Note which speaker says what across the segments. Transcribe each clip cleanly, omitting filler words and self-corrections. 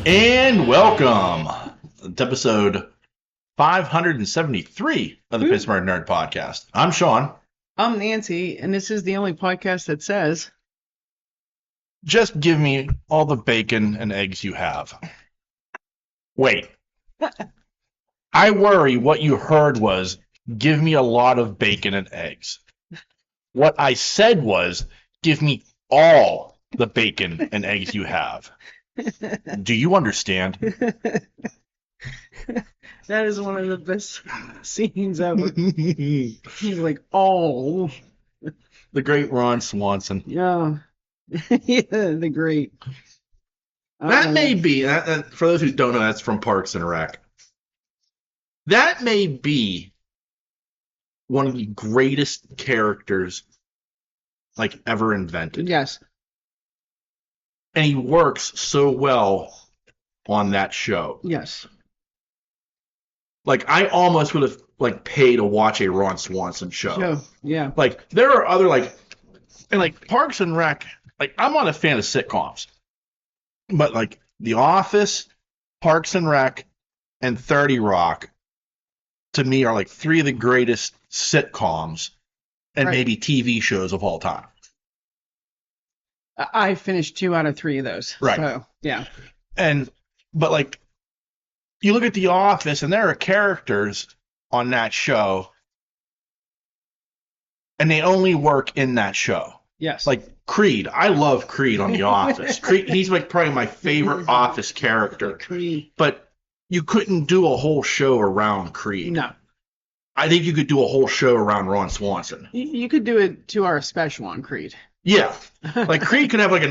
Speaker 1: And welcome to episode 573 of the Pittsburgh Nerd Podcast. I'm Sean.
Speaker 2: I'm Nancy, and this is the only podcast that says,
Speaker 1: just give me all the bacon and eggs you have. Wait. I worry what you heard was, give me a lot of bacon and eggs. What I said was, give me all the bacon and eggs you have. Do you understand?
Speaker 2: That is one of the best scenes ever. He's like, oh.
Speaker 1: The great Ron Swanson.
Speaker 2: Yeah. Yeah, the great.
Speaker 1: That may be, for those who don't know, that's from Parks and Rec. That may be one of the greatest characters like ever invented.
Speaker 2: Yes.
Speaker 1: And he works so well on that show.
Speaker 2: Yes.
Speaker 1: Like, I almost would have like paid to watch a Ron Swanson show.
Speaker 2: Yeah.
Speaker 1: Like, there are other and like Parks and Rec. Like, I'm not a fan of sitcoms, but like The Office, Parks and Rec, and 30 Rock, to me, are like three of the greatest sitcoms and maybe TV shows of all time.
Speaker 2: I finished 2 out of 3 of those.
Speaker 1: Right.
Speaker 2: So, yeah.
Speaker 1: But like, you look at The Office, and there are characters on that show, and they only work in that show.
Speaker 2: Yes.
Speaker 1: Like Creed. I love Creed on The Office. Creed, he's like probably my favorite Office character.
Speaker 2: Creed.
Speaker 1: But you couldn't do a whole show around Creed.
Speaker 2: No.
Speaker 1: I think you could do a whole show around Ron Swanson.
Speaker 2: You could do a 2-hour special on Creed.
Speaker 1: Yeah. Like Creed could have like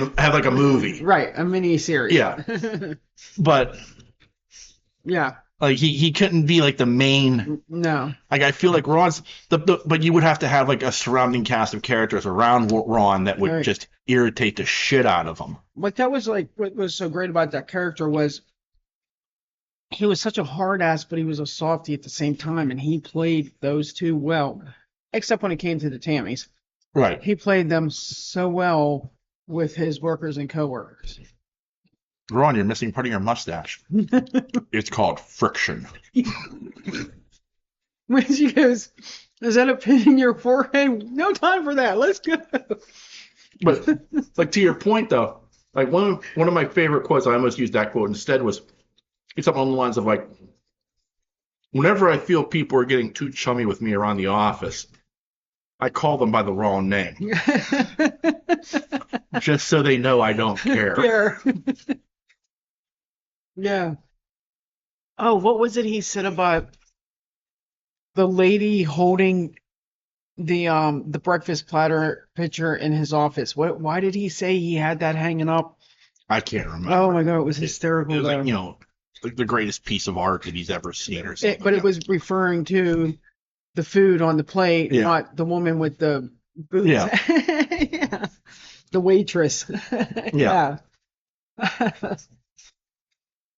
Speaker 1: a movie.
Speaker 2: Right, a mini series.
Speaker 1: Yeah. But
Speaker 2: yeah.
Speaker 1: Like he couldn't be like the main.
Speaker 2: No.
Speaker 1: Like I feel like Ron's but you would have to have like a surrounding cast of characters around Ron that would just irritate the shit out of him.
Speaker 2: But that was like what was so great about that character was he was such a hard ass, but he was a softie at the same time, and he played those two well, except when it came to the Tammys.
Speaker 1: Right.
Speaker 2: He played them so well with his workers and coworkers.
Speaker 1: Ron, you're missing part of your mustache. It's called friction.
Speaker 2: When she goes, is that a pin in your forehead? No time for that. Let's go.
Speaker 1: But like to your point though, like one of my favorite quotes, I almost used that quote instead, was it's something along the lines of like, whenever I feel people are getting too chummy with me around the office, I call them by the wrong name. Just so they know I don't care.
Speaker 2: Yeah. Oh, what was it he said about the lady holding the breakfast platter picture in his office? Why did he say he had that hanging up?
Speaker 1: I can't remember.
Speaker 2: Oh my God, it was hysterical.
Speaker 1: It was like, like the greatest piece of art that he's ever seen or something.
Speaker 2: But it was referring to the food on the plate, not the woman with the boots.
Speaker 1: Yeah.
Speaker 2: Yeah. The waitress.
Speaker 1: Yeah.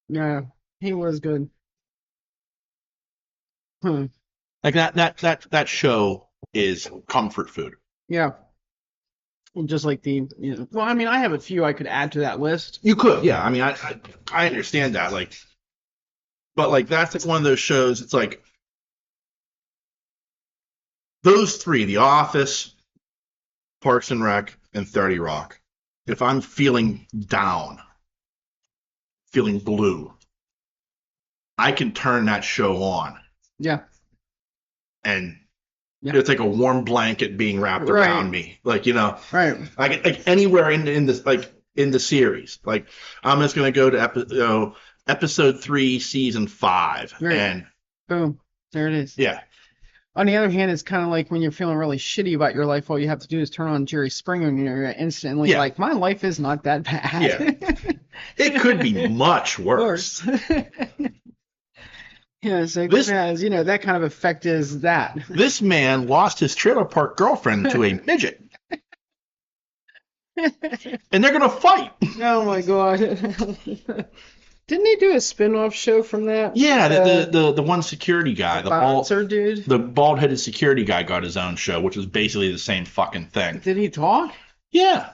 Speaker 2: Yeah, he was good.
Speaker 1: Like that show is comfort food.
Speaker 2: Yeah. Just like well, I mean, I have a few I could add to that list.
Speaker 1: You could, yeah. I mean, I understand that, like, but like that's like one of those shows. It's like those three: The Office, Parks and Rec, and 30 Rock. If I'm feeling down, feeling blue, I can turn that show on.
Speaker 2: Yeah.
Speaker 1: And it's like a warm blanket being wrapped around me. Like,
Speaker 2: Right.
Speaker 1: Like anywhere in this, like in the series. Like, I'm just gonna go to episode 3, season 5.
Speaker 2: Right.
Speaker 1: And
Speaker 2: boom. There it is.
Speaker 1: Yeah.
Speaker 2: On the other hand, it's kind of like when you're feeling really shitty about your life, all you have to do is turn on Jerry Springer and you're instantly like, my life is not that bad.
Speaker 1: Yeah. It could be much worse.
Speaker 2: Yeah, so that kind of effect is that.
Speaker 1: This man lost his trailer park girlfriend to a midget. And they're going to fight.
Speaker 2: Oh, my God. Didn't he do a spin-off show from that?
Speaker 1: Yeah, the one security guy.
Speaker 2: The bouncer dude?
Speaker 1: The bald-headed security guy got his own show, which was basically the same fucking thing.
Speaker 2: Did he talk?
Speaker 1: Yeah.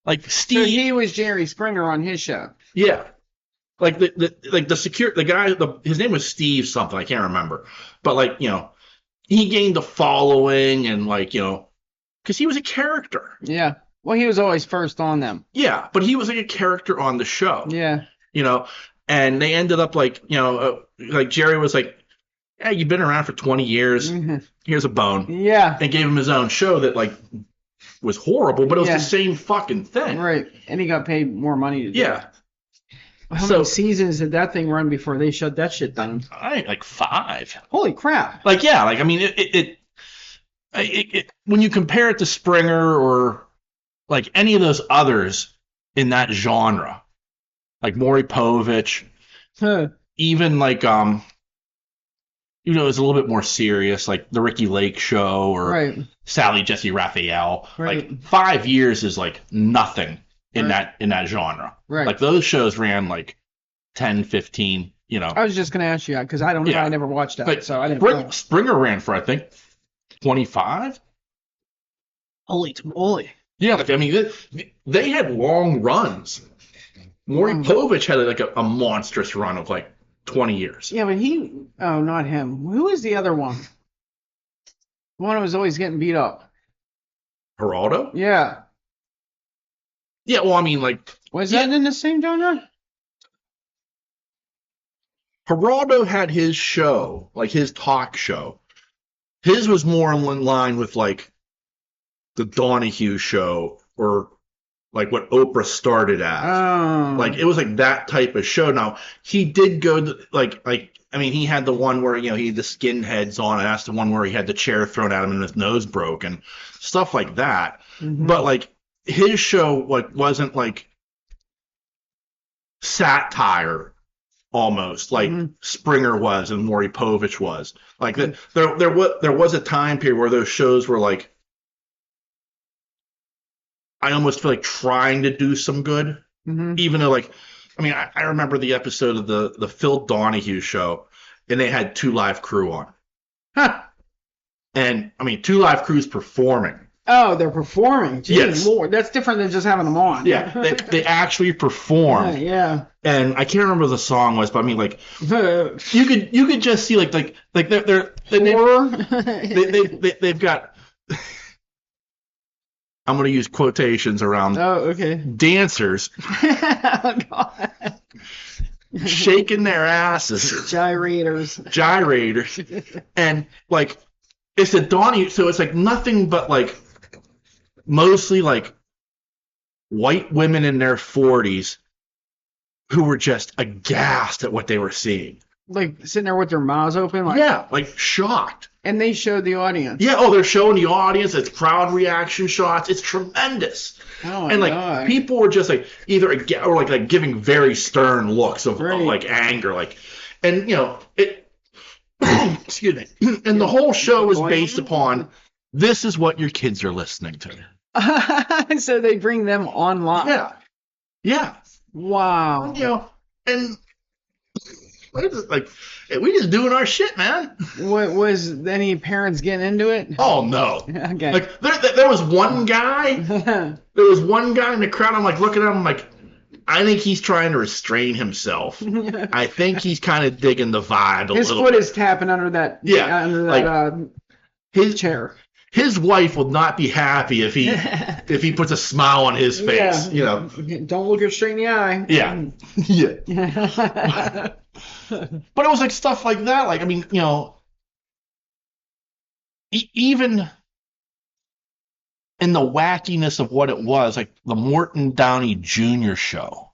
Speaker 1: Like Steve.
Speaker 2: So he was Jerry Springer on his show.
Speaker 1: Yeah. Like the guy, his name was Steve something, I can't remember. But like, he gained a following and like, because he was a character.
Speaker 2: Yeah. Well, he was always first on them.
Speaker 1: Yeah, but he was like a character on the show.
Speaker 2: Yeah.
Speaker 1: And they ended up like, like Jerry was like, "Yeah, you've been around for 20 years. Here's a bone."
Speaker 2: Yeah.
Speaker 1: And gave him his own show that like was horrible, but it was
Speaker 2: Yeah.
Speaker 1: the same fucking thing.
Speaker 2: Right. And he got paid more money to do
Speaker 1: Yeah.
Speaker 2: it. How many seasons did that thing run before they shut that shit down?
Speaker 1: Like 5.
Speaker 2: Holy crap.
Speaker 1: Like, yeah, like, I mean, when you compare it to Springer or like any of those others in that genre, like Maury Povich, even like, it was a little bit more serious, like the Ricky Lake Show or
Speaker 2: Right.
Speaker 1: Sally Jesse Raphael.
Speaker 2: Right.
Speaker 1: Like 5 years is like nothing in that genre.
Speaker 2: Right.
Speaker 1: Like those shows ran like 10, 15,
Speaker 2: I was just going to ask you that because I don't know.
Speaker 1: Yeah.
Speaker 2: I never watched that.
Speaker 1: Like,
Speaker 2: so I didn't know.
Speaker 1: Springer ran for, I think, 25.
Speaker 2: Holy moly.
Speaker 1: Yeah, like, I mean, they had long runs. Maury Povich had like a monstrous run of like 20 years.
Speaker 2: Yeah, but not him. Who was the other one? The one who was always getting beat up.
Speaker 1: Geraldo?
Speaker 2: Yeah.
Speaker 1: Yeah, well, I mean, like...
Speaker 2: Was that in the same genre?
Speaker 1: Geraldo had his show, like his talk show. His was more in line with like the Donahue show or like what Oprah started as.
Speaker 2: Oh.
Speaker 1: Like it was like that type of show. Now he did go to, like I mean he had the one where he had the skinheads on, and that's the one where he had the chair thrown at him and his nose broke and stuff like that.
Speaker 2: Mm-hmm.
Speaker 1: But like his show like wasn't like satire almost like Springer was and Maury Povich was. Like there was a time period where those shows were like, I almost feel like trying to do some good, even though like, I mean, I remember the episode of the Phil Donahue show, and they had 2 live crew on.
Speaker 2: Huh.
Speaker 1: And I mean, 2 live crews performing.
Speaker 2: Oh, they're performing. Jeez,
Speaker 1: Yes.
Speaker 2: Lord, that's different than just having them on.
Speaker 1: Yeah, they actually performed.
Speaker 2: Yeah.
Speaker 1: And I can't remember what the song was, but I mean, like you could just see like they've got. I'm going to use quotations around.
Speaker 2: Oh, okay.
Speaker 1: Dancers
Speaker 2: Oh, God.
Speaker 1: shaking their asses, gyrators, and like it's a Donnie. So it's like nothing but like mostly like white women in their 40s who were just aghast at what they were seeing.
Speaker 2: Like sitting there with their mouths open, like,
Speaker 1: Yeah, like shocked.
Speaker 2: And they showed the audience.
Speaker 1: Yeah, oh, they're showing the audience. It's crowd reaction shots. It's tremendous.
Speaker 2: Oh my
Speaker 1: And like
Speaker 2: God.
Speaker 1: people were just like either or like giving very stern looks of
Speaker 2: Right.
Speaker 1: like anger, like, and it. Excuse me. And the whole show was based upon this is what your kids are listening to.
Speaker 2: So they bring them online.
Speaker 1: Yeah, yeah.
Speaker 2: Wow.
Speaker 1: And like we just doing our shit, man.
Speaker 2: What was any parents getting into it?
Speaker 1: Oh no.
Speaker 2: Okay.
Speaker 1: Like there was one guy. There was one guy in the crowd. I'm like looking at him. I'm like, I think he's trying to restrain himself. I think he's kind of digging the vibe a
Speaker 2: His
Speaker 1: little
Speaker 2: foot
Speaker 1: bit.
Speaker 2: is tapping under that.
Speaker 1: Yeah,
Speaker 2: Under
Speaker 1: like,
Speaker 2: that
Speaker 1: his
Speaker 2: chair.
Speaker 1: His wife will not be happy if he puts a smile on his face.
Speaker 2: Yeah. Don't look her straight in the eye.
Speaker 1: Yeah. Yeah. But it was like stuff like that. Like, I mean, even in the wackiness of what it was, like the Morton Downey Jr. show.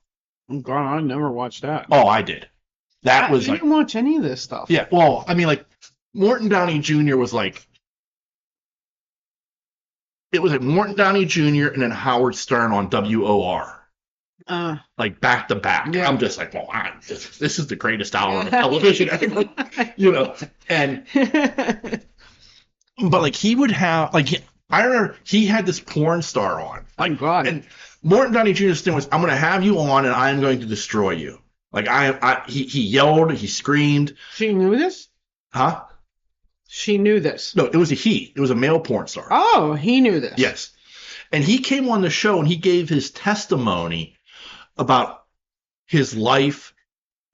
Speaker 2: Oh, God, I never watched that.
Speaker 1: Oh, I did. That was
Speaker 2: I
Speaker 1: like,
Speaker 2: didn't watch any of this stuff.
Speaker 1: yeah. Well, I mean, like Morton Downey Jr. was like, it was like Morton Downey Jr. and then Howard Stern on WOR. Like back to back.
Speaker 2: Yeah.
Speaker 1: I'm just like, well, this is the greatest hour on television ever, And but like he would have like I remember he had this porn star on. Like,
Speaker 2: oh God.
Speaker 1: And Morton Downey Jr.'s thing was, I'm going to have you on and I am going to destroy you. Like he yelled, he screamed.
Speaker 2: She knew this?
Speaker 1: Huh?
Speaker 2: She knew this.
Speaker 1: No, it was a he. It was a male porn star.
Speaker 2: Oh, he knew this.
Speaker 1: Yes. And he came on the show and he gave his testimony about his life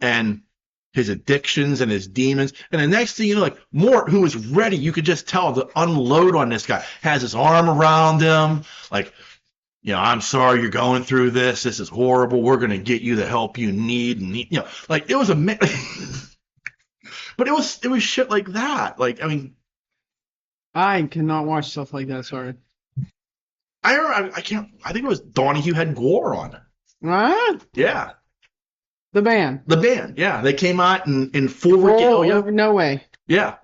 Speaker 1: and his addictions and his demons. And the next thing you know, like Mort, who was ready, you could just tell to unload on this guy, has his arm around him, like, I'm sorry you're going through this. This is horrible. We're going to get you the help you need. And, like it was but it was shit like that. Like, I mean,
Speaker 2: I cannot watch stuff like that. Sorry.
Speaker 1: I think it was Donahue had Gore on.
Speaker 2: What?
Speaker 1: Yeah.
Speaker 2: The band.
Speaker 1: Yeah. They came out in full regalia.
Speaker 2: No way.
Speaker 1: Yeah.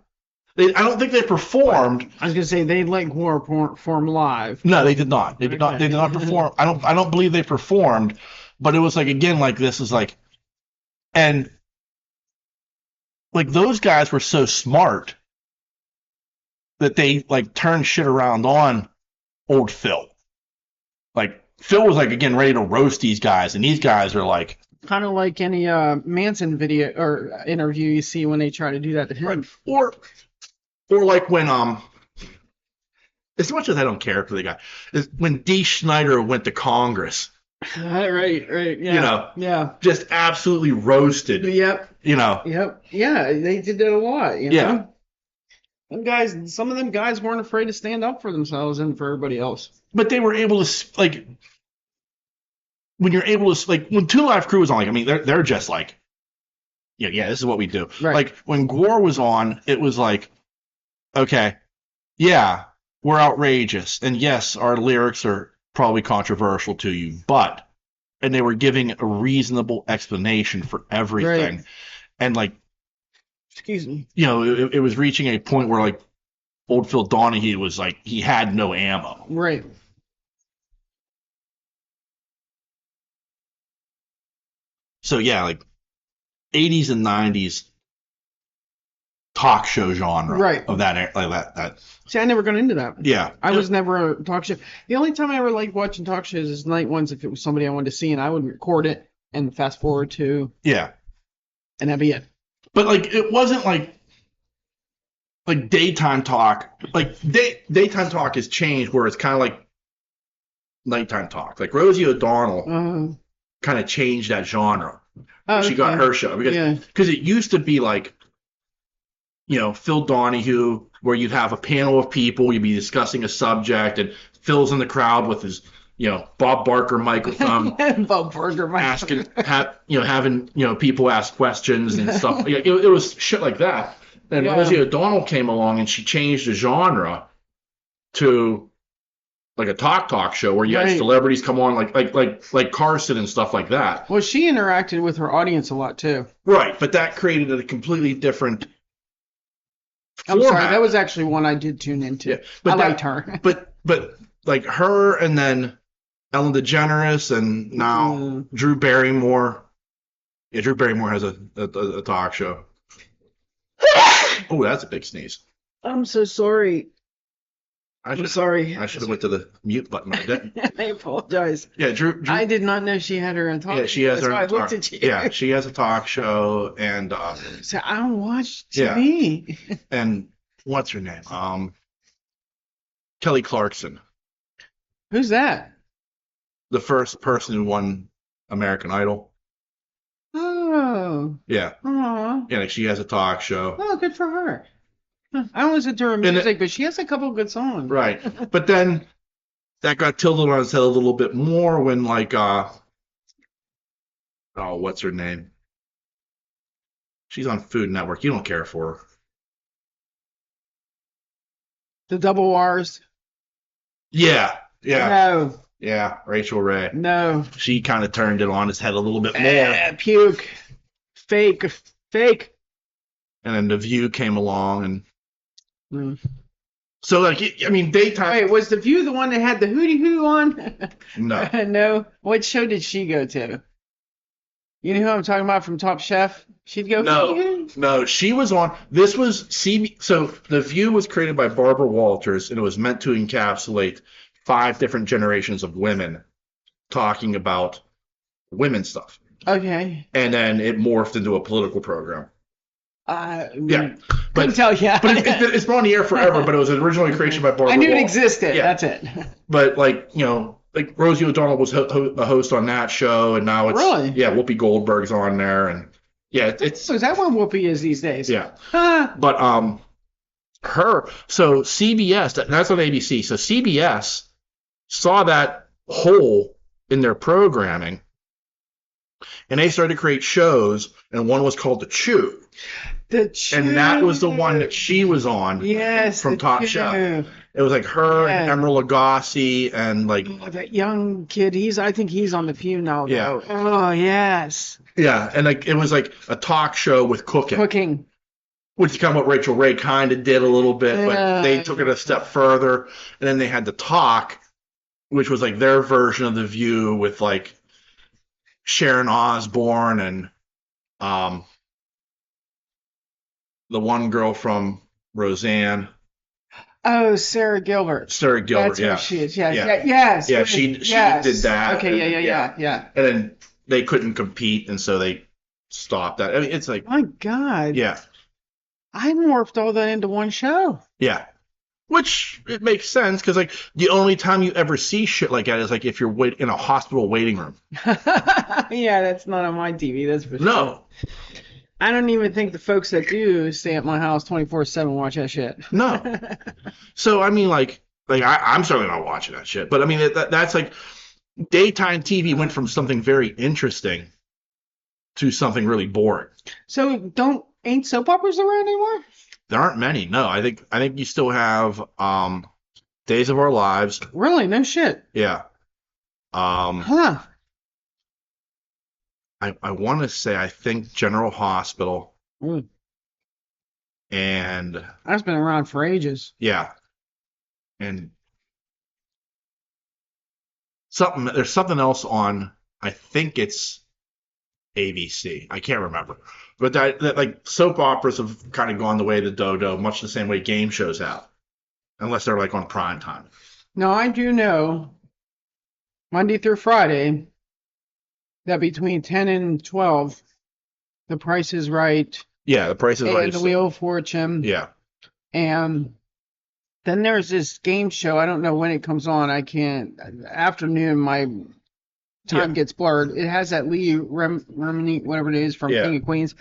Speaker 1: I don't think they performed.
Speaker 2: I was gonna say they let Gore perform live.
Speaker 1: No, they did not. They did not. They did not perform. I don't believe they performed. But it was like, again, like this is like, and like those guys were so smart that they like turned shit around on old Phil. Like Phil was like, again, ready to roast these guys, and these guys are like,
Speaker 2: kind of like any Manson video or interview you see when they try to do that to him.
Speaker 1: Right. Or like when as much as I don't care for the guy, is when D. Schneider went to Congress.
Speaker 2: Right, yeah. Yeah.
Speaker 1: Just absolutely roasted.
Speaker 2: Yep.
Speaker 1: Yep.
Speaker 2: Yeah, they did that a lot,
Speaker 1: Yeah.
Speaker 2: Some of them guys weren't afraid to stand up for themselves and for everybody else.
Speaker 1: But they were able to, like, when you're able to, like, when Two Live Crew was on, like, I mean, they're just like, yeah, this is what we do.
Speaker 2: Right.
Speaker 1: Like, when Gore was on, it was like, okay, yeah, we're outrageous. And yes, our lyrics are probably controversial to you, and they were giving a reasonable explanation for everything.
Speaker 2: Right.
Speaker 1: And, like,
Speaker 2: excuse me.
Speaker 1: It was reaching a point where, like, old Phil Donahue was like, he had no ammo.
Speaker 2: Right.
Speaker 1: So, yeah, like, 80s and 90s talk show genre.
Speaker 2: Right.
Speaker 1: Of that, like that.
Speaker 2: See, I never got into that.
Speaker 1: Yeah.
Speaker 2: I was never a talk show. The only time I ever liked watching talk shows is night ones if it was somebody I wanted to see, and I would record it and fast forward to.
Speaker 1: Yeah.
Speaker 2: And that'd be it.
Speaker 1: But, like, it wasn't like daytime talk. Like, daytime talk has changed where it's kind of like nighttime talk. Like, Rosie O'Donnell kind of changed that genre. She got her show. Because it used to be like, Phil Donahue, where you'd have a panel of people, you'd be discussing a subject, and Phil's in the crowd with his, Bob Barker microphone.
Speaker 2: Bob Barker microphone.
Speaker 1: Having people ask questions and stuff. It was shit like that. And Rosie O'Donnell came along and she changed the genre to like a talk show where you had celebrities come on like Carson and stuff like that.
Speaker 2: Well, she interacted with her audience a lot too.
Speaker 1: Right, but that created a completely different
Speaker 2: I'm sorry, that was actually one I did tune into. Yeah, but I liked her.
Speaker 1: but like her and then Ellen DeGeneres and now Drew Barrymore. Yeah, Drew Barrymore has a talk show. Oh, that's a big sneeze.
Speaker 2: I'm so sorry. I'm sorry.
Speaker 1: I should have went to the mute button. I didn't.
Speaker 2: I apologize.
Speaker 1: Yeah, Drew.
Speaker 2: I did not know she had her own talk show.
Speaker 1: Yeah, she has her.
Speaker 2: I looked at you.
Speaker 1: Yeah, she has a talk show, and
Speaker 2: so I don't watch TV.
Speaker 1: Yeah. And what's her name? Kelly Clarkson.
Speaker 2: Who's that?
Speaker 1: The first person who won American Idol.
Speaker 2: Oh.
Speaker 1: Yeah.
Speaker 2: Aww.
Speaker 1: Yeah, like she has a talk show.
Speaker 2: Oh, good for her. I don't listen to her music, but she has a couple of good songs.
Speaker 1: Right. But then that got tilted on its head a little bit more when, like, what's her name? She's on Food Network. You don't care for her.
Speaker 2: The Double R's?
Speaker 1: Yeah.
Speaker 2: No.
Speaker 1: Yeah, Rachel Ray.
Speaker 2: No.
Speaker 1: She kind of turned it on its head a little bit more.
Speaker 2: Puke. Fake.
Speaker 1: And then The View came along, and so, like, I mean, daytime.
Speaker 2: Wait, was The View the one that had the hootie hoo on?
Speaker 1: No.
Speaker 2: No. What show did she go to? You know who I'm talking about from Top Chef? She'd go.
Speaker 1: No. She was on. This was CB. So The View was created by Barbara Walters, and it was meant to encapsulate 5 different generations of women talking about women's stuff.
Speaker 2: Okay.
Speaker 1: And then it morphed into a political program.
Speaker 2: Yeah, couldn't tell you.
Speaker 1: But it's been on the air forever. But it was originally created by Barbara.
Speaker 2: I knew
Speaker 1: Walters.
Speaker 2: it existed. Yeah. That's it.
Speaker 1: But like Rosie O'Donnell was a host on that show, and now it's
Speaker 2: really
Speaker 1: Whoopi Goldberg's on there, and Yeah, it's
Speaker 2: So is that where Whoopi is these days?
Speaker 1: yeah.
Speaker 2: Huh.
Speaker 1: But so CBS, that's on ABC. So CBS saw that hole in their programming, and they started to create shows, and one was called The Chew. And that was the one that she was on
Speaker 2: Yes,
Speaker 1: from
Speaker 2: the
Speaker 1: Top
Speaker 2: Chew.
Speaker 1: Chef. It was like her and
Speaker 2: Yeah.
Speaker 1: Emeril Lagasse and like
Speaker 2: Oh, that young kid, I think he's on the few now,
Speaker 1: Yeah.
Speaker 2: though. Oh, yes.
Speaker 1: yeah, and like it was like a talk show with cooking,
Speaker 2: Cooking.
Speaker 1: which is kind of what Rachel Ray kind of did a little bit, but they
Speaker 2: Yeah.
Speaker 1: took it a step further. And then they had The Talk, which was like their version of The View with like Sharon Osbourne and the one girl from Roseanne,
Speaker 2: Oh, Sarah Gilbert.
Speaker 1: Sarah Gilbert.
Speaker 2: That's who she is. Yes.
Speaker 1: Yeah.
Speaker 2: Yes.
Speaker 1: Yeah, she
Speaker 2: Yes.
Speaker 1: did that.
Speaker 2: Okay. Yeah.
Speaker 1: And then they couldn't compete, and so they stopped that. I mean, it's like,
Speaker 2: My God.
Speaker 1: yeah,
Speaker 2: I morphed all that into one show.
Speaker 1: yeah. Which it makes sense because like the only time you ever see shit like that is like if you're in a hospital waiting room.
Speaker 2: Yeah, that's not on my TV. That's for sure.
Speaker 1: No,
Speaker 2: I don't even think the folks that do stay at my house 24/7 watch that shit.
Speaker 1: no. So I mean, like I'm certainly not watching that shit. But I mean, that's like daytime TV went from something very interesting to something really boring.
Speaker 2: So ain't soap operas around anymore?
Speaker 1: There aren't many. No, I think you still have Days of Our Lives.
Speaker 2: Really? No shit.
Speaker 1: Yeah.
Speaker 2: Huh.
Speaker 1: I want to say I think General Hospital
Speaker 2: Mm.
Speaker 1: and
Speaker 2: That's been around for ages.
Speaker 1: yeah, and there's something else on. I think it's ABC. I can't remember, but that like soap operas have kind of gone the way of the dodo, much the same way game shows have, unless they're like on prime time.
Speaker 2: Now, I do know Monday through Friday that between 10 and 12, The Price is Right
Speaker 1: Yeah, The Price is Right.
Speaker 2: and The Wheel of Fortune.
Speaker 1: Yeah,
Speaker 2: And then there's this game show. I don't know when it comes on. I can't. Afternoon, my time gets blurred. It has that Lee Remini, whatever it is, from
Speaker 1: Yeah.
Speaker 2: King of Queens.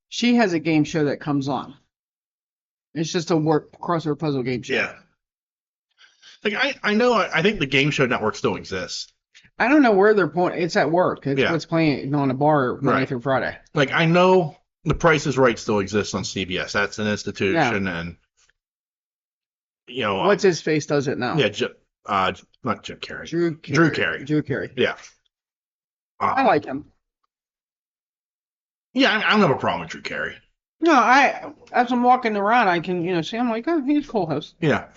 Speaker 2: She has a game show that comes on. It's just a crossword puzzle game show.
Speaker 1: yeah. Like I know. I think the Game Show Network still exists.
Speaker 2: I don't know where they're pointing. It's at work. It's
Speaker 1: Yeah.
Speaker 2: what's playing on a bar Monday
Speaker 1: Right.
Speaker 2: through Friday.
Speaker 1: Like I know The Price is Right still exists on CBS. That's an institution, and you know
Speaker 2: What's his face does it now?
Speaker 1: Yeah, not Jim Carrey.
Speaker 2: Drew
Speaker 1: Carrey.
Speaker 2: Drew Carey.
Speaker 1: Yeah.
Speaker 2: I like him.
Speaker 1: Yeah, I don't have a problem with Drew Carey.
Speaker 2: No, as I'm walking around, I can see. I'm like, oh, he's a cool host.
Speaker 1: Yeah.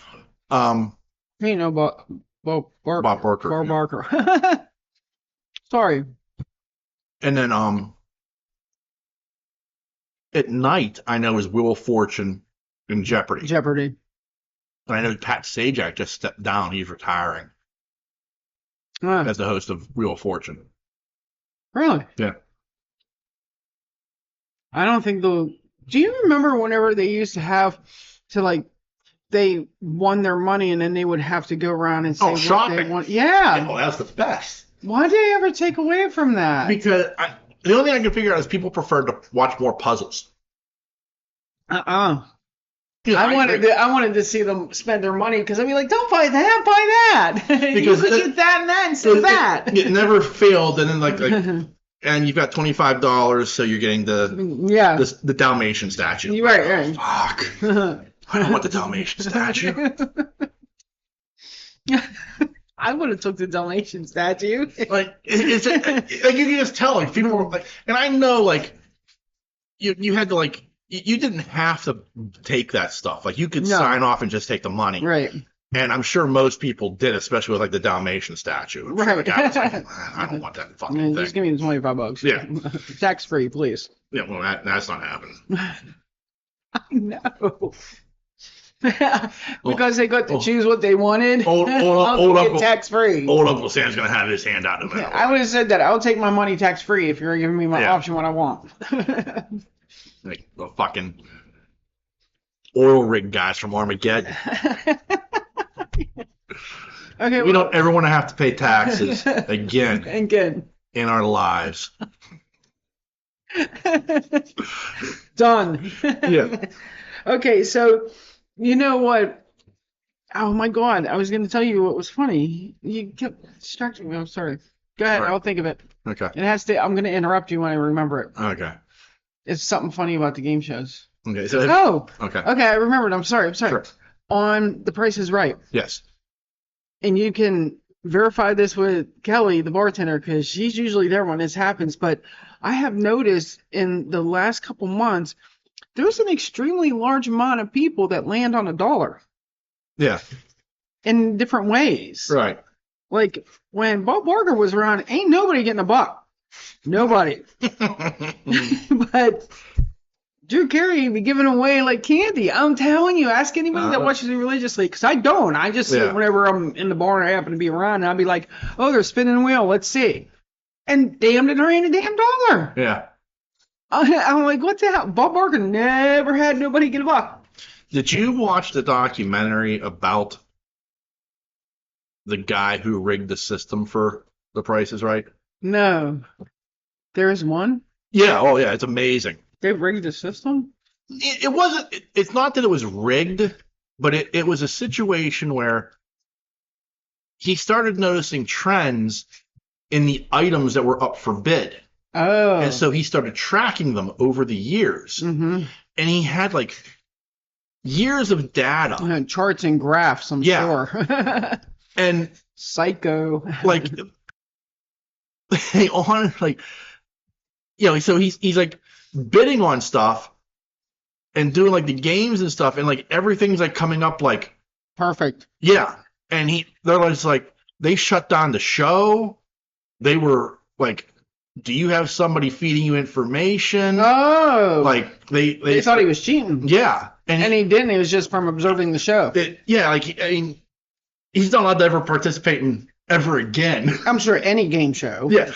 Speaker 2: Bob
Speaker 1: Barker.
Speaker 2: Bob Barker. Sorry.
Speaker 1: And then at night I know is Wheel of Fortune and Jeopardy.
Speaker 2: Jeopardy.
Speaker 1: And I know Pat Sajak just stepped down. He's retiring as the host of Wheel of Fortune.
Speaker 2: Really?
Speaker 1: Yeah.
Speaker 2: I don't think do you remember whenever they used to have to like they won their money and then they would have to go around and say what
Speaker 1: shopping.
Speaker 2: they want? Yeah.
Speaker 1: Oh, that's the best.
Speaker 2: Why did they ever take away from that?
Speaker 1: Because the only thing I can figure out is people prefer to watch more puzzles.
Speaker 2: I
Speaker 1: agree.
Speaker 2: wanted to see them spend their money because I'd be like, don't buy that, buy that.
Speaker 1: Because
Speaker 2: you could get that and that instead of that.
Speaker 1: It never failed, and then like and you've got $25, so you're getting the Dalmatian statue.
Speaker 2: You're right.
Speaker 1: Fuck. I don't want the Dalmatian statue.
Speaker 2: I would have took the Dalmatian statue.
Speaker 1: Like it's like you can just tell like people were like, and I know like you had to like you didn't have to take that stuff. Like you could sign off and just take the money.
Speaker 2: Right.
Speaker 1: And I'm sure most people did, especially with like the Dalmatian statue. I'm sure the guy was like, I don't want that fucking thing.
Speaker 2: Just give me the $25.
Speaker 1: Yeah.
Speaker 2: Tax free, please.
Speaker 1: Yeah, well that's not happening.
Speaker 2: I know. Because they got to choose what they wanted.
Speaker 1: Old Uncle
Speaker 2: tax free.
Speaker 1: Old Uncle Sam's gonna have his hand out no matter
Speaker 2: I would have said that. I'll take my money tax free if you're giving me my option what I want.
Speaker 1: Like the fucking oil rig guys from Armageddon.
Speaker 2: Okay.
Speaker 1: We don't ever want to have to pay taxes again
Speaker 2: And good.
Speaker 1: in our lives.
Speaker 2: Done.
Speaker 1: Yeah.
Speaker 2: Okay, so you know what? Oh my God, I was going to tell you what was funny. You kept distracting me. I'm sorry. Go ahead.
Speaker 1: All right.
Speaker 2: I'll think of it.
Speaker 1: Okay.
Speaker 2: It has to. I'm going to interrupt you when I remember it.
Speaker 1: Okay.
Speaker 2: It's something funny about the game shows.
Speaker 1: Okay. So.
Speaker 2: Oh,
Speaker 1: Okay.
Speaker 2: okay. I remembered. I'm sorry.
Speaker 1: Sure.
Speaker 2: On The Price is Right,
Speaker 1: Yes.
Speaker 2: and you can verify this with Kelly, the bartender, because she's usually there when this happens. But I have noticed in the last couple months, there's an extremely large amount of people that land on $1
Speaker 1: Yeah.
Speaker 2: in different ways.
Speaker 1: Right.
Speaker 2: Like when Bob Barker was around, ain't nobody getting a buck. Nobody. But Drew Carey be giving away like candy. I'm telling you, ask anybody that watches it religiously, because I don't. I just whenever I'm in the bar and I happen to be around, and I'll be like, oh, they're spinning the wheel. Let's see. And damn it, there ain't a damn dollar.
Speaker 1: Yeah.
Speaker 2: I'm like, what the hell? Bob Barker never had nobody get a buck.
Speaker 1: Did you watch the documentary about the guy who rigged the system for The Price is Right?
Speaker 2: No. There is one?
Speaker 1: Yeah. Oh, yeah. It's amazing.
Speaker 2: They rigged the system?
Speaker 1: It wasn't. It's not that it was rigged, but it was a situation where he started noticing trends in the items that were up for bid.
Speaker 2: Oh.
Speaker 1: And so he started tracking them over the years.
Speaker 2: Mm-hmm.
Speaker 1: And he had like years of data.
Speaker 2: Charts and graphs, I'm sure.
Speaker 1: And
Speaker 2: Psycho.
Speaker 1: like on like so he's like bidding on stuff and doing like the games and stuff, and like everything's like coming up like
Speaker 2: perfect.
Speaker 1: Yeah. And they're just like, they shut down the show. They were like, do you have somebody feeding you information?
Speaker 2: Oh.
Speaker 1: Like they
Speaker 2: thought he was cheating.
Speaker 1: Yeah.
Speaker 2: And he didn't. He was just from observing the show.
Speaker 1: He's not allowed to ever participate in ever again.
Speaker 2: I'm sure any game show.
Speaker 1: Yeah.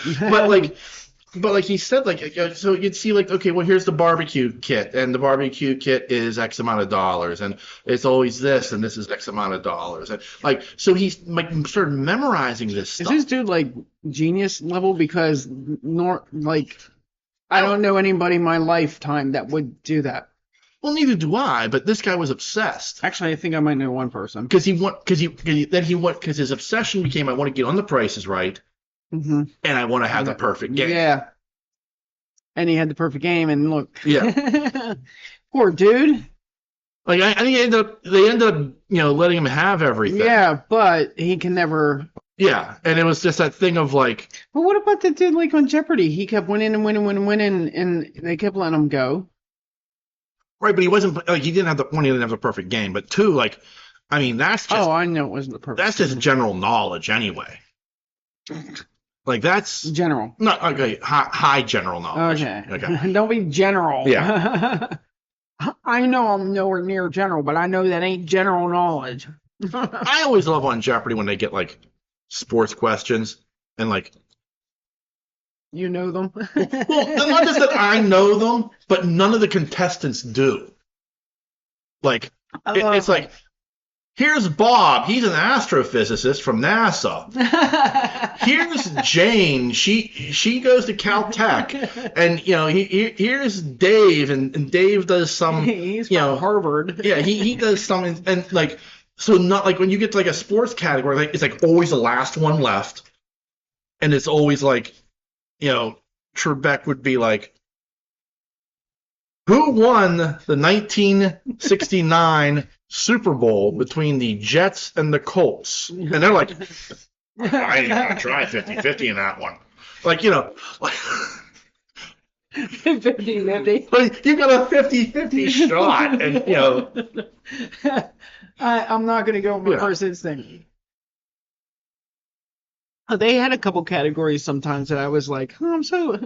Speaker 1: But like he said, like, so you'd see like, okay, well, here's the barbecue kit, and the barbecue kit is X amount of dollars, and it's always this, and this is X amount of dollars, and like, so he's like started memorizing this stuff.
Speaker 2: Is this dude like genius level? Because I don't know anybody in my lifetime that would do that.
Speaker 1: Well, neither do I, but this guy was obsessed.
Speaker 2: Actually, I think I might know one person.
Speaker 1: Because his obsession became, I want to get on The Price is Right.
Speaker 2: Mm-hmm.
Speaker 1: And I want to have the perfect game.
Speaker 2: Yeah. And he had the perfect game, and look.
Speaker 1: Yeah.
Speaker 2: Poor dude.
Speaker 1: Like I think they ended up letting him have everything.
Speaker 2: Yeah, but he can never.
Speaker 1: Yeah, and it was just that thing of like.
Speaker 2: But what about the dude like on Jeopardy? He kept winning and winning and winning, and they kept letting him go.
Speaker 1: Right, but he wasn't like he didn't have he didn't have the perfect game. But two, like, I mean, that's just.
Speaker 2: Oh, I know it wasn't the perfect.
Speaker 1: That's just general knowledge, anyway. Like that's
Speaker 2: general.
Speaker 1: Not okay. High general knowledge.
Speaker 2: Okay. Don't be general.
Speaker 1: Yeah.
Speaker 2: I know I'm nowhere near general, but I know that ain't general knowledge.
Speaker 1: I always love on Jeopardy when they get like sports questions and like.
Speaker 2: You know them.
Speaker 1: Well, not just that I know them, but none of the contestants do. Like it's like. Here's Bob. He's an astrophysicist from NASA. Here's Jane. She goes to Caltech, and here's Dave, and Dave does some.
Speaker 2: He's from Harvard.
Speaker 1: Yeah, he does some, and like so not like when you get to like a sports category, like it's like always the last one left, and it's always like, Trebek would be like, who won the 1969 Super Bowl between the Jets and the Colts? And they're like, I ain't gonna try 50-50 in that one. Like,
Speaker 2: 50-50.
Speaker 1: Like, you got a 50-50 shot, and
Speaker 2: I'm not gonna go with my first instinct. They had a couple categories sometimes that I was like, I'm so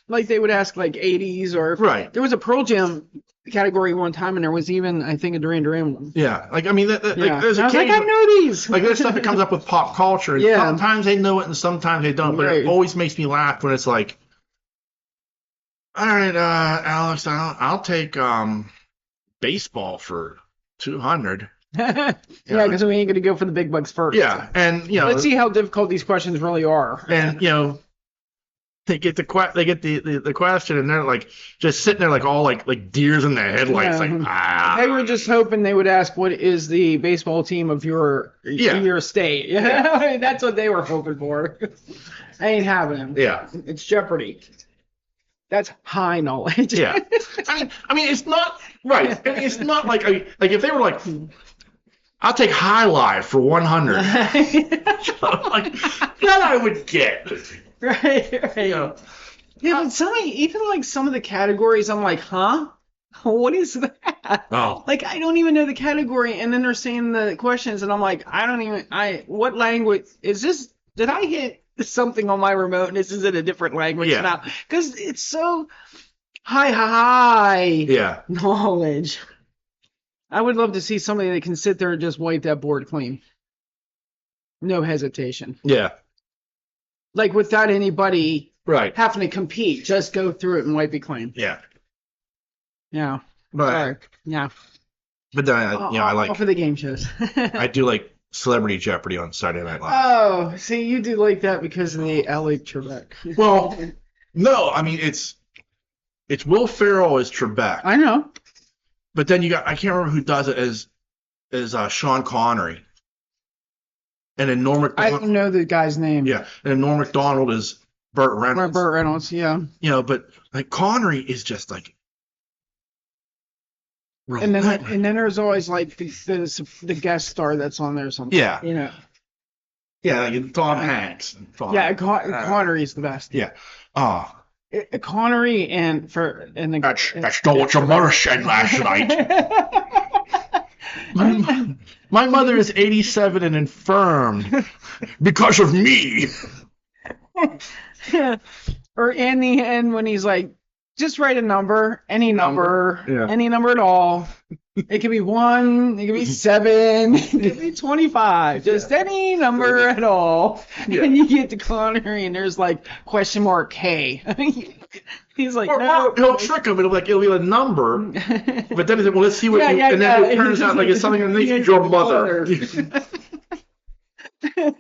Speaker 2: like they would ask like 80s or
Speaker 1: right.
Speaker 2: There was a Pearl Jam category one time, and there was even I think a Duran Duran one.
Speaker 1: Yeah, like I mean, like, there's
Speaker 2: I was like, I know these.
Speaker 1: Like there's stuff that comes up with pop culture. And sometimes they know it, and sometimes they don't. But it always makes me laugh when it's like, all right, Alex, I'll take baseball for 200.
Speaker 2: Yeah, because we ain't going to go for the big bucks first.
Speaker 1: Yeah, and
Speaker 2: let's see how difficult these questions really are.
Speaker 1: And they get the question, and they're like just sitting there like all like deers in the headlights, like
Speaker 2: They were just hoping they would ask, "What is the baseball team of your state?" Yeah, that's what they were hoping for. I ain't having them.
Speaker 1: Yeah.
Speaker 2: It's Jeopardy. That's high knowledge.
Speaker 1: Yeah. I mean, it's not right. I mean, it's not like if they were like, I'll take High Life for 100. Like that I would get.
Speaker 2: Right.
Speaker 1: You know.
Speaker 2: Yeah, but some of the categories, I'm like, huh? What is that?
Speaker 1: Oh.
Speaker 2: Like, I don't even know the category, and then they're saying the questions, and I'm like, what language is this? Did I hit something on my remote, and this is in a different language now? Because it's so high knowledge. I would love to see somebody that can sit there and just wipe that board clean. No hesitation.
Speaker 1: Yeah.
Speaker 2: Like, without anybody
Speaker 1: Right.
Speaker 2: having to compete, just go through it and wipe it clean.
Speaker 1: Yeah.
Speaker 2: Yeah.
Speaker 1: But
Speaker 2: yeah.
Speaker 1: But then I like
Speaker 2: for the game shows.
Speaker 1: I do like Celebrity Jeopardy on Saturday Night Live.
Speaker 2: Oh, see, you do like that because of the LA Trebek.
Speaker 1: Well, no, I mean it's Will Ferrell as Trebek.
Speaker 2: I know.
Speaker 1: But then you got I can't remember who does it as Sean Connery. And then Norm
Speaker 2: I
Speaker 1: Macdonald.
Speaker 2: don't know the guy's name.
Speaker 1: Yeah, and then Norm Macdonald is Burt Reynolds.
Speaker 2: Burt Reynolds, yeah.
Speaker 1: You know, but like Connery is just like.
Speaker 2: And then there's always like the guest star that's on there or something.
Speaker 1: Yeah.
Speaker 2: You know.
Speaker 1: Yeah, like Tom Hanks.
Speaker 2: Connery's the best.
Speaker 1: Yeah.
Speaker 2: Connery and the.
Speaker 1: That's not what your mother said last night. My mother is 87 and infirm because of me.
Speaker 2: Or in the end when he's like, just write a number, any number at all. It could be 1, it could be 7, it could be 25, just any number at all.
Speaker 1: Yeah.
Speaker 2: And you get to Connery and there's like question mark K. He's like, no.
Speaker 1: He'll trick him. It'll be a number. But then he's like, well, let's see what and then it turns out like it's something underneath your mother.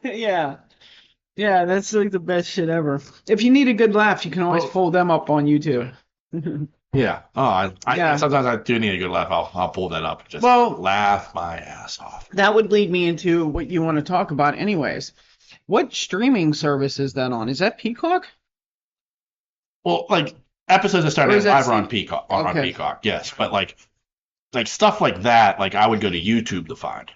Speaker 2: Yeah. Yeah, that's like the best shit ever. If you need a good laugh, you can always pull them up on YouTube.
Speaker 1: Yeah. Sometimes I do need a good laugh. I'll pull that up. Just laugh my ass off.
Speaker 2: That would lead me into what you want to talk about anyways. What streaming service is that on? Is that Peacock?
Speaker 1: Well, like episodes of Saturday Night Live are on Peacock. On Peacock, yes. But like stuff like that, like I would go to YouTube to find.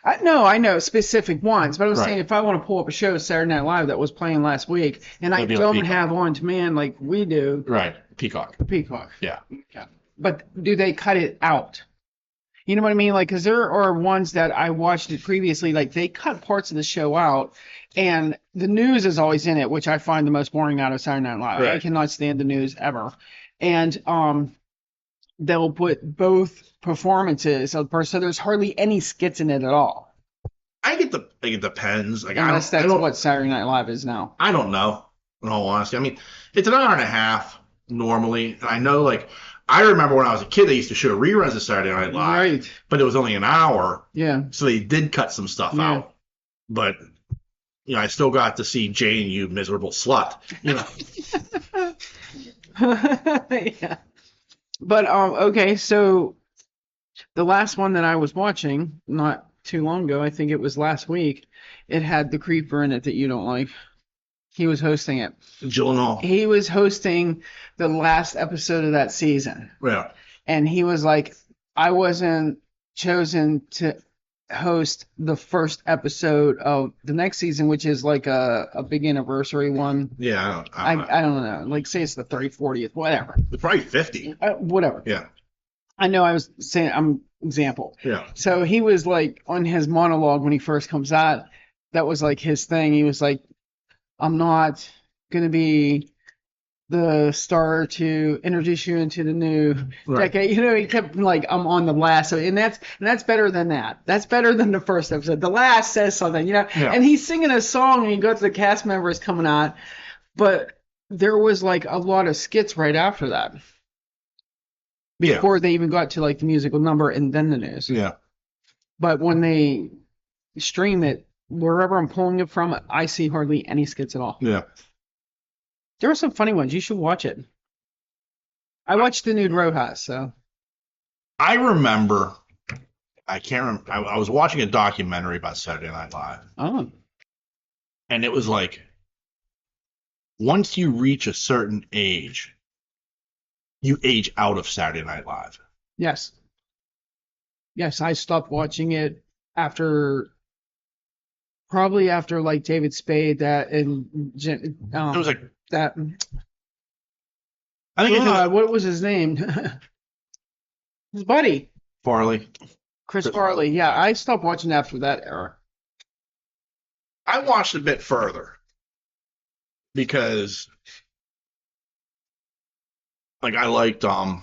Speaker 2: I know specific ones, but I was saying if I want to pull up a show Saturday Night Live that was playing last week, and I don't have on demand like we do.
Speaker 1: Right, Peacock. Yeah.
Speaker 2: But do they cut it out? You know what I mean? Like, because there are ones that I watched it previously, like they cut parts of the show out, and the news is always in it, which I find the most boring out of Saturday Night Live. Right. I cannot stand the news ever. And they'll put both performances of the person, so there's hardly any skits in it at all.
Speaker 1: It depends. Like
Speaker 2: that's what Saturday Night Live is now.
Speaker 1: I don't know, in all honesty. I mean, it's an hour and a half normally, and I know like I remember when I was a kid they used to show reruns of Saturday Night Live,
Speaker 2: right?
Speaker 1: But it was only an hour.
Speaker 2: Yeah.
Speaker 1: So they did cut some stuff out, but I still got to see Jane, you miserable slut.
Speaker 2: Yeah. But okay, so the last one that I was watching not too long ago, I think it was last week, it had the creeper in it that you don't like. He was hosting it.
Speaker 1: Gyllenhaal.
Speaker 2: He was hosting the last episode of that season.
Speaker 1: Yeah.
Speaker 2: And he was like, I wasn't chosen to host the first episode of the next season, which is like a big anniversary one.
Speaker 1: Yeah.
Speaker 2: I don't know. Like, say it's the 30th, 40th, whatever.
Speaker 1: It's probably 50.
Speaker 2: Whatever.
Speaker 1: Yeah.
Speaker 2: I know I was saying, I'm example.
Speaker 1: Yeah.
Speaker 2: So he was like on his monologue when he first comes out, that was like his thing. He was like, I'm not going to be the star to introduce you into the new decade. He kept like, I'm on the last. And that's better than that. That's better than the first episode. The last says something, Yeah. And he's singing a song and you got the cast members coming out. But there was like a lot of skits right after that.
Speaker 1: Yeah.
Speaker 2: Before they even got to like the musical number and then the news.
Speaker 1: Yeah.
Speaker 2: But when they stream it, wherever I'm pulling it from, I see hardly any skits at all.
Speaker 1: Yeah.
Speaker 2: There are some funny ones. You should watch it. I watched the nude Rojas, so
Speaker 1: I remember, I can't remember. I was watching a documentary about Saturday Night Live,
Speaker 2: oh
Speaker 1: and it was like, once you reach a certain age, you age out of Saturday Night Live.
Speaker 2: yes, yes. I stopped watching it probably after like David Spade
Speaker 1: It was like,
Speaker 2: that.
Speaker 1: I think it
Speaker 2: God,
Speaker 1: was
Speaker 2: what was his name? His buddy,
Speaker 1: Farley.
Speaker 2: Chris Farley. Yeah, I stopped watching after that era.
Speaker 1: I watched a bit further because, like, I liked I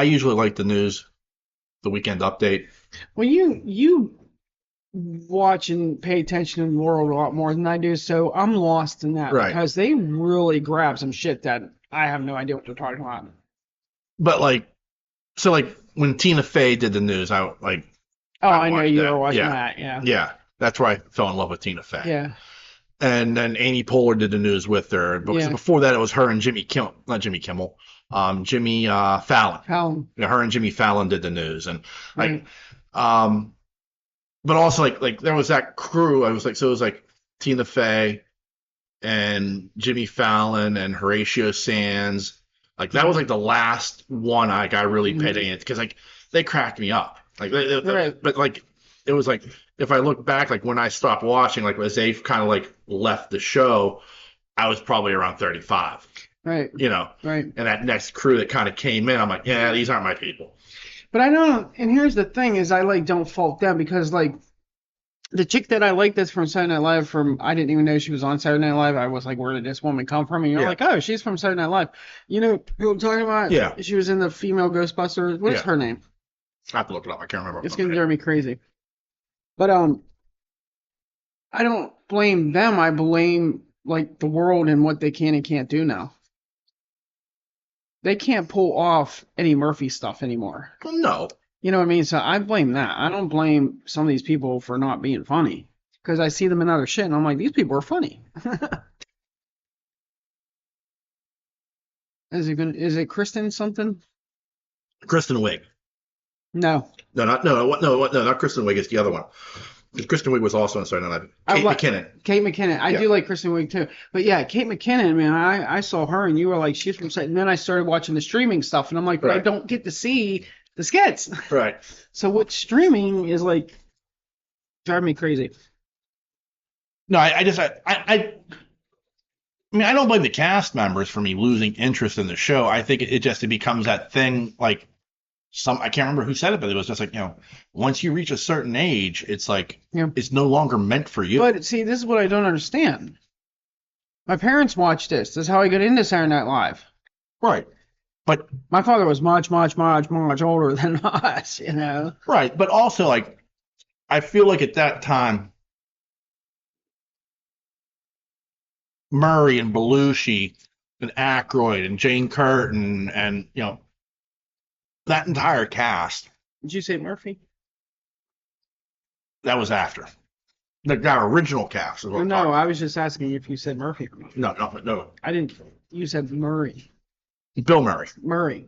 Speaker 1: usually like the news, the weekend update.
Speaker 2: Well, you watch and pay attention to the world a lot more than I do, so I'm lost in that
Speaker 1: Right.
Speaker 2: because they really grab some shit that I have no idea what they're talking about.
Speaker 1: But like, so like when Tina Fey did the news, I like.
Speaker 2: Oh, I know
Speaker 1: watched
Speaker 2: you
Speaker 1: that.
Speaker 2: were watching
Speaker 1: Yeah.
Speaker 2: that. Yeah.
Speaker 1: Yeah, that's where I fell in love with Tina Fey.
Speaker 2: Yeah.
Speaker 1: And then Amy Poehler did the news with her. Because
Speaker 2: Yeah.
Speaker 1: before that, it was her and Jimmy Kimmel, not Jimmy Kimmel, Jimmy Fallon.
Speaker 2: How?
Speaker 1: Yeah, her and Jimmy Fallon did the news, and like,
Speaker 2: Right.
Speaker 1: but also like there was that crew. I was like, so it was like Tina Fey and Jimmy Fallon and Horatio Sands. Like that was like the last one I really paid attention because like they cracked me up. Like,
Speaker 2: Right.
Speaker 1: but like it was like if I look back, like when I stopped watching, like as they kind of like left the show, I was probably around 35.
Speaker 2: Right.
Speaker 1: You know,
Speaker 2: Right.
Speaker 1: and that next crew that kind of came in, I'm like, yeah, these aren't my people.
Speaker 2: But I don't. And here's the thing: is I like don't fault them because like the chick that I like that's from Saturday Night Live I didn't even know she was on Saturday Night Live. I was like, where did this woman come from? And you're
Speaker 1: Yeah.
Speaker 2: like, oh, she's from Saturday Night Live. You know who I'm talking about?
Speaker 1: Yeah.
Speaker 2: She was in the female Ghostbusters. What's
Speaker 1: Yeah.
Speaker 2: her name?
Speaker 1: I have to look it up. I can't remember.
Speaker 2: It's gonna drive me crazy. But I don't blame them. I blame like the world and what they can and can't do now. They can't pull off Eddie Murphy stuff anymore.
Speaker 1: No.
Speaker 2: You know what I mean? So I blame that. I don't blame some of these people for not being funny because I see them in other shit and I'm like, these people are funny. Is it Kristen something?
Speaker 1: Kristen Wiig.
Speaker 2: No.
Speaker 1: No, not Kristen Wiig. It's the other one. Kristen Wiig was also on Saturday Night Live. Kate McKinnon.
Speaker 2: Kate McKinnon. I do like Kristen Wiig too. But yeah, Kate McKinnon, man, I saw her and you were like, she's from Saturday. And then I started watching the streaming stuff and I'm like, but I
Speaker 1: Right.
Speaker 2: don't get to see the skits.
Speaker 1: Right.
Speaker 2: So what streaming is like driving me crazy.
Speaker 1: No, I mean, I don't blame the cast members for me losing interest in the show. I think it becomes that thing like I can't remember who said it, but it was just like, once you reach a certain age, it's like
Speaker 2: Yeah.
Speaker 1: it's no longer meant for you.
Speaker 2: But see, this is what I don't understand. My parents watched this. This is how I got into Saturday Night Live.
Speaker 1: Right. But
Speaker 2: My father was much, much, much, much older than us, you know.
Speaker 1: right, but also like I feel like at that time Murray and Belushi and Aykroyd and Jane Curtin and that entire cast,
Speaker 2: Did you say Murphy?
Speaker 1: that was after. That original cast is what I'm
Speaker 2: No,
Speaker 1: talking
Speaker 2: I was just asking if you said Murphy or not.
Speaker 1: about. No.
Speaker 2: I didn't. You said Murray.
Speaker 1: Bill Murray.
Speaker 2: Murray,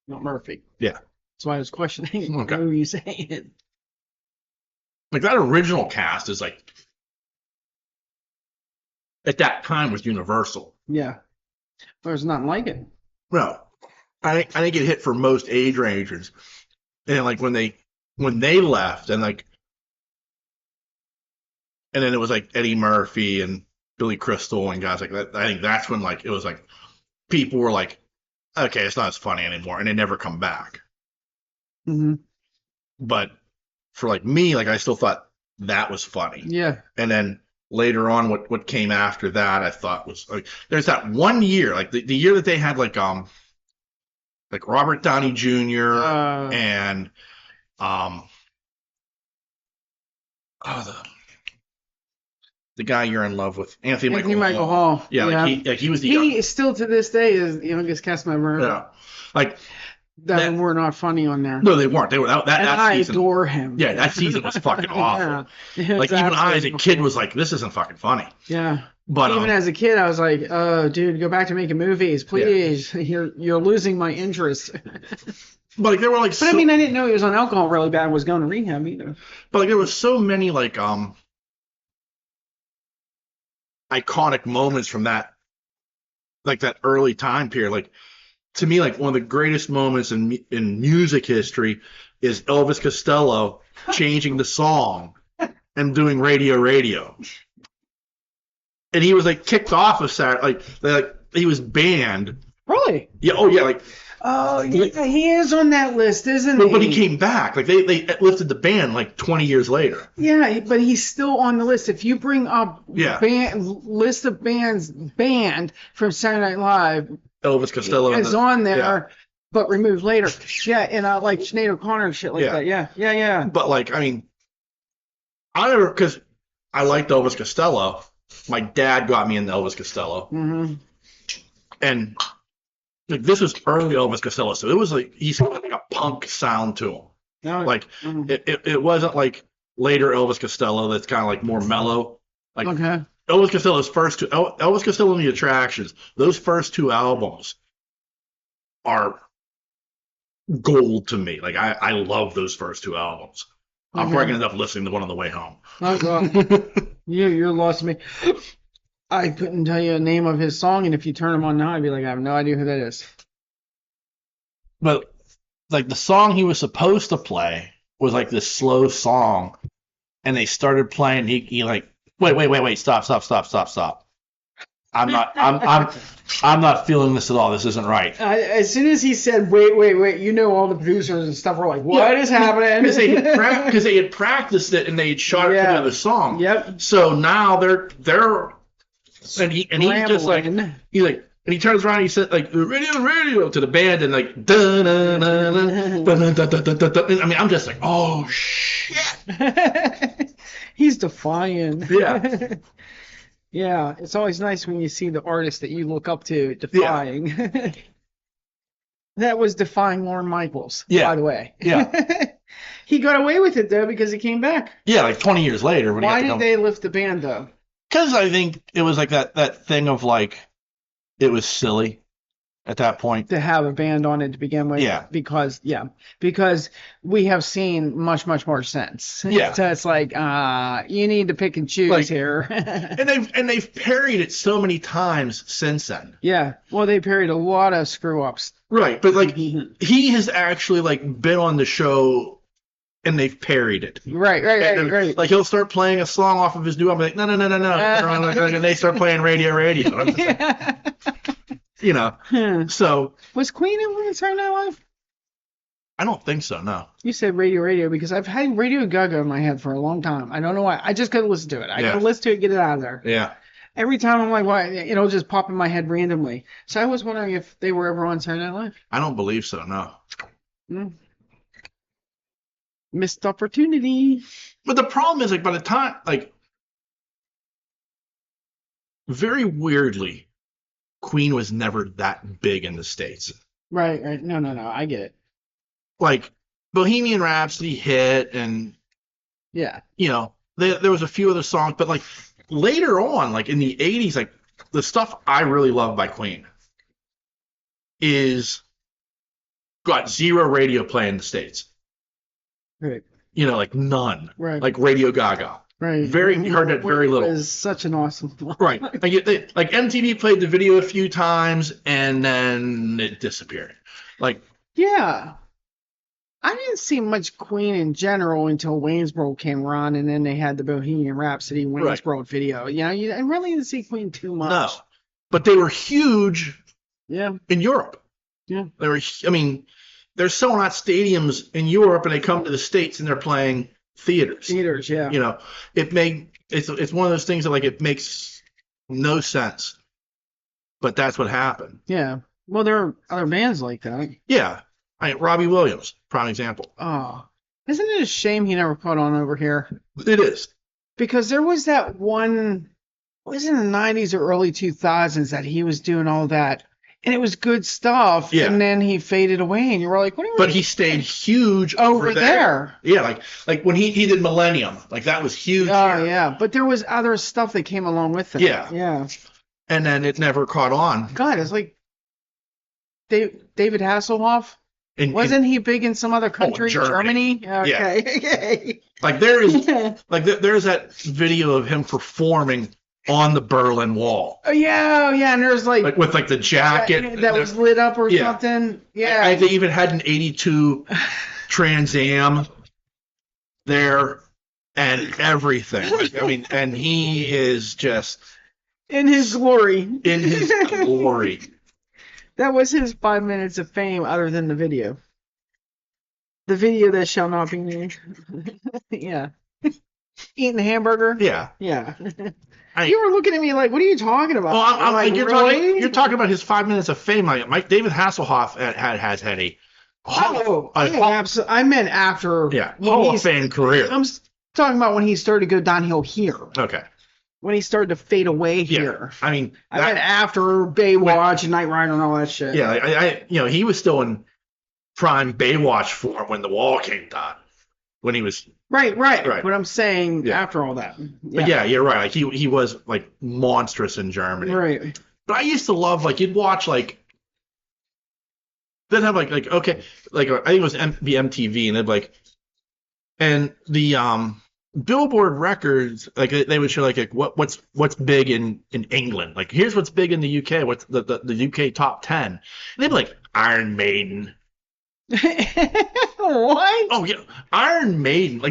Speaker 2: not Murphy.
Speaker 1: Yeah.
Speaker 2: That's why I was questioning
Speaker 1: Okay.
Speaker 2: who you saying.
Speaker 1: Like that original cast is like at that time was Universal.
Speaker 2: Yeah. There's nothing like it.
Speaker 1: No. I think it hit for most age ranges. And like when they left and then it was like Eddie Murphy and Billy Crystal and guys like that. I think that's when like it was like people were like, okay, it's not as funny anymore, and they never come back.
Speaker 2: Mm-hmm.
Speaker 1: But for like me, like I still thought that was funny.
Speaker 2: Yeah.
Speaker 1: And then later on, what came after that, I thought was like there's that one year, like the year that they had like Robert Downey Jr. and the guy you're in love with, Anthony
Speaker 2: Michael Hall.
Speaker 1: Yeah, like he was the
Speaker 2: he is still to this day is the youngest cast member.
Speaker 1: yeah, like
Speaker 2: that were not funny on there.
Speaker 1: no, they weren't. They were that
Speaker 2: And I
Speaker 1: season.
Speaker 2: adore him.
Speaker 1: Yeah, that season was fucking awful.
Speaker 2: Yeah.
Speaker 1: Like
Speaker 2: It's
Speaker 1: even I as a
Speaker 2: absolutely
Speaker 1: kid was like, this isn't fucking funny.
Speaker 2: Yeah.
Speaker 1: But
Speaker 2: Even as a kid, I was like, "Oh, dude, go back to making movies, please. You're losing my interest."
Speaker 1: but like there were like
Speaker 2: But I mean, I didn't know he was on alcohol really bad and was going to rehab either.
Speaker 1: but like there was so many like iconic moments from that like that early time period. Like to me, like one of the greatest moments in music history is Elvis Costello changing the song and doing Radio. And he was like kicked off of Saturday, like he was banned.
Speaker 2: Really?
Speaker 1: Yeah. Oh yeah. Like
Speaker 2: Oh, yeah, he is on that list, isn't he?
Speaker 1: but he came back. Like they lifted the ban like 20 years later.
Speaker 2: Yeah, but he's still on the list. If you bring up list of bands banned from Saturday Night Live,
Speaker 1: Elvis Costello
Speaker 2: is on there,
Speaker 1: yeah.
Speaker 2: but removed later. Yeah, and like Sinead O'Connor and shit like that. Yeah.
Speaker 1: But like, I mean, I never because I liked Elvis Costello. My dad got me into Elvis Costello, and like this was early Elvis Costello, so it was like he's got like a punk sound to him.
Speaker 2: No,
Speaker 1: like it wasn't like later Elvis Costello that's kind of like more mellow. Like Elvis Costello's first two, Elvis Costello and the Attractions, those first two albums are gold to me. Like I love those first two albums. I'm probably gonna end up listening to one on the way home.
Speaker 2: Oh God, you're lost me. I couldn't tell you the name of his song, and if you turn him on now, I'd be like, I have no idea who that is.
Speaker 1: But like the song he was supposed to play was like this slow song, and they started playing. He like, wait, stop. I'm not feeling this at all. This isn't right.
Speaker 2: As soon as he said, wait, you know, all the producers and stuff were like, what is happening?
Speaker 1: Because they had practiced it and they had shot it for another song.
Speaker 2: Yep.
Speaker 1: So now they're and he's just like and he turns around and he said like radio to the band and like I mean I'm just like oh shit.
Speaker 2: He's defying.
Speaker 1: Yeah.
Speaker 2: Yeah, it's always nice when you see the artist that you look up to defying. Yeah. That was defying Lorne Michaels, by the way.
Speaker 1: Yeah.
Speaker 2: He got away with it though because he came back.
Speaker 1: Yeah, like 20 years later.
Speaker 2: Why did they lift the ban though?
Speaker 1: Because I think it was like that thing of like it was silly at that point
Speaker 2: to have a band on it to begin with.
Speaker 1: Yeah.
Speaker 2: Because we have seen much more sense.
Speaker 1: Yeah.
Speaker 2: So it's like you need to pick and choose here.
Speaker 1: and they've parried it so many times since then.
Speaker 2: Yeah. Well, they parried a lot of screw ups.
Speaker 1: Right, but like he has actually like been on the show. And they've parried it.
Speaker 2: Right.
Speaker 1: Like he'll start playing a song off of his new album, like no, and they start playing radio.
Speaker 2: Yeah.
Speaker 1: You know, so
Speaker 2: was Queen in Saturday Night Live?
Speaker 1: I don't think so. No.
Speaker 2: You said radio because I've had Radio Gaga in my head for a long time. I don't know why. I just couldn't listen to it. I couldn't listen to it, get it out of there.
Speaker 1: Yeah.
Speaker 2: Every time I'm like, why? It'll just pop in my head randomly. So I was wondering if they were ever on Saturday Night Live.
Speaker 1: I don't believe so. No.
Speaker 2: Missed opportunity.
Speaker 1: But the problem is, like, by the time, like, very weirdly, Queen was never that big in the States.
Speaker 2: Right. No. I get it.
Speaker 1: Like, Bohemian Rhapsody hit, and,
Speaker 2: yeah,
Speaker 1: you know, there was a few other songs, but, like, later on, like, in the 80s, like, the stuff I really love by Queen is got zero radio play in the States.
Speaker 2: Right.
Speaker 1: You know, like none.
Speaker 2: Right.
Speaker 1: Like Radio Gaga.
Speaker 2: Right.
Speaker 1: You heard that very little.
Speaker 2: It was such an awesome one.
Speaker 1: Right. Like MTV played the video a few times and then it disappeared. Like.
Speaker 2: Yeah. I didn't see much Queen in general until Wayne's World came around, and then they had the Bohemian Rhapsody Wayne's World video. You know, I really didn't see Queen too much.
Speaker 1: No. But they were huge.
Speaker 2: Yeah.
Speaker 1: In Europe.
Speaker 2: Yeah.
Speaker 1: They were. I mean. They're selling out stadiums in Europe, and they come to the States, and they're playing theaters.
Speaker 2: Yeah.
Speaker 1: You know, it's one of those things that like it makes no sense, but that's what happened.
Speaker 2: Yeah. Well, there are other bands like that.
Speaker 1: Yeah. Robbie Williams, prime example.
Speaker 2: Oh, isn't it a shame he never put on over here?
Speaker 1: It is.
Speaker 2: Because there was that one, it was in the 90s or early 2000s that he was doing all that. And it was good stuff.
Speaker 1: Yeah.
Speaker 2: And then he faded away, and you were like, "What are you?"
Speaker 1: But he stayed huge
Speaker 2: over there.
Speaker 1: Yeah, like when he did Millennium, like that was huge.
Speaker 2: Oh
Speaker 1: here.
Speaker 2: yeah, but there was other stuff that came along with it.
Speaker 1: Yeah.
Speaker 2: Yeah.
Speaker 1: And then it never caught on.
Speaker 2: God, it's like David Hasselhoff. Wasn't he big in some other country?
Speaker 1: Germany.
Speaker 2: Okay.
Speaker 1: Like there is there's that video of him performing on the Berlin Wall.
Speaker 2: Oh yeah, yeah, and there's like
Speaker 1: with like the jacket
Speaker 2: that was lit up or something. Yeah.
Speaker 1: They even had an 82 Trans Am there and everything. I mean, and he is just
Speaker 2: in his glory.
Speaker 1: In his glory.
Speaker 2: That was his 5 minutes of fame, other than the video. The video that shall not be named. Yeah. Eating the hamburger?
Speaker 1: Yeah.
Speaker 2: Yeah. You were looking at me like, what are you talking about?
Speaker 1: Well, I'm
Speaker 2: like,
Speaker 1: you're talking about his 5 minutes of fame. Like David Hasselhoff has had a
Speaker 2: absolutely. I meant after.
Speaker 1: Yeah. Hall of Fame career.
Speaker 2: I'm talking about when he started to go downhill here.
Speaker 1: Okay.
Speaker 2: When he started to fade away here.
Speaker 1: I mean,
Speaker 2: I meant after Baywatch and Knight Rider and all that shit.
Speaker 1: Yeah, he was still in prime Baywatch form when The Wall came down. When he was
Speaker 2: right. But I'm saying after all that.
Speaker 1: Yeah. But yeah, you're right. Like he was like monstrous in Germany.
Speaker 2: Right.
Speaker 1: But I used to love you'd watch they'd have I think it was MTV and they'd and the Billboard records they would show what's big in England. Like here's what's big in the UK. What's the UK top 10. And they'd be like Iron Maiden.
Speaker 2: What?
Speaker 1: Oh yeah, Iron Maiden.
Speaker 2: Are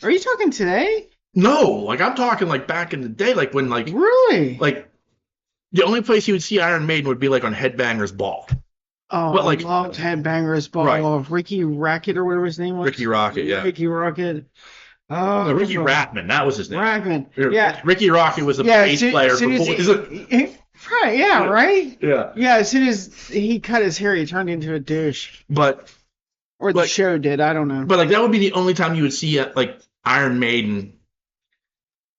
Speaker 2: you talking today?
Speaker 1: No, I'm talking back in the day, when
Speaker 2: really
Speaker 1: the only place you would see Iron Maiden would be on Headbangers Ball.
Speaker 2: Oh, but I loved Headbangers Ball. Right. Ricky Racket or whatever his name was.
Speaker 1: Ricky Rocket, yeah.
Speaker 2: Ricky Rocket. Oh,
Speaker 1: no, Ricky Ratman, that was his name.
Speaker 2: Ratman, yeah.
Speaker 1: Ricky Rocket was the bass player before.
Speaker 2: Right, yeah, right?
Speaker 1: Yeah.
Speaker 2: Yeah, as soon as he cut his hair, he turned into a douche. Or the show did, I don't know.
Speaker 1: But that would be the only time you would see Iron Maiden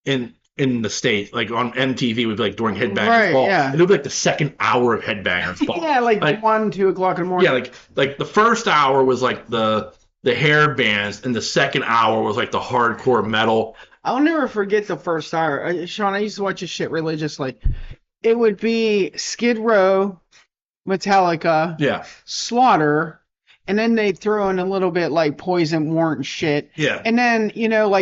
Speaker 1: in the States. On MTV would be during Headbangers Ball.
Speaker 2: Yeah.
Speaker 1: It would be the second hour of Headbangers Ball.
Speaker 2: Yeah, 1, 2 o'clock in the morning.
Speaker 1: Yeah, the first hour was the hair bands, and the second hour was the hardcore metal.
Speaker 2: I'll never forget the first hour. Sean, I used to watch this shit religiously. It would be Skid Row, Metallica, Slaughter, and then they'd throw in a little bit Poison, Warrant shit.
Speaker 1: Yeah.
Speaker 2: And then,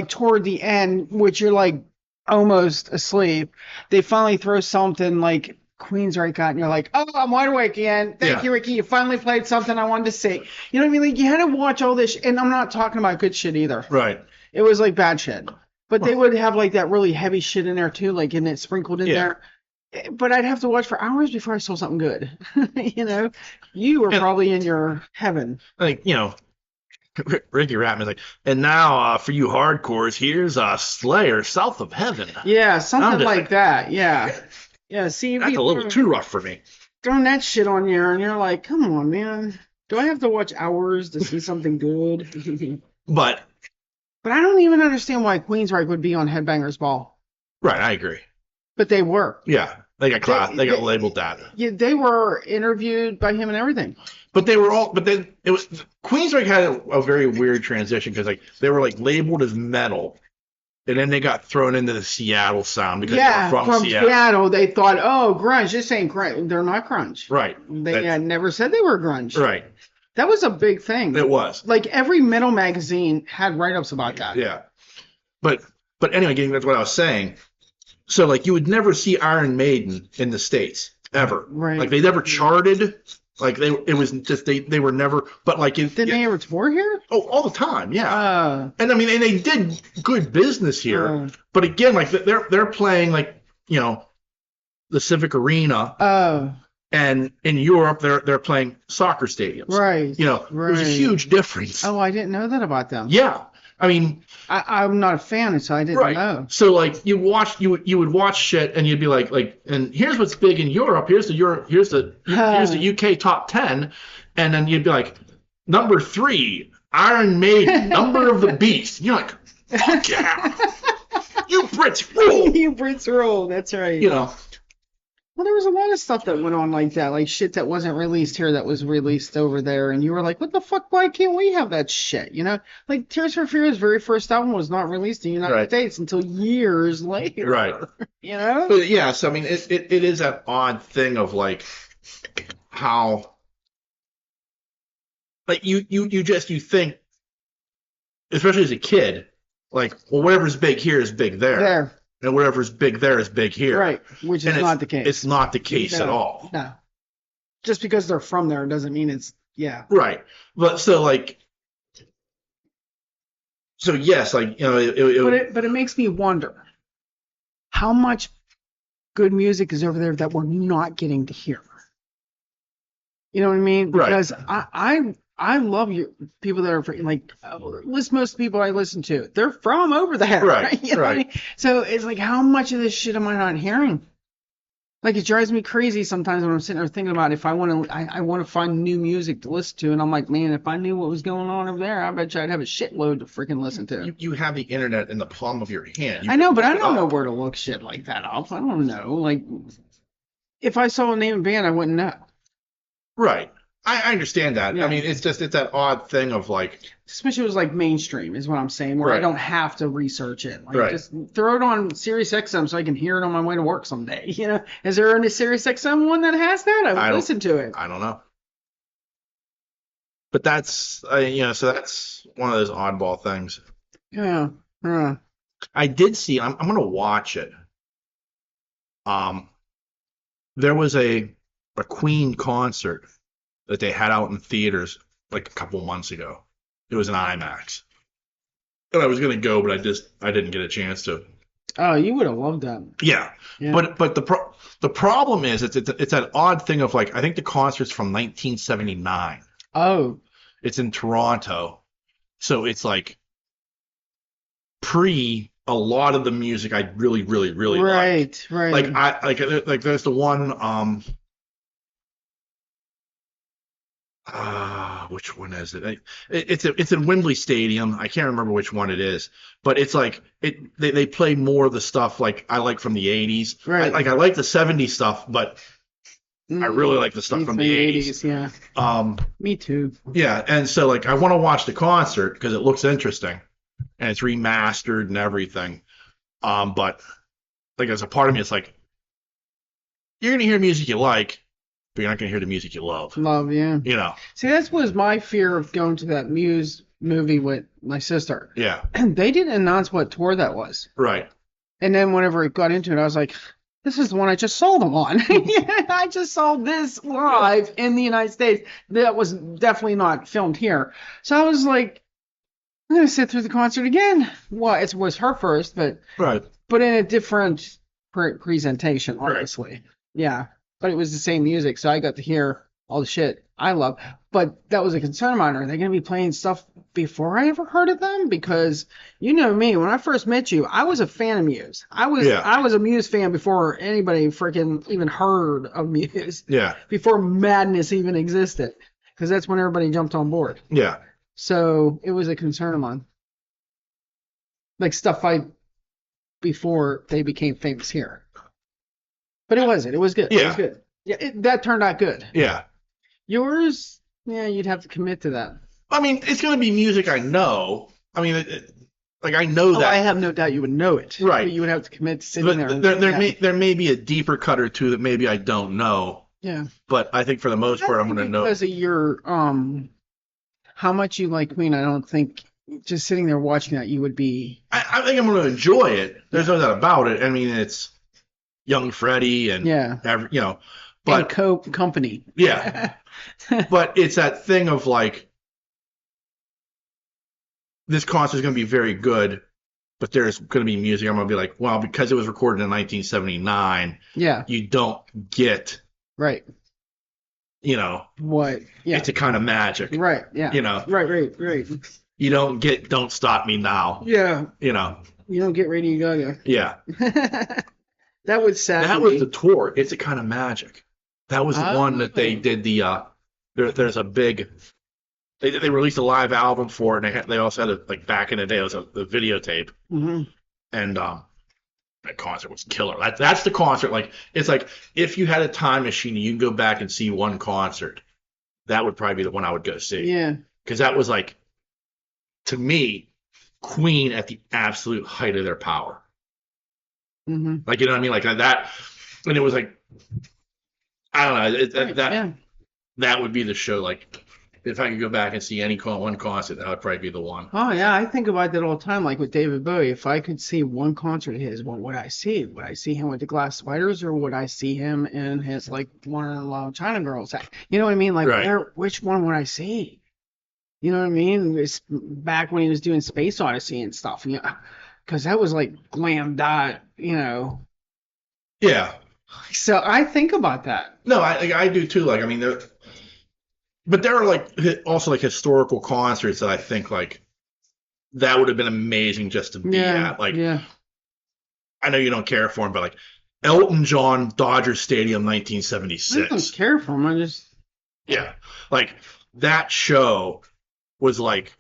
Speaker 2: toward the end, which you're almost asleep, they finally throw something Queensryche got, and you're like, oh, I'm wide awake again. Thank you, Ricky. You finally played something I wanted to see. You know what I mean? You had to watch all this, and I'm not talking about good shit either.
Speaker 1: Right.
Speaker 2: It was bad shit. But they would have that really heavy shit in there too, and it sprinkled in there. But I'd have to watch for hours before I saw something good. You were probably in your heaven.
Speaker 1: Ricky Ratman's and now for you hardcores, here's Slayer, South of Heaven.
Speaker 2: Yeah, something like that. Yeah. Yeah, see,
Speaker 1: that's a little too rough for me.
Speaker 2: Throwing that shit on you, and you're like, come on, man. Do I have to watch hours to see something good?
Speaker 1: But
Speaker 2: I don't even understand why Queensryche would be on Headbangers Ball.
Speaker 1: Right, I agree.
Speaker 2: But they were.
Speaker 1: Yeah, they got labeled that.
Speaker 2: Yeah, they were interviewed by him and everything.
Speaker 1: But they were all. But then it was Queensryche had a very weird transition because they were labeled as metal, and then they got thrown into the Seattle sound because they were from
Speaker 2: Seattle. They thought, oh, grunge. This ain't grunge. They're not grunge.
Speaker 1: Right.
Speaker 2: They never said they were grunge.
Speaker 1: Right.
Speaker 2: That was a big thing.
Speaker 1: It was.
Speaker 2: Every metal magazine had write-ups about that.
Speaker 1: Yeah. But anyway, getting back to what I was saying. So you would never see Iron Maiden in the States ever.
Speaker 2: Right.
Speaker 1: They never charted. It was just they were never. But
Speaker 2: did they ever tour here?
Speaker 1: Oh, all the time, yeah. And they did good business here. But again, they're playing the Civic Arena.
Speaker 2: Oh.
Speaker 1: And in Europe, they're playing soccer stadiums.
Speaker 2: Right.
Speaker 1: There's a huge difference.
Speaker 2: Oh, I didn't know that about them.
Speaker 1: Yeah.
Speaker 2: I'm not a fan, so I didn't know.
Speaker 1: So you would watch shit, and you'd be and here's what's big in Europe. Here's the UK top 10, and then you'd be number 3, Iron Maiden, Number of the Beast. And you're fuck yeah, you Brits rule.
Speaker 2: You Brits rule. That's right. Well, there was a lot of stuff that went on like that, like shit that wasn't released here that was released over there, and you were like, "What the fuck? Why can't we have that shit?" You know, like Tears for Fears' very first album was not released in the United
Speaker 1: Right.
Speaker 2: States until years later.
Speaker 1: Right.
Speaker 2: You know?
Speaker 1: But yes, I mean, it is that odd thing of like how, like you think, especially as a kid, like, well, whatever's big here is big there,
Speaker 2: There,
Speaker 1: and whatever's big there is big here.
Speaker 2: right? Which is
Speaker 1: And
Speaker 2: not the case.
Speaker 1: It's not the case at
Speaker 2: No,
Speaker 1: all.
Speaker 2: no. Just because they're from there doesn't mean it's yeah.
Speaker 1: Right. But so like, so yes, like,
Speaker 2: But it makes me wonder how much good music is over there that we're not getting to hear. You know what I mean?
Speaker 1: Right.
Speaker 2: Because I love you people that are like most people I listen to, they're from over there.
Speaker 1: Right,
Speaker 2: You know what I
Speaker 1: right.
Speaker 2: mean? So it's like, how much of this shit am I not hearing? Like it drives me crazy sometimes when I'm sitting there thinking about if I want to I want to find new music to listen to, and I'm like, man, if I knew what was going on over there, I bet you I'd have a shitload to freaking listen to.
Speaker 1: you have the internet in the palm of your hand. You
Speaker 2: I know,
Speaker 1: can
Speaker 2: but I
Speaker 1: look it
Speaker 2: don't know
Speaker 1: up.
Speaker 2: where to look shit like that up. I don't know. Like if I saw a name of band, I wouldn't know.
Speaker 1: Right. I understand that.
Speaker 2: Yeah.
Speaker 1: I mean, it's that odd thing of like,
Speaker 2: Especially it was like mainstream is what I'm saying, where I
Speaker 1: Right.
Speaker 2: don't have to research it. Like
Speaker 1: Right.
Speaker 2: just throw it on Sirius XM so I can hear it on my way to work someday. You know, is there a Sirius XM one that has that? I would
Speaker 1: don't-
Speaker 2: listen to it.
Speaker 1: I don't know. But that's, so that's one of those oddball things.
Speaker 2: Yeah. Yeah.
Speaker 1: I did see. I'm gonna watch it. There was a Queen concert that they had out in theaters like a couple months ago. It was an IMAX, and I was gonna go, but I didn't get a chance to.
Speaker 2: Oh, you would have loved that.
Speaker 1: Yeah,
Speaker 2: Yeah.
Speaker 1: but the problem is it's that odd thing of like I think the concert's from 1979.
Speaker 2: Oh,
Speaker 1: It's in Toronto, so it's like pre a lot of the music I really like.
Speaker 2: right.
Speaker 1: Like there's the one which one is it? It's in Wembley Stadium. I can't remember which one it is, but it's like they play more of the stuff like I like from the 80s.
Speaker 2: Right.
Speaker 1: I like the 70s stuff, but I really like the stuff from the 80s.
Speaker 2: Yeah. Me too.
Speaker 1: Yeah, and so like I want to watch the concert because it looks interesting and it's remastered and everything. But like as a part of me, it's like you're gonna hear music you like, but you're not gonna hear the music you love.
Speaker 2: Love, yeah.
Speaker 1: You know?
Speaker 2: See, that was my fear of going to that Muse movie with my sister.
Speaker 1: Yeah.
Speaker 2: And they didn't announce what tour that was.
Speaker 1: Right.
Speaker 2: And then whenever it got into it, I was like, this is the one I just saw them on. I just saw this live in the United States. That was definitely not filmed here. So I was like, I'm going to sit through the concert again. Well, it was her first, but
Speaker 1: Right.
Speaker 2: in a different presentation,
Speaker 1: Right.
Speaker 2: obviously. Yeah. But it was the same music, so I got to hear all the shit I love. But that was a concern of mine. Are they going to be playing stuff before I ever heard of them? Because you know me, when I first met you, I was a fan of Muse. I was a Muse fan before anybody freaking even heard of Muse.
Speaker 1: Yeah.
Speaker 2: Before Madness even existed. Because that's when everybody jumped on board.
Speaker 1: Yeah.
Speaker 2: So it was a concern of mine. Like stuff before they became famous here. But it wasn't. It was good.
Speaker 1: Yeah.
Speaker 2: It was good. Yeah, that turned out good.
Speaker 1: Yeah.
Speaker 2: Yours, yeah, you'd have to commit to that.
Speaker 1: I mean, it's gonna be music I know. I mean, like I know
Speaker 2: Oh,
Speaker 1: that.
Speaker 2: I have no doubt you would know it.
Speaker 1: Right.
Speaker 2: But you would have to commit to sitting
Speaker 1: But
Speaker 2: there. And
Speaker 1: there may be a deeper cut or two that maybe I don't know.
Speaker 2: yeah.
Speaker 1: But I think for the most part, I'm gonna know.
Speaker 2: Because of your how much you like Queen, I don't think just sitting there watching that you would be.
Speaker 1: I think I'm gonna enjoy it. There's no doubt about it. I mean, it's young Freddie and but
Speaker 2: and company.
Speaker 1: yeah, but it's that thing of like this concert is gonna be very good, but there's gonna be music. I'm gonna be like, well, because it was recorded in 1979,
Speaker 2: Yeah.
Speaker 1: you don't get,
Speaker 2: Right. What? Yeah.
Speaker 1: it's a kind of magic.
Speaker 2: Right. Yeah. Right.
Speaker 1: You don't get Don't Stop Me Now.
Speaker 2: Yeah.
Speaker 1: You
Speaker 2: don't get Radio Gaga.
Speaker 1: Yeah.
Speaker 2: That was sad.
Speaker 1: That was the tour. It's a kind of magic. That was the one that they
Speaker 2: Oh.
Speaker 1: did the there's a big they released a live album for it, and they also had like back in the day it was the videotape,
Speaker 2: hmm
Speaker 1: and That concert was killer. That's the concert. Like, it's like if you had a time machine and you can go back and see one concert, that would probably be the one I would go see.
Speaker 2: Yeah.
Speaker 1: Because that was like, to me, Queen at the absolute height of their power.
Speaker 2: Mm-hmm.
Speaker 1: Like, you know what I mean? Like that, and it was like, I don't know.
Speaker 2: Right, yeah.
Speaker 1: That would be the show. Like, if I could go back and see one concert, that would probably be the one.
Speaker 2: Oh yeah, I think about that all the time. Like with David Bowie, if I could see one concert of his, what would I see? Would I see him with the Glass Spiders, or would I see him in his like One China Girls? You know what I mean? Like,
Speaker 1: Right.
Speaker 2: which one would I see? You know what I mean? It's back when he was doing Space Odyssey and stuff. Yeah, because that was like glam dot. You know.
Speaker 1: Yeah.
Speaker 2: So I think about that.
Speaker 1: No, I do too. Like, I mean, but there are like also like historical concerts that I think like that would have been amazing just to be
Speaker 2: Yeah.
Speaker 1: at. Like,
Speaker 2: Yeah.
Speaker 1: I know you don't care for him, but like Elton John, Dodger Stadium,
Speaker 2: I don't
Speaker 1: 1976.
Speaker 2: care for him. I just.
Speaker 1: Yeah, like that show was like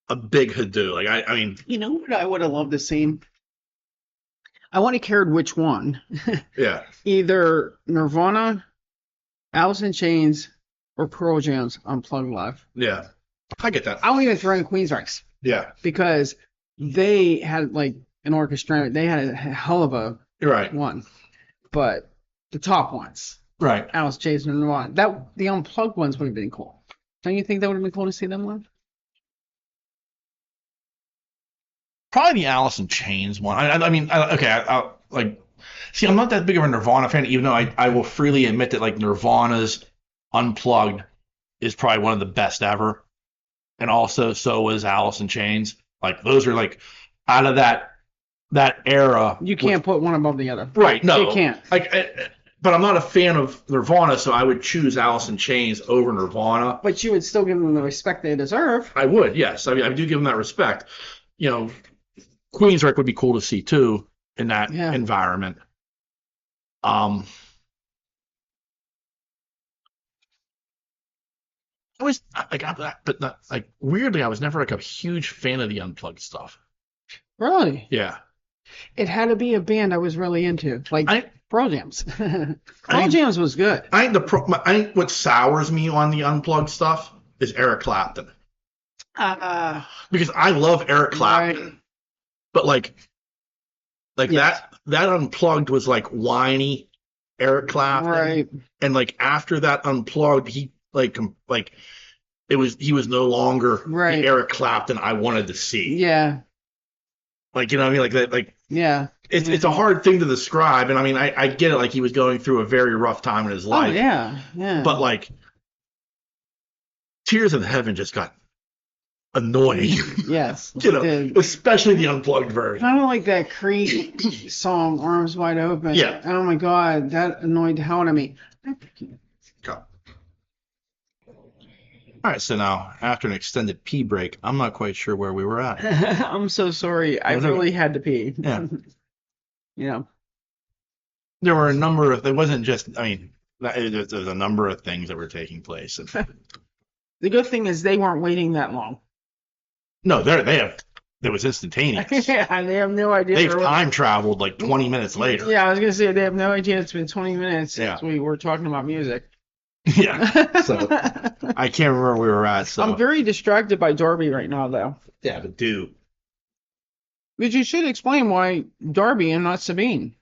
Speaker 1: a big hado. Like, I mean,
Speaker 2: You know what I would have loved to see? I wouldn't have cared which one.
Speaker 1: yeah,
Speaker 2: Either Nirvana, Alice in Chains, or Pearl Jam's Unplugged Live.
Speaker 1: yeah, I get that.
Speaker 2: I won't even throw in Queensryche
Speaker 1: Yeah,
Speaker 2: because they had like an orchestra. They had a hell of a
Speaker 1: you're right.
Speaker 2: one, but the top ones,
Speaker 1: Right.
Speaker 2: Alice, Chains, and Nirvana, the unplugged ones would have been cool. Don't you think that would have been cool to see them live?
Speaker 1: Probably the Alice in Chains one. I mean, okay, like, see, I'm not that big of a Nirvana fan, even though I will freely admit that like Nirvana's Unplugged is probably one of the best ever, and also so was Alice in Chains. Like, those are like out of that era.
Speaker 2: You can't put one above the other.
Speaker 1: Right? No,
Speaker 2: You can't.
Speaker 1: Like, but I'm not a fan of Nirvana, so I would choose Alice in Chains over Nirvana.
Speaker 2: But you would still give them the respect they deserve.
Speaker 1: I would, yes. I mean, I do give them that respect. You know, Queensryche would be cool to see too in that environment. I was like, but not, like, weirdly, I was never like a huge fan of the Unplugged stuff.
Speaker 2: Really?
Speaker 1: Yeah,
Speaker 2: It had to be a band I was really into, like Pearl Jams. Pearl
Speaker 1: I-
Speaker 2: Jams was good.
Speaker 1: I think what sours me on the Unplugged stuff is Eric Clapton, because I love Eric Clapton,
Speaker 2: Right.
Speaker 1: but like
Speaker 2: Yes.
Speaker 1: that Unplugged was like whiny Eric Clapton,
Speaker 2: Right.
Speaker 1: and like after that Unplugged, he he was no longer
Speaker 2: Right.
Speaker 1: the Eric Clapton I wanted to see.
Speaker 2: Yeah.
Speaker 1: Like, you know what I mean? Like that, like
Speaker 2: Yeah.
Speaker 1: it's a hard thing to describe, and I mean, I get it. Like, he was going through a very rough time in his
Speaker 2: Oh
Speaker 1: life,
Speaker 2: yeah. Yeah.
Speaker 1: but like Tears in Heaven just got annoying.
Speaker 2: yes.
Speaker 1: You know,
Speaker 2: it did.
Speaker 1: especially the Unplugged version.
Speaker 2: Kind of like that Creed song, Arms Wide Open.
Speaker 1: Yeah.
Speaker 2: Oh my God, that annoyed the hell out of me.
Speaker 1: All right, so now after an extended pee break, I'm not quite sure where we were at.
Speaker 2: I'm so sorry. I
Speaker 1: That's okay.
Speaker 2: really had to pee.
Speaker 1: Yeah.
Speaker 2: You know.
Speaker 1: There were a number of. It wasn't just. I mean, there's a number of things that were taking place. And,
Speaker 2: The good thing is they weren't waiting that long.
Speaker 1: no, there was instantaneous.
Speaker 2: Yeah, they have no idea.
Speaker 1: They've time traveled like 20 minutes later.
Speaker 2: Yeah, I was gonna say they have no idea it's been 20 minutes
Speaker 1: Yeah.
Speaker 2: since we were talking about music.
Speaker 1: Yeah. So I can't remember where we were at. So
Speaker 2: I'm very distracted by Darby right now, though.
Speaker 1: yeah, but dude.
Speaker 2: But you should explain why Darby and not Sabine.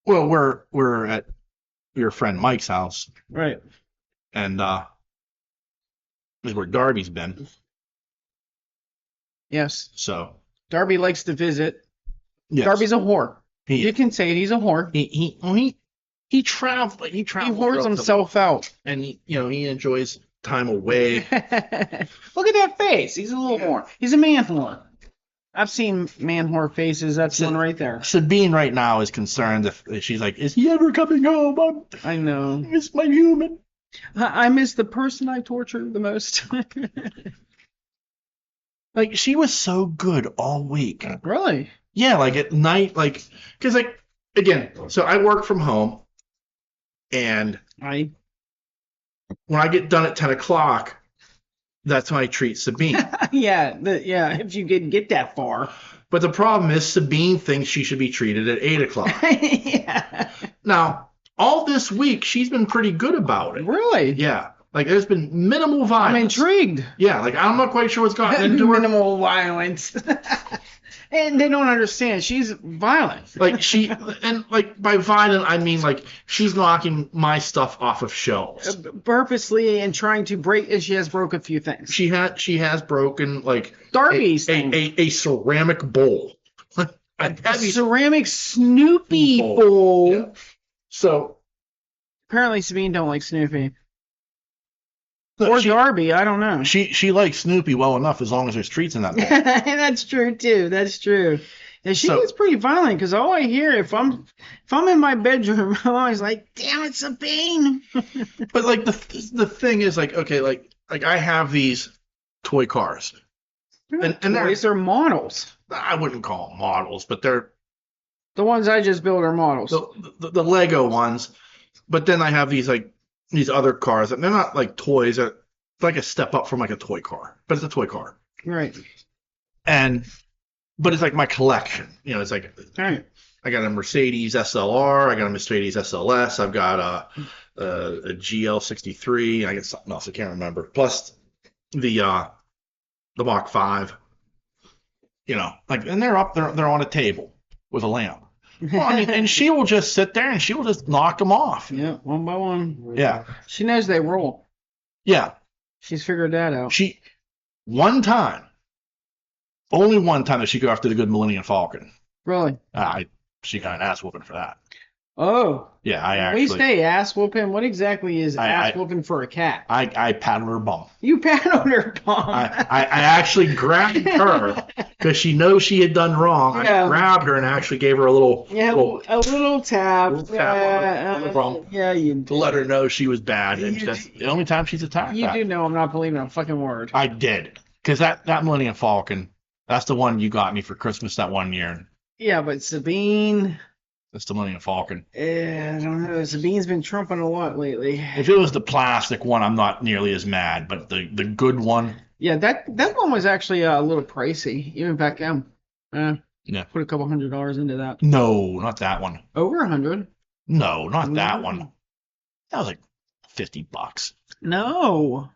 Speaker 1: Well, we're at your friend Mike's house,
Speaker 2: Right.
Speaker 1: and this is where Darby's been.
Speaker 2: Yes.
Speaker 1: So
Speaker 2: Darby likes to visit.
Speaker 1: yes.
Speaker 2: Darby's a whore.
Speaker 1: He
Speaker 2: You can say it. He's a whore.
Speaker 1: he traveled. He
Speaker 2: He
Speaker 1: traveled.
Speaker 2: whores himself out.
Speaker 1: and he enjoys time away.
Speaker 2: Look at that face. He's a little whore. He's a man whore. I've seen man whore faces. That's one right there.
Speaker 1: Sabine right now is concerned if she's like, is he ever coming home?
Speaker 2: I know.
Speaker 1: I miss my human.
Speaker 2: I miss the person I tortured the most.
Speaker 1: Like, she was so good all week.
Speaker 2: Really?
Speaker 1: Yeah, like at night, like, because like again, so I work from home, and
Speaker 2: I
Speaker 1: when I get done at 10 o'clock, That's how I treat Sabine.
Speaker 2: Yeah, if you could get that far.
Speaker 1: But the problem is Sabine thinks she should be treated at 8 o'clock.
Speaker 2: Yeah.
Speaker 1: Now, all this week, she's been pretty good about it.
Speaker 2: Really?
Speaker 1: Yeah. Like, there's been minimal violence.
Speaker 2: I'm intrigued.
Speaker 1: Yeah, like, I'm not quite sure what's gotten into her.
Speaker 2: Minimal violence. And they don't understand. She's violent.
Speaker 1: Like, and, like, by violent, I mean, like, she's knocking my stuff off of shelves.
Speaker 2: Purposely and trying to break, and she has broke a few things.
Speaker 1: She has broken, like,
Speaker 2: Darby's
Speaker 1: a ceramic bowl. A heavy
Speaker 2: ceramic Snoopy bowl.
Speaker 1: Yeah. So,
Speaker 2: apparently Sabine don't like Snoopy. Or Darby, I don't know.
Speaker 1: She likes Snoopy well enough as long as there's treats in that bowl.
Speaker 2: That's true too. That's true. And she gets pretty violent because all I hear if I'm in my bedroom, I'm always like, "Damn it, Sabine!"
Speaker 1: But like the thing is like, okay, like I have these toy cars, and
Speaker 2: they're models.
Speaker 1: I wouldn't call them models, but they're
Speaker 2: the ones I just built are models.
Speaker 1: The Lego ones. But then I have these other cars, and they're not like toys. They're like a step up from like a toy car, but it's a toy car.
Speaker 2: Right.
Speaker 1: But it's like my collection. You know, it's like
Speaker 2: right.
Speaker 1: I got a Mercedes SLR, I got a Mercedes SLS, I've got a GL63, I got something else I can't remember. Plus the Mach 5. You know, like, and they're up there, they're on a table with a lamp. Well, I mean, and she will just sit there and she will just knock them off.
Speaker 2: Yeah, one by one.
Speaker 1: Yeah.
Speaker 2: She knows they roll.
Speaker 1: Yeah.
Speaker 2: She's figured that out.
Speaker 1: Only one time that she got after the good Millennium Falcon.
Speaker 2: Really?
Speaker 1: She got an ass whooping for that.
Speaker 2: Oh.
Speaker 1: Yeah,
Speaker 2: we say ass whooping. What exactly is ass whooping for a cat?
Speaker 1: I paddled her bum.
Speaker 2: You paddled her bum.
Speaker 1: I actually grabbed her because she knows she had done wrong.
Speaker 2: Yeah.
Speaker 1: I grabbed her and actually gave her a little
Speaker 2: tap.
Speaker 1: On the bum.
Speaker 2: Yeah, you
Speaker 1: to let her know she was bad. And that's the only time she's attacked.
Speaker 2: You do know I'm not believing a fucking word.
Speaker 1: I did. Because that Millennium Falcon, that's the one you got me for Christmas that one year.
Speaker 2: Yeah, but Sabine...
Speaker 1: That's the Millennium Falcon.
Speaker 2: I don't know. Sabine's been trumping a lot lately.
Speaker 1: If it was the plastic one, I'm not nearly as mad. But the good one...
Speaker 2: Yeah, that one was actually a little pricey, even back then.
Speaker 1: Yeah.
Speaker 2: Put a couple $100 into that.
Speaker 1: No, not that one.
Speaker 2: Over 100?
Speaker 1: No, not that one. That was like $50.
Speaker 2: No.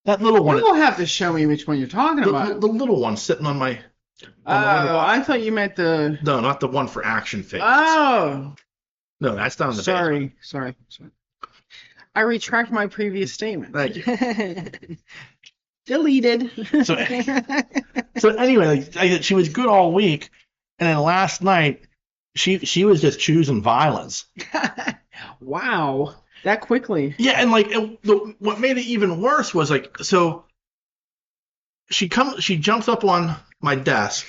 Speaker 1: That little one.
Speaker 2: You'll have to show me which one you're talking about.
Speaker 1: The little one sitting on my...
Speaker 2: I thought you meant the...
Speaker 1: No, not the one for action figures.
Speaker 2: Oh.
Speaker 1: No, that's down in the basement.
Speaker 2: Sorry. I retract my previous statement.
Speaker 1: Thank you.
Speaker 2: Deleted.
Speaker 1: So anyway, she was good all week, and then last night she was just choosing violence.
Speaker 2: Wow, that quickly.
Speaker 1: Yeah, and like what made it even worse was like, so she jumps up on my desk,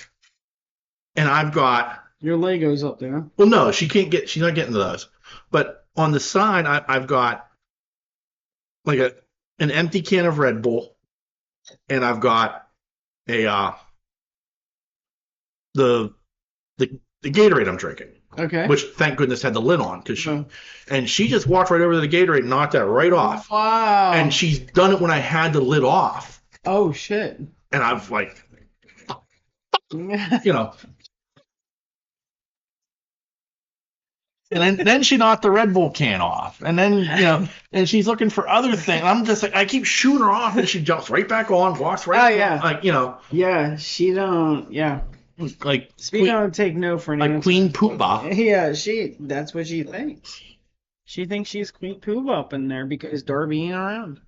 Speaker 1: and I've got
Speaker 2: your Legos up there.
Speaker 1: Well, no, she's not getting to those, but on the side I've got like an empty can of Red Bull. And I've got the Gatorade I'm drinking.
Speaker 2: Okay.
Speaker 1: Which thank goodness had the lid on and she just walked right over to the Gatorade and knocked that right off.
Speaker 2: Wow.
Speaker 1: And she's done it when I had the lid off.
Speaker 2: Oh shit.
Speaker 1: And I've like, you know. And then she knocked the Red Bull can off. And then, you know, and she's looking for other things. I'm just like, I keep shooting her off and she jumps right back on, walks right on.
Speaker 2: Yeah.
Speaker 1: Like, you know.
Speaker 2: Yeah, she don't, yeah.
Speaker 1: Like,
Speaker 2: Speaking don't take no for an
Speaker 1: like
Speaker 2: answer.
Speaker 1: Queen Poobah.
Speaker 2: Yeah, that's what she thinks. She thinks she's Queen Poobah up in there because Darby ain't around.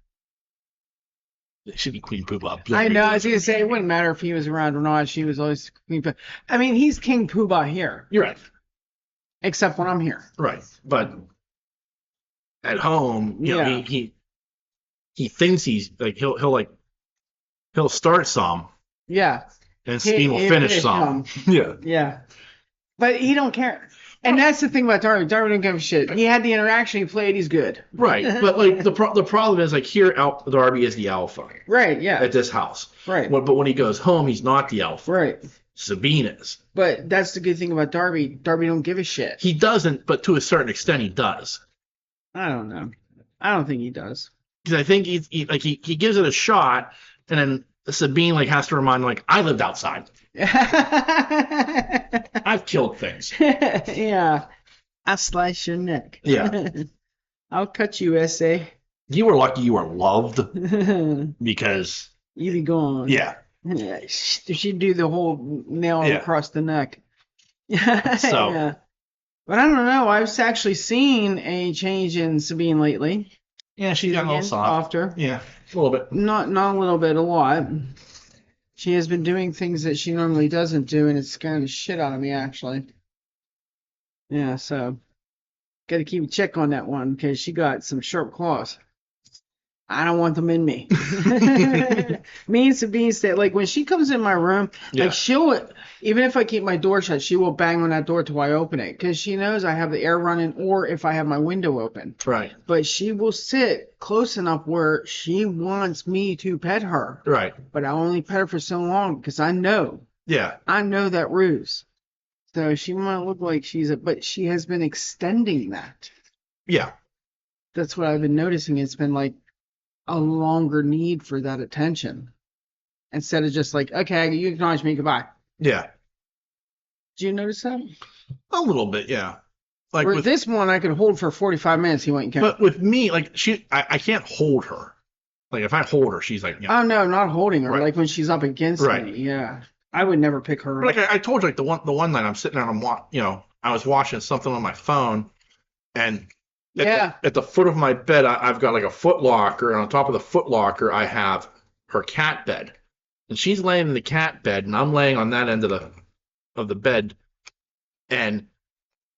Speaker 1: It should be Queen Poobah.
Speaker 2: I know, I was going to say, it wouldn't matter if he was around or not. She was always Queen Poobah. I mean, he's King Poobah here.
Speaker 1: You're right.
Speaker 2: Except when I'm here.
Speaker 1: Right. But at home, you know, he thinks he's like he'll start some.
Speaker 2: Yeah.
Speaker 1: And Sabine will finish some. Yeah.
Speaker 2: Yeah. But he don't care. And that's the thing about Darby. Darby don't give a shit. He had the interaction, he played, he's good.
Speaker 1: Right. But like the problem is like here Darby is the alpha.
Speaker 2: Right, yeah.
Speaker 1: At this house.
Speaker 2: Right.
Speaker 1: But when he goes home, he's not the alpha.
Speaker 2: Right.
Speaker 1: Sabine is.
Speaker 2: But that's the good thing about Darby. Darby don't give a shit.
Speaker 1: He doesn't, but to a certain extent he does.
Speaker 2: I don't know. I don't think he does.
Speaker 1: because I think he gives it a shot, and then Sabine like has to remind him, like, I lived outside. I've killed things.
Speaker 2: Yeah. I'll slice your neck.
Speaker 1: Yeah.
Speaker 2: I'll cut you, SA.
Speaker 1: You were lucky you were loved because
Speaker 2: You be gone.
Speaker 1: yeah.
Speaker 2: She'd do the whole nail across the neck.
Speaker 1: So
Speaker 2: yeah. But I don't know. I've actually seen a change in Sabine lately.
Speaker 1: Yeah, she's gotten a little
Speaker 2: softer.
Speaker 1: Yeah, a little bit.
Speaker 2: Not a little bit, a lot. She has been doing things that she normally doesn't do, and it's scaring the shit out of me, actually. Yeah, so got to keep a check on that one because she got some sharp claws. I don't want them in me. Me and Sabine stay, like when she comes in my room, like she'll, even if I keep my door shut, she will bang on that door till I open it because she knows I have the air running or if I have my window open.
Speaker 1: Right.
Speaker 2: But she will sit close enough where she wants me to pet her.
Speaker 1: Right.
Speaker 2: But I only pet her for so long because I know.
Speaker 1: Yeah.
Speaker 2: I know that ruse. So she might look like but she has been extending that.
Speaker 1: Yeah.
Speaker 2: That's what I've been noticing. It's been like a longer need for that attention instead of just like, okay, you acknowledge me, goodbye.
Speaker 1: Yeah.
Speaker 2: Did you notice that?
Speaker 1: A little bit, yeah. Like
Speaker 2: with this one, I could hold for 45 minutes. He wouldn't care.
Speaker 1: But with me, like I can't hold her. Like if I hold her, she's like,
Speaker 2: oh no, not holding her.
Speaker 1: Right.
Speaker 2: Like when she's up against me. Yeah, I would never pick her
Speaker 1: up. Like I told you, like the one night I'm sitting there and I was watching something on my phone, and at the foot of my bed, I've got like a foot locker, and on top of the foot locker, I have her cat bed, and she's laying in the cat bed, and I'm laying on that end of the bed, and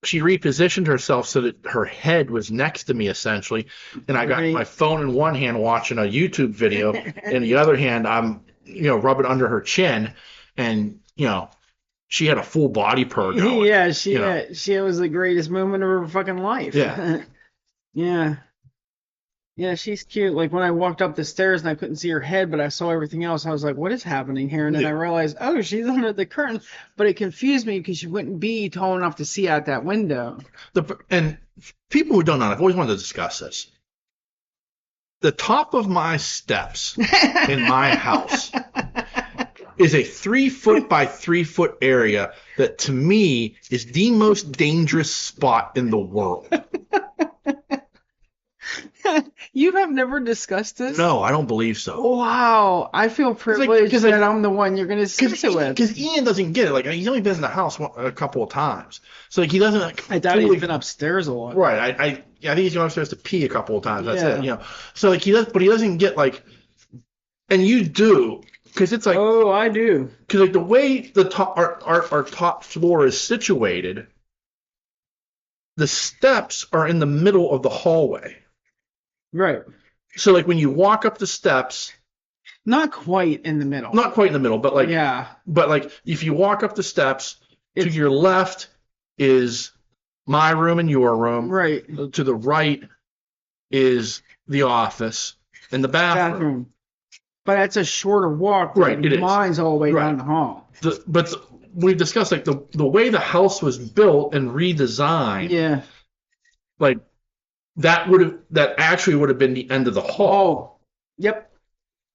Speaker 1: she repositioned herself so that her head was next to me essentially, and I got my phone in one hand watching a YouTube video, and the other hand I'm rubbing under her chin, and she had a full body purr going.
Speaker 2: Yeah, she was the greatest moment of her fucking life.
Speaker 1: Yeah.
Speaker 2: Yeah. Yeah, she's cute. Like when I walked up the stairs and I couldn't see her head, but I saw everything else, I was like, what is happening here? And then I realized, oh, she's under the curtain. But it confused me because she wouldn't be tall enough to see out that window.
Speaker 1: And people who don't know, I've always wanted to discuss this. The top of my steps in my house is a 3 foot by 3 foot area that to me is the most dangerous spot in the world.
Speaker 2: You have never discussed this?
Speaker 1: No, I don't believe so.
Speaker 2: Wow. I feel privileged that I'm the one you're going to discuss it with.
Speaker 1: Because Ian doesn't get it. Like, he's only been in the house a couple of times. So, like, he doesn't... Like,
Speaker 2: I doubt he's been upstairs a lot.
Speaker 1: Right. I think he's gone upstairs to pee a couple of times. That's it, So, like, he doesn't get, like... And you do. Because it's like...
Speaker 2: Oh, I do.
Speaker 1: Because, like, the way the top our top floor is situated, the steps are in the middle of the hallway.
Speaker 2: Right.
Speaker 1: So, like, when you walk up the steps...
Speaker 2: Not quite in the middle.
Speaker 1: Not quite in the middle, but, like...
Speaker 2: Yeah.
Speaker 1: But, like, if you walk up the steps, to your left is my room and your room.
Speaker 2: Right.
Speaker 1: To the right is the office and the bathroom.
Speaker 2: But that's a shorter walk.
Speaker 1: Right, it is.
Speaker 2: Mine's all the way down the hall.
Speaker 1: But we've discussed, like, the way the house was built and redesigned.
Speaker 2: Yeah.
Speaker 1: Like... That actually would have been the end of the hall.
Speaker 2: Oh, yep.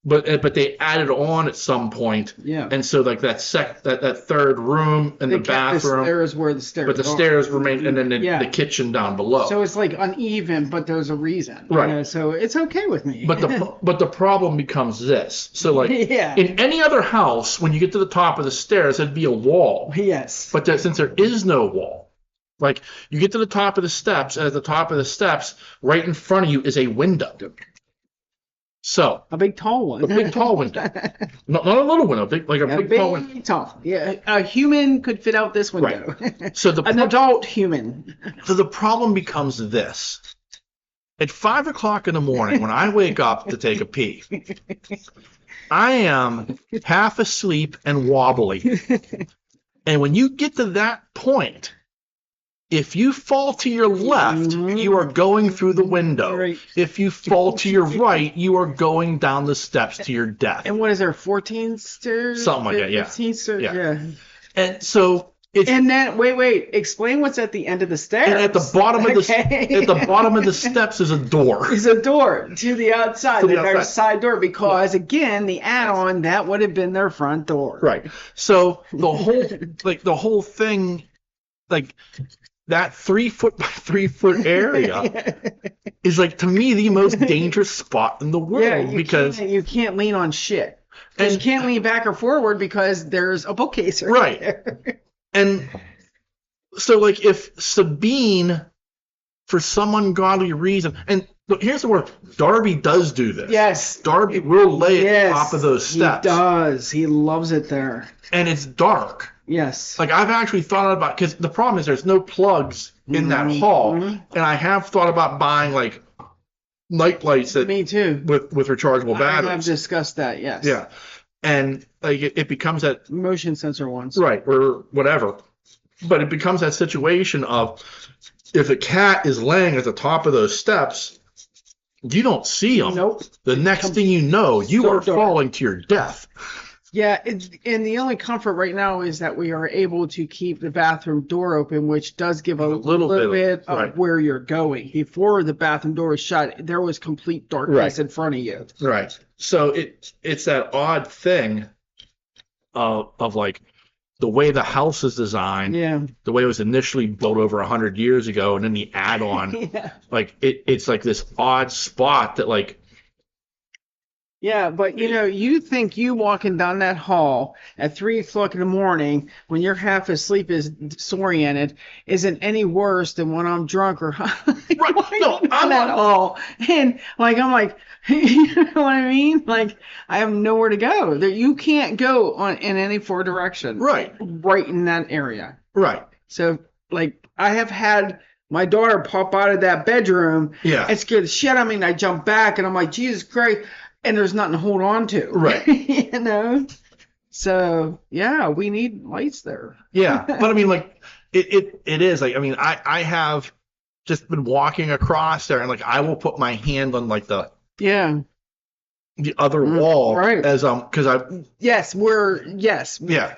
Speaker 1: But they added on at some point.
Speaker 2: Yeah.
Speaker 1: And so like that third room and the bathroom.
Speaker 2: The stairs where the stairs.
Speaker 1: But the stairs remained, and then the kitchen down below.
Speaker 2: So it's like uneven, but there's a reason.
Speaker 1: Right.
Speaker 2: So it's okay with me.
Speaker 1: But the problem becomes this. So like in any other house, when you get to the top of the stairs, there'd be a wall.
Speaker 2: Yes.
Speaker 1: But since there is no wall. Like, you get to the top of the steps, and at the top of the steps, right in front of you is a window. So.
Speaker 2: A big tall one.
Speaker 1: A big tall window. not a little window, big tall window.
Speaker 2: Tall. Yeah, a human could fit out this window.
Speaker 1: Right. So
Speaker 2: an adult human.
Speaker 1: So the problem becomes this. At 5 o'clock in the morning, when I wake up to take a pee, I am half asleep and wobbly. And when you get to that point... If you fall to your left, you are going through the window.
Speaker 2: Right.
Speaker 1: If you fall to your right, you are going down the steps to your death.
Speaker 2: And what is there, 14 stairs?
Speaker 1: Something like that, yeah.
Speaker 2: 15 stairs? Yeah.
Speaker 1: And so
Speaker 2: And then wait, explain what's at the end of the stairs.
Speaker 1: And at the bottom of the steps is a door.
Speaker 2: Is a door to the outside. There's a side door because again, the add-on that would have been their front door.
Speaker 1: Right. So the whole thing, like that 3 foot by 3 foot area is like to me the most dangerous spot in the world because
Speaker 2: you can't lean on shit. And you can't lean back or forward because there's a bookcase right there.
Speaker 1: And so, like, if Sabine, for some ungodly reason, and look, here's the word, Darby does do this.
Speaker 2: Yes.
Speaker 1: Darby will lay at the top of those steps.
Speaker 2: He does. He loves it there.
Speaker 1: And it's dark.
Speaker 2: Yes.
Speaker 1: Like, I've actually thought about, because the problem is there's no plugs in that hall. And I have thought about buying, like, night lights that
Speaker 2: Me too.
Speaker 1: with rechargeable batteries.
Speaker 2: I've discussed that, yes.
Speaker 1: Yeah. And like it becomes that
Speaker 2: motion sensor ones.
Speaker 1: Right, or whatever. But it becomes that situation of if a cat is laying at the top of those steps, you don't see them.
Speaker 2: Nope.
Speaker 1: The next thing you know, you are falling to your death.
Speaker 2: Yeah, and the only comfort right now is that we are able to keep the bathroom door open, which does give a little bit of where you're going. Before the bathroom door was shut, there was complete darkness in front of you.
Speaker 1: Right. So it's that odd thing of like the way the house is designed, the way it was initially built over 100 years ago, and then the add-on, like it's like this odd spot that like.
Speaker 2: Yeah, but you think you walking down that hall at 3 o'clock in the morning when you're half asleep is disoriented isn't any worse than when I'm drunk or
Speaker 1: right. No,
Speaker 2: I'm that hall. And I'm like, you know what I mean? Like I have nowhere to go. You can't go in any four direction.
Speaker 1: Right.
Speaker 2: Right in that area.
Speaker 1: Right.
Speaker 2: So like I have had my daughter pop out of that bedroom and scare the shit out of me, and I jump back and I'm like, Jesus Christ. And there's nothing to hold on to.
Speaker 1: Right.
Speaker 2: So, yeah, we need lights there.
Speaker 1: Yeah. But I mean, like, it is. Like, I mean, I have just been walking across there and, like, I will put my hand on, like, the other wall.
Speaker 2: Right.
Speaker 1: As, because
Speaker 2: Yes.
Speaker 1: Yeah.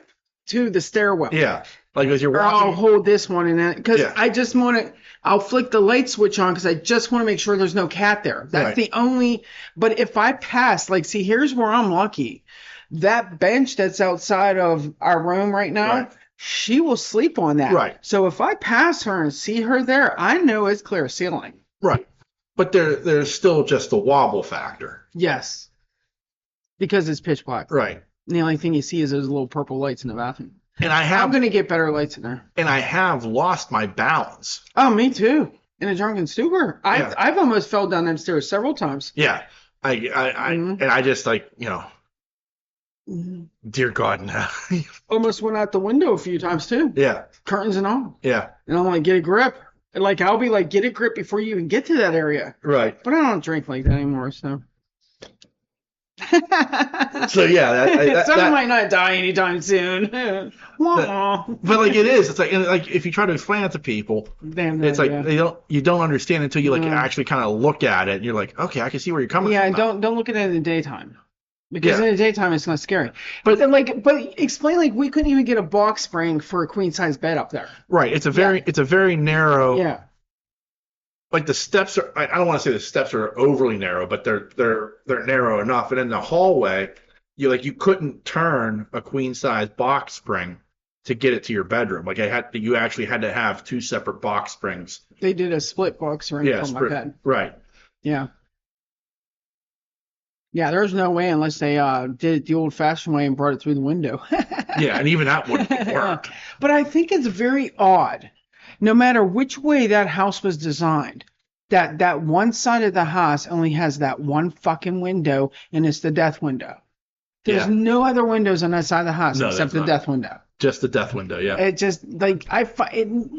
Speaker 2: To the stairwell.
Speaker 1: Yeah. Like, as you're walking.
Speaker 2: I'll hold this one and then, because I just want to. I'll flick the light switch on because I just want to make sure there's no cat there. That's the only. But if I pass, like, see, here's where I'm lucky. That bench that's outside of our room right now, she will sleep on that.
Speaker 1: Right.
Speaker 2: So if I pass her and see her there, I know it's clear ceiling.
Speaker 1: Right. But there's still just the wobble factor.
Speaker 2: Yes. Because it's pitch black.
Speaker 1: Right.
Speaker 2: And the only thing you see is those little purple lights in the bathroom.
Speaker 1: And I'm
Speaker 2: going to get better lights in there.
Speaker 1: And I have lost my balance.
Speaker 2: Oh, me too. In a drunken stupor. I've almost fell down them stairs several times.
Speaker 1: Yeah. And I just like, dear God, no.
Speaker 2: Almost went out the window a few times too.
Speaker 1: Yeah.
Speaker 2: Curtains and all.
Speaker 1: Yeah.
Speaker 2: And I'm like, get a grip. And like, I'll be like, get a grip before you even get to that area.
Speaker 1: Right.
Speaker 2: But I don't drink like that anymore, so.
Speaker 1: So yeah,
Speaker 2: someone might not die anytime soon.
Speaker 1: But like it is, it's like if you try to explain it to people, it's like you don't understand until you like actually kind of look at it, and you're like, okay, I can see where you're coming from.
Speaker 2: Yeah, don't look at it in the daytime, because in the daytime it's not scary. But then but explain like we couldn't even get a box spring for a queen size bed up there.
Speaker 1: Right. It's a very narrow. Yeah. Like the steps are, I don't want to say the steps are overly narrow, but they're narrow enough. And in the hallway, you couldn't turn a queen size box spring to get it to your bedroom. Like you actually had to have two separate box springs.
Speaker 2: They did a split box spring for my bed.
Speaker 1: Right.
Speaker 2: Yeah. Yeah, there's no way unless they did it the old fashioned way and brought it through the window.
Speaker 1: Yeah, and even that wouldn't work.
Speaker 2: But I think it's very odd. No matter which way that house was designed, that one side of the house only has that one fucking window, and it's the death window. There's no other windows on that side of the house except the death window.
Speaker 1: Just the death window, yeah.
Speaker 2: It just like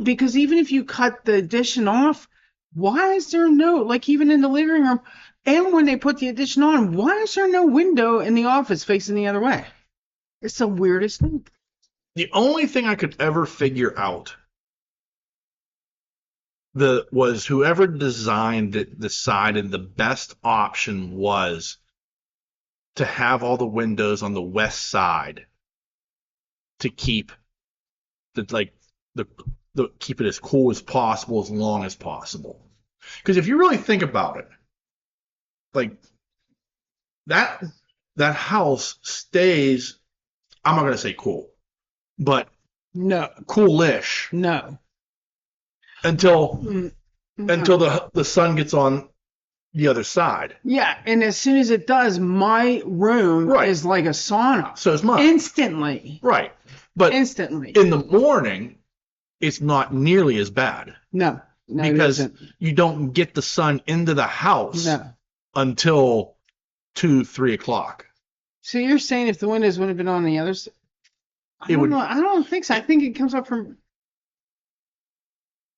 Speaker 2: because even if you cut the addition off, why is there no like even in the living room, and when they put the addition on, why is there no window in the office facing the other way? It's the weirdest thing.
Speaker 1: The only thing I could ever figure out was whoever designed it decided the best option was to have all the windows on the west side to keep the the keep it as cool as possible, as long as possible. Because if you really think about it, like that house stays, I'm not gonna say cool, but
Speaker 2: No,
Speaker 1: coolish
Speaker 2: no.
Speaker 1: until
Speaker 2: No.
Speaker 1: the sun gets on the other side.
Speaker 2: Yeah, and as soon as it does, my room
Speaker 1: Right.
Speaker 2: is like a sauna.
Speaker 1: So is mine.
Speaker 2: Instantly.
Speaker 1: Right. But
Speaker 2: Instantly.
Speaker 1: in the morning, it's not nearly as bad.
Speaker 2: No, it
Speaker 1: Because
Speaker 2: isn't.
Speaker 1: you don't get the sun into the house
Speaker 2: No.
Speaker 1: until 2, 3 o'clock.
Speaker 2: So you're saying if the windows would have been on the other side? I
Speaker 1: It
Speaker 2: don't
Speaker 1: would-
Speaker 2: know. I don't think so. I think it comes up from.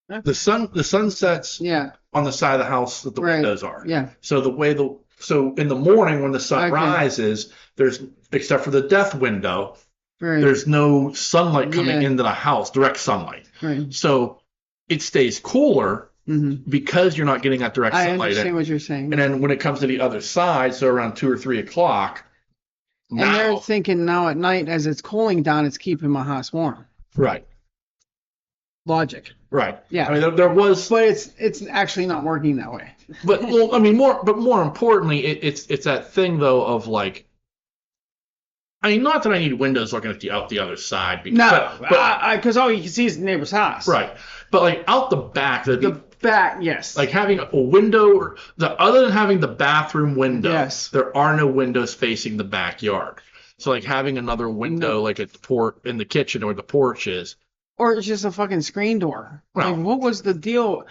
Speaker 1: The sun sets
Speaker 2: Yeah.
Speaker 1: on the side of the house that the
Speaker 2: Right.
Speaker 1: windows are.
Speaker 2: Yeah.
Speaker 1: So in the morning when the sun
Speaker 2: Okay.
Speaker 1: rises, there's, except for the death window,
Speaker 2: Right.
Speaker 1: there's no sunlight coming
Speaker 2: Yeah.
Speaker 1: into the house, direct sunlight.
Speaker 2: Right.
Speaker 1: So it stays cooler
Speaker 2: Mm-hmm.
Speaker 1: because you're not getting that direct
Speaker 2: I
Speaker 1: sunlight.
Speaker 2: understand what you're saying.
Speaker 1: And then when it comes to the other side, so around 2 or 3 o'clock,
Speaker 2: And they're
Speaker 1: now,
Speaker 2: thinking now at night, as it's cooling down, it's keeping my house warm.
Speaker 1: right,
Speaker 2: Logic.
Speaker 1: right.
Speaker 2: Yeah.
Speaker 1: I mean, there was,
Speaker 2: But it's actually not working that way.
Speaker 1: but well, I mean, more importantly, it's that thing though of like, I mean, not that I need windows looking at out the other side. Because,
Speaker 2: No,
Speaker 1: but
Speaker 2: because all you can see is the neighbor's house.
Speaker 1: right, but like out the back,
Speaker 2: The back, yes.
Speaker 1: like having a window, or other than having the bathroom window,
Speaker 2: Yes.
Speaker 1: there are no windows facing the backyard. So like having another window, like at the port in the kitchen or the porch is.
Speaker 2: Or it's just a fucking screen door.
Speaker 1: Well-
Speaker 2: Like, what was the deal?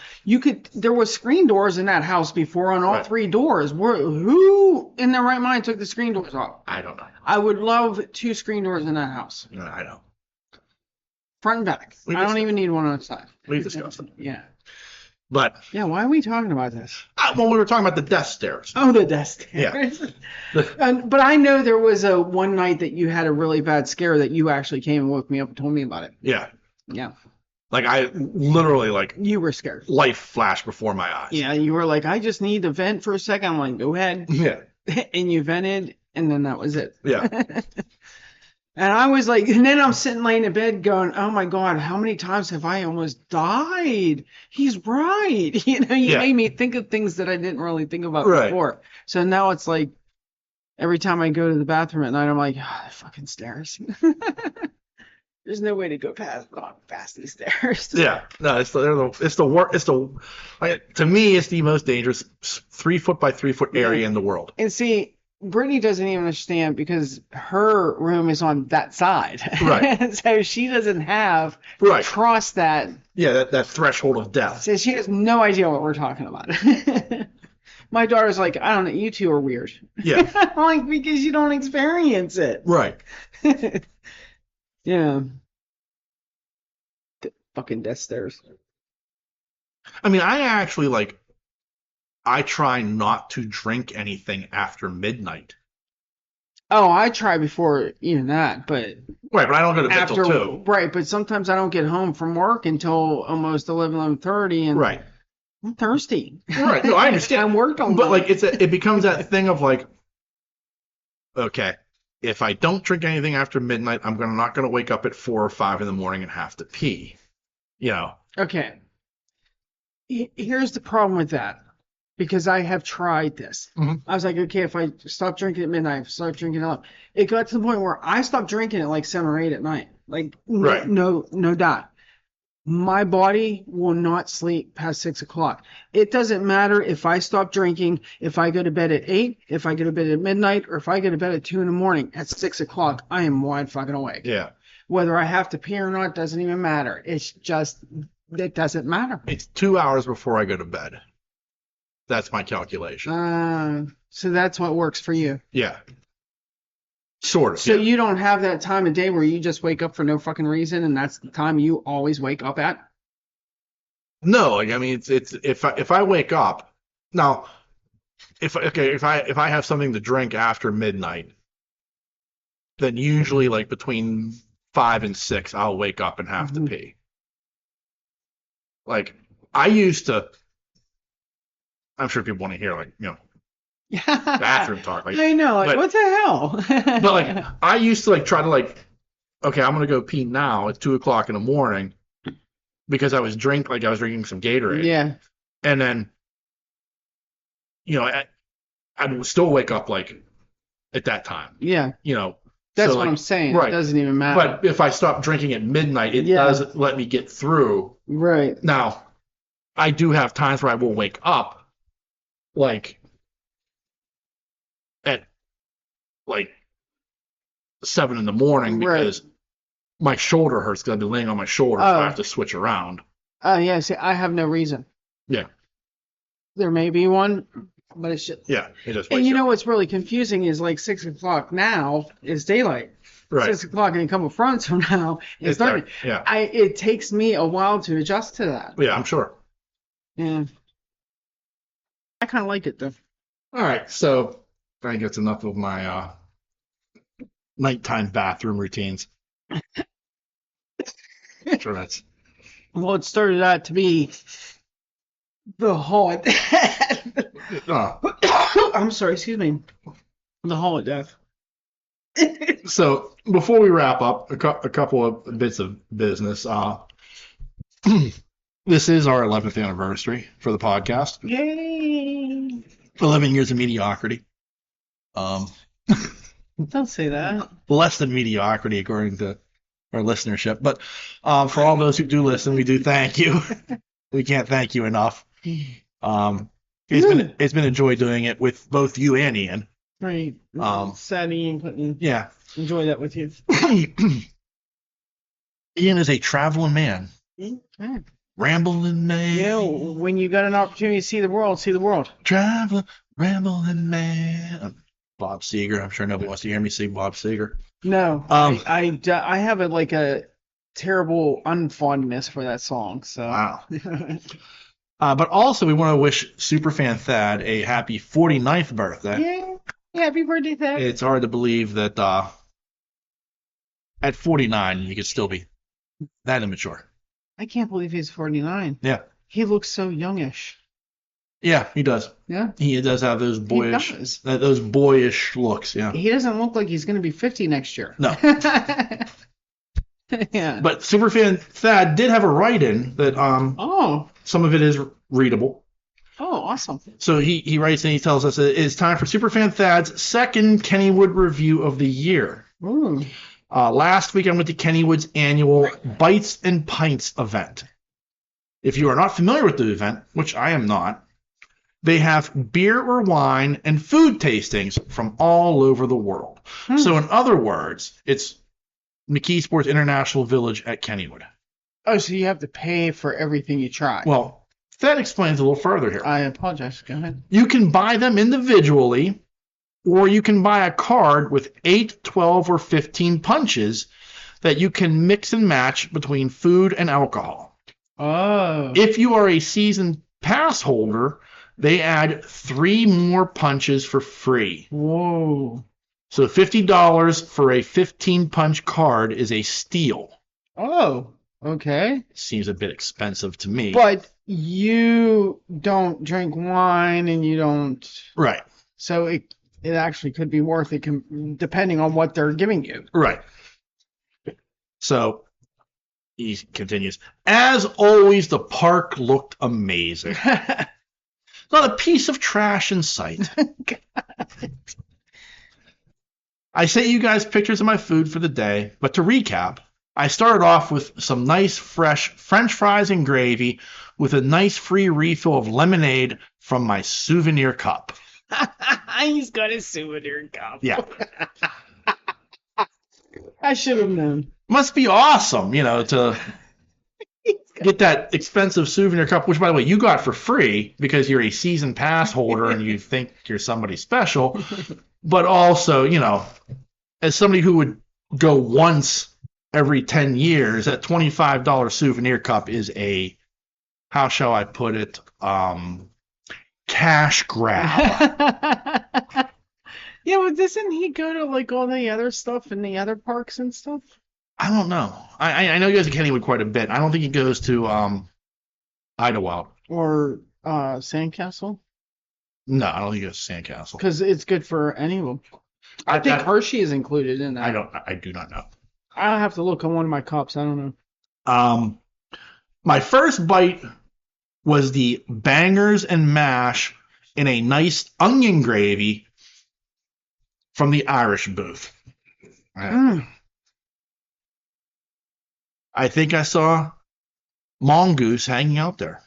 Speaker 2: There was screen doors in that house before on all
Speaker 1: Right.
Speaker 2: 3 doors. Who in their right mind took the screen doors off?
Speaker 1: I don't know.
Speaker 2: I would love 2 screen doors in that house.
Speaker 1: I know.
Speaker 2: Front and back.
Speaker 1: We
Speaker 2: I don't
Speaker 1: just-
Speaker 2: even need one on the side.
Speaker 1: We've discussed it.
Speaker 2: Yeah.
Speaker 1: But
Speaker 2: Yeah, why are we talking about this?
Speaker 1: when we were talking about the death stairs.
Speaker 2: Oh, the desk.
Speaker 1: Yeah.
Speaker 2: But I know there was a one night that you had a really bad scare that you actually came and woke me up and told me about it.
Speaker 1: Yeah.
Speaker 2: Yeah.
Speaker 1: Like I literally like
Speaker 2: You were scared.
Speaker 1: life flashed before my eyes.
Speaker 2: Yeah, you were like, I just need to vent for a second. I'm like, go ahead.
Speaker 1: Yeah.
Speaker 2: And you vented, and then that was it.
Speaker 1: Yeah.
Speaker 2: And I was like, and then I'm sitting laying in bed going, oh my God, how many times have I almost died? He's right. You
Speaker 1: Yeah.
Speaker 2: made me think of things that I didn't really think about
Speaker 1: Right.
Speaker 2: before. So now it's like, every time I go to the bathroom at night, I'm like, oh, the fucking stairs. There's no way to go past these stairs.
Speaker 1: Yeah. No, it's the like, to me it's the most dangerous 3 foot by 3 foot area in the world.
Speaker 2: And see, Brittany doesn't even understand because her room is on that side.
Speaker 1: Right.
Speaker 2: So she doesn't have
Speaker 1: Right.
Speaker 2: crossed that.
Speaker 1: Yeah, that threshold of death.
Speaker 2: So she has no idea what we're talking about. My daughter's like, I don't know, you two are weird.
Speaker 1: Yeah.
Speaker 2: I'm like, because you don't experience it.
Speaker 1: Right.
Speaker 2: Yeah. The fucking death stairs.
Speaker 1: I mean, I actually like I try not to drink anything after midnight.
Speaker 2: Oh, I try before even that, but
Speaker 1: Right, but I don't go to bed
Speaker 2: after
Speaker 1: till 2.
Speaker 2: right, but sometimes I don't get home from work until almost 11:30, and
Speaker 1: Right.
Speaker 2: I'm thirsty.
Speaker 1: Right. No, I understand.
Speaker 2: I worked on
Speaker 1: But like it becomes that thing of like, okay, if I don't drink anything after midnight, I'm not gonna wake up at 4 or 5 in the morning and have to pee. You know.
Speaker 2: Okay. Here's the problem with that. Because I have tried this.
Speaker 1: Mhm.
Speaker 2: I was like, okay, if I stop drinking at midnight, start drinking up. It got to the point where I stopped drinking at like 7 or 8 at night. Like,
Speaker 1: Right.
Speaker 2: no doubt. My body will not sleep past 6 o'clock. It doesn't matter if I stop drinking, if I go to bed at 8, if I go to bed at midnight, or if I go to bed at 2 in the morning. At 6 o'clock, I am wide fucking awake.
Speaker 1: Yeah.
Speaker 2: Whether I have to pee or not doesn't even matter. It's just, it doesn't matter.
Speaker 1: It's 2 hours before I go to bed. That's my calculation.
Speaker 2: So that's what works for you.
Speaker 1: Yeah. Sort of.
Speaker 2: So
Speaker 1: yeah.
Speaker 2: you don't have that time of day where you just wake up for no fucking reason, and that's the time you always wake up at?
Speaker 1: No, like, I mean, it's if I wake up now, if I have something to drink after midnight, then usually like between 5 and 6, I'll wake up and have to
Speaker 2: Mhm.
Speaker 1: pee. Like I used to. I'm sure people want to hear like bathroom talk. Like,
Speaker 2: I know, like
Speaker 1: but-
Speaker 2: what the hell?
Speaker 1: but like I used to like try to like, okay, I'm gonna go pee now. It's 2 o'clock in the morning. because I was drinking some Gatorade.
Speaker 2: Yeah.
Speaker 1: And then, I'd still wake up like at that time.
Speaker 2: Yeah.
Speaker 1: So
Speaker 2: That's what
Speaker 1: like,
Speaker 2: I'm saying.
Speaker 1: right.
Speaker 2: It doesn't even matter.
Speaker 1: But if I stop drinking at midnight, it
Speaker 2: Yeah.
Speaker 1: does let me get through.
Speaker 2: Right.
Speaker 1: Now, I do have times where I will wake up like at like 7 in the morning because my shoulder hurts because I've been laying on my shoulder, so I have to switch around.
Speaker 2: Yeah. See, I have no reason.
Speaker 1: Yeah.
Speaker 2: There may be one, but it's just.
Speaker 1: Yeah. It just
Speaker 2: And you know what's really confusing is like 6 o'clock now is daylight.
Speaker 1: Right.
Speaker 2: 6 o'clock in a couple of fronts from now is dark.
Speaker 1: Yeah.
Speaker 2: It takes me a while to adjust to that.
Speaker 1: Yeah, I'm sure.
Speaker 2: Yeah. I kind of like it though.
Speaker 1: All right, so I think that's enough of my nighttime bathroom routines. Sure, that's.
Speaker 2: Well, it started out to be the Hall of Death. I'm sorry, excuse me. The Hall of Death.
Speaker 1: So before we wrap up, a couple of bits of business. This is our 11th anniversary for the podcast.
Speaker 2: Yay!
Speaker 1: 11 years of mediocrity.
Speaker 2: Don't say that.
Speaker 1: Less than mediocrity according to our listenership. But for all those who do listen, we do thank you. We can't thank you enough. It's been a joy doing it with both you and Ian.
Speaker 2: Right. Sad Ian couldn't enjoy that with you.
Speaker 1: Ian is a traveling man.
Speaker 2: Okay.
Speaker 1: Rambling man.
Speaker 2: Yeah, when you got an opportunity to see the world, see the world.
Speaker 1: Traveling, rambling man. Bob Seger. I'm sure nobody wants to hear me sing Bob Seger.
Speaker 2: No. I have a terrible unfondness for that song. So.
Speaker 1: Wow. But also, we want to wish Superfan Thad a happy 49th birthday.
Speaker 2: Yeah. Happy birthday, Thad.
Speaker 1: It's hard to believe that at 49, you could still be that immature.
Speaker 2: I can't believe he's 49.
Speaker 1: Yeah.
Speaker 2: He looks so youngish.
Speaker 1: Yeah, he does.
Speaker 2: Yeah.
Speaker 1: He does have those boyish looks. Yeah.
Speaker 2: He doesn't look like he's going to be 50 next year.
Speaker 1: No.
Speaker 2: Yeah.
Speaker 1: But Superfan Thad did have a write-in that some of it is readable.
Speaker 2: Oh, awesome.
Speaker 1: So he writes and he tells us that it's time for Superfan Thad's second Kennywood review of the year.
Speaker 2: Ooh.
Speaker 1: Last week I went to Kennywood's annual Bites and Pints event. If you are not familiar with the event, which I am not, they have beer or wine and food tastings from all over the world. So in other words, it's McKeesport's International Village at Kennywood.
Speaker 2: Oh, so you have to pay for everything you try.
Speaker 1: Well, that explains a little further here.
Speaker 2: I apologize. Go ahead.
Speaker 1: You can buy them individually, or you can buy a card with 8, 12, or 15 punches that you can mix and match between food and alcohol.
Speaker 2: Oh.
Speaker 1: If you are a season pass holder, they add 3 more punches for free.
Speaker 2: Whoa.
Speaker 1: So $50 for a 15-punch card is a steal.
Speaker 2: Oh, okay.
Speaker 1: Seems a bit expensive to me.
Speaker 2: But you don't drink wine and you don't...
Speaker 1: Right.
Speaker 2: So it actually could be worth it depending on what they're giving you.
Speaker 1: Right. So he continues. As always, the park looked amazing. Not a piece of trash in sight. I sent you guys pictures of my food for the day, but to recap, I started off with some nice fresh French fries and gravy with a nice free refill of lemonade from my souvenir cup.
Speaker 2: He's got a souvenir cup.
Speaker 1: Yeah.
Speaker 2: I should have known.
Speaker 1: Must be awesome, to get that expensive souvenir cup, which, by the way, you got for free because you're a season pass holder and you think you're somebody special. But also, as somebody who would go once every 10 years, that $25 souvenir cup is a, how shall I put it, cash grab.
Speaker 2: Yeah, but doesn't he go to like all the other stuff in the other parks and stuff?
Speaker 1: I don't know. I know he goes to Kennywood quite a bit. I don't think he goes to Idlewild.
Speaker 2: Or Sandcastle?
Speaker 1: No, I don't think he goes to Sandcastle.
Speaker 2: Because it's good for any of them. I think Hershey is included in that.
Speaker 1: I do not know.
Speaker 2: I'll have to look on one of my cups. I don't know.
Speaker 1: My first bite was the bangers and mash in a nice onion gravy from the Irish booth.
Speaker 2: Mm.
Speaker 1: I think I saw Mongoose hanging out there.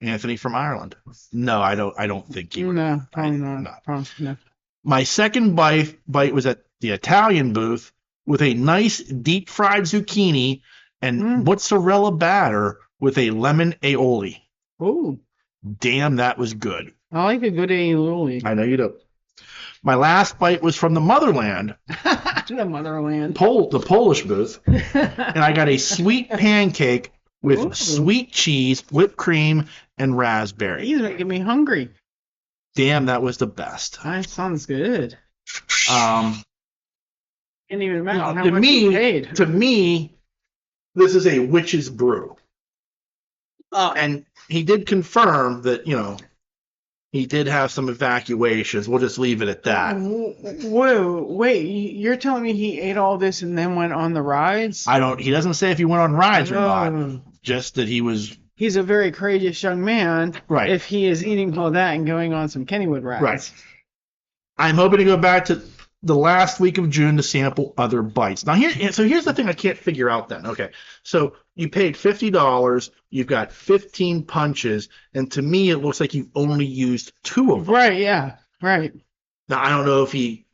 Speaker 1: Anthony from Ireland. No, I don't think he would.
Speaker 2: No, probably not. Probably no.
Speaker 1: My second bite was at the Italian booth with a nice deep fried zucchini and mozzarella batter with a lemon aioli.
Speaker 2: Oh,
Speaker 1: damn, that was good.
Speaker 2: I like a good aioli.
Speaker 1: I know you do. My last bite was from the motherland.
Speaker 2: The motherland.
Speaker 1: The Polish booth. And I got a sweet pancake with sweet cheese, whipped cream, and raspberry.
Speaker 2: He's making me hungry.
Speaker 1: Damn, that was the best.
Speaker 2: That sounds good.
Speaker 1: Can't
Speaker 2: even imagine how much you paid.
Speaker 1: To me, this is a witch's brew. And he did confirm that, he did have some evacuations. We'll just leave it at that.
Speaker 2: Whoa, wait, you're telling me he ate all this and then went on the rides?
Speaker 1: He doesn't say if he went on rides or not. Just that he was...
Speaker 2: He's a very courageous young man.
Speaker 1: Right.
Speaker 2: If he is eating all that and going on some Kennywood rides.
Speaker 1: Right. I'm hoping to go back to the last week of June to sample other bites. Now, here's the thing I can't figure out then. Okay. So you paid $50. You've got 15 punches. And to me, it looks like you've only used 2 of them.
Speaker 2: Right. Yeah. Right.
Speaker 1: Now, I don't know if he...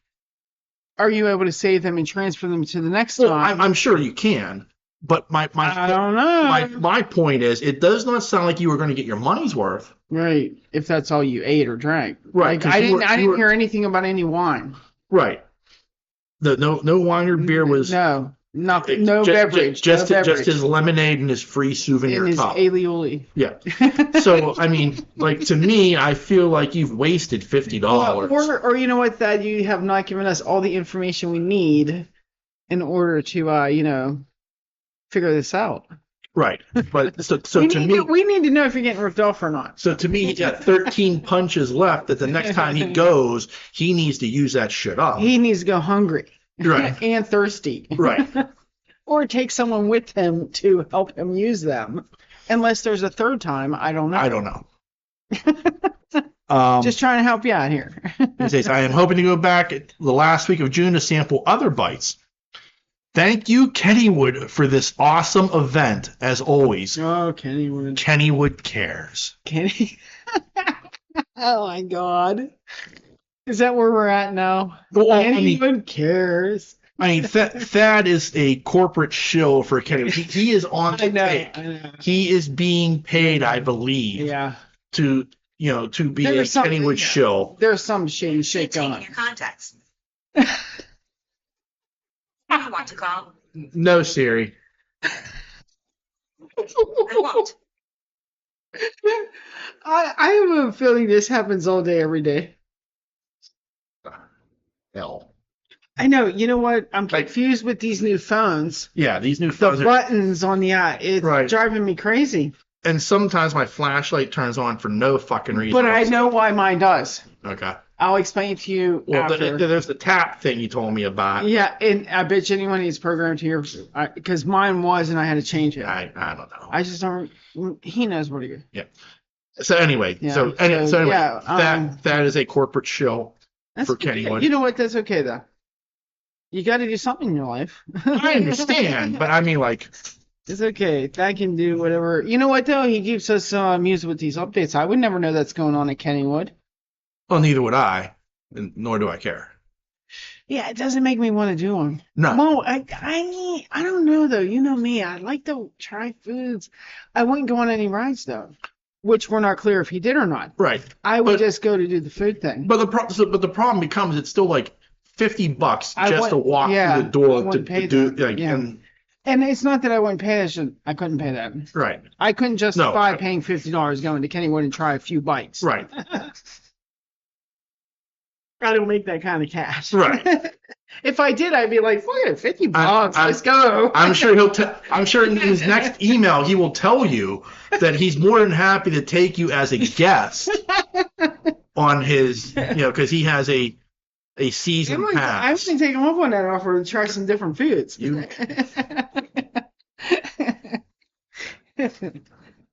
Speaker 2: Are you able to save them and transfer them to the next time?
Speaker 1: I'm sure you can. But I
Speaker 2: don't know.
Speaker 1: My point is, it does not sound like you were going to get your money's worth.
Speaker 2: Right. If that's all you ate or drank.
Speaker 1: Right.
Speaker 2: Like, I didn't hear anything about any wine.
Speaker 1: Right. No wine or beer was...
Speaker 2: No. Nothing. No beverage.
Speaker 1: Just his lemonade and his free souvenir
Speaker 2: and his
Speaker 1: cup.
Speaker 2: aioli.
Speaker 1: Yeah. So, I mean, to me, I feel like you've wasted $50.
Speaker 2: Or you know what, Thad, you have not given us all the information we need in order to, figure this out.
Speaker 1: Right. But so
Speaker 2: we need to know if you're getting ripped off or not.
Speaker 1: So to me, he's got 13 punches left that the next time he goes, he needs to use that shit up.
Speaker 2: He needs to go hungry.
Speaker 1: Right.
Speaker 2: And thirsty.
Speaker 1: Right.
Speaker 2: Or take someone with him to help him use them. Unless there's a third time, I don't know.
Speaker 1: I don't know.
Speaker 2: Just trying to help you out here.
Speaker 1: He says, I am hoping to go back the last week of June to sample other bites. Thank you, Kennywood, for this awesome event, as always.
Speaker 2: Oh, Kennywood.
Speaker 1: Kennywood cares.
Speaker 2: Oh, my God. Is that where we're at now?
Speaker 1: Well,
Speaker 2: Kennywood cares.
Speaker 1: I mean, Thad is a corporate shill for Kennywood. He is on the tape.
Speaker 2: I know.
Speaker 1: He is being paid, I believe, to be a Kennywood shill.
Speaker 2: There's some shake going on.
Speaker 3: Your contacts. Who do you want to call?
Speaker 1: No, Siri.
Speaker 3: I won't.
Speaker 2: I have a feeling this happens all day, every day.
Speaker 1: Hell.
Speaker 2: I know. You know what? I'm confused with these new phones.
Speaker 1: Yeah, these new phones.
Speaker 2: The buttons on the eye. It's driving me crazy.
Speaker 1: And sometimes my flashlight turns on for no fucking reason.
Speaker 2: But I know why mine does.
Speaker 1: Okay.
Speaker 2: I'll explain it to you after.
Speaker 1: There's the tap thing you told me about.
Speaker 2: Yeah, and I bet you anyone needs programmed here because mine was, and I had to change it.
Speaker 1: I don't know.
Speaker 2: I just don't. He knows what he is.
Speaker 1: Yeah. So anyway, that is a corporate shill for Kennywood.
Speaker 2: You know what? That's okay though. You got to do something in your life.
Speaker 1: I understand, but I mean,
Speaker 2: it's okay. That can do whatever. You know what though? He keeps us amused with these updates. I would never know that's going on at Kennywood.
Speaker 1: Well, neither would I, and nor do I care.
Speaker 2: Yeah, it doesn't make me want to do them.
Speaker 1: No.
Speaker 2: Well, I don't know though. You know me. I like to try foods. I wouldn't go on any rides though, which we're not clear if he did or not.
Speaker 1: Right.
Speaker 2: I would just go to do the food thing.
Speaker 1: But the problem becomes it's still like $50 just to walk through the door to do
Speaker 2: and it's not that I wouldn't pay that. I couldn't pay that.
Speaker 1: Right.
Speaker 2: I couldn't justify paying $50 going to Kennywood and try a few bites.
Speaker 1: Right.
Speaker 2: I don't make that kind of cash.
Speaker 1: Right.
Speaker 2: If I did, I'd be like, "Fuck it, $50. Let's go."
Speaker 1: I'm sure I'm sure in his next email he will tell you that he's more than happy to take you as a guest on his, because he has a season pass.
Speaker 2: I'm going to take him up on that offer and try some different foods.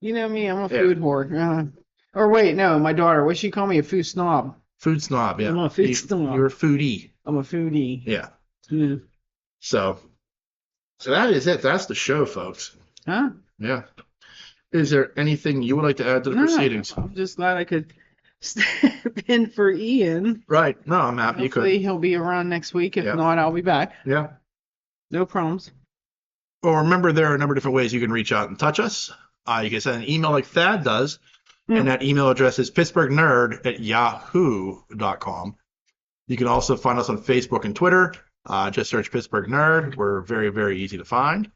Speaker 2: You know me, I'm a
Speaker 1: Yeah.
Speaker 2: food whore. Or wait, no, my daughter. What she call me? A food snob.
Speaker 1: Food snob, yeah.
Speaker 2: I'm a food snob.
Speaker 1: You're a foodie.
Speaker 2: I'm a foodie.
Speaker 1: Yeah.
Speaker 2: Yeah.
Speaker 1: So that is it. That's the show, folks.
Speaker 2: Huh?
Speaker 1: Yeah. Is there anything you would like to add to the proceedings?
Speaker 2: I'm just glad I could step in for Ian.
Speaker 1: Right. No, I'm happy
Speaker 2: Hopefully
Speaker 1: you could.
Speaker 2: he'll be around next week. If
Speaker 1: Yeah.
Speaker 2: not, I'll be back.
Speaker 1: Yeah.
Speaker 2: No problems.
Speaker 1: Well, remember, there are a number of different ways you can reach out and touch us. You can send an email like Thad does, and that email address is pittsburghnerd@yahoo.com. You can also find us on Facebook and Twitter. Just search Pittsburgh Nerd. We're very, very easy to find.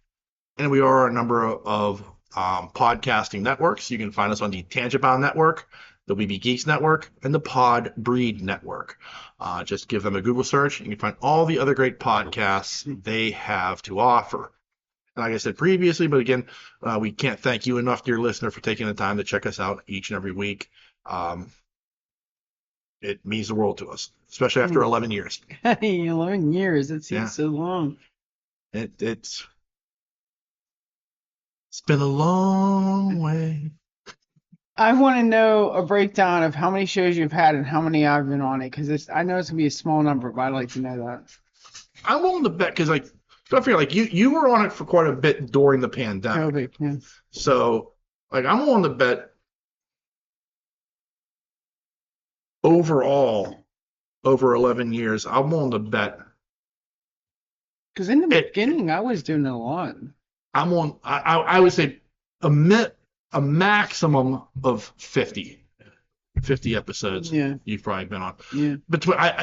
Speaker 1: And we are a number of podcasting networks. You can find us on the Tangibound Network, the WeBe Geeks Network, and the Pod Breed Network. Just give them a Google search, and you can find all the other great podcasts they have to offer. And like I said previously, but again, we can't thank you enough, dear listener, for taking the time to check us out each and every week. It means the world to us, especially after 11 years.
Speaker 2: 11 years. It seems so long.
Speaker 1: It's been a long way.
Speaker 2: I want to know a breakdown of how many shows you've had and how many I've been on it, because I know it's gonna be a small number, but I'd like to know that.
Speaker 1: I'm willing to bet because, like, don't forget, like you were on it for quite a bit during the pandemic.
Speaker 2: COVID, yeah.
Speaker 1: So, like, I'm willing to bet overall over 11 years. I'm willing to bet.
Speaker 2: Because in the beginning, I was doing a lot.
Speaker 1: I would say a maximum of 50 episodes.
Speaker 2: Yeah.
Speaker 1: You've probably been on.
Speaker 2: Yeah.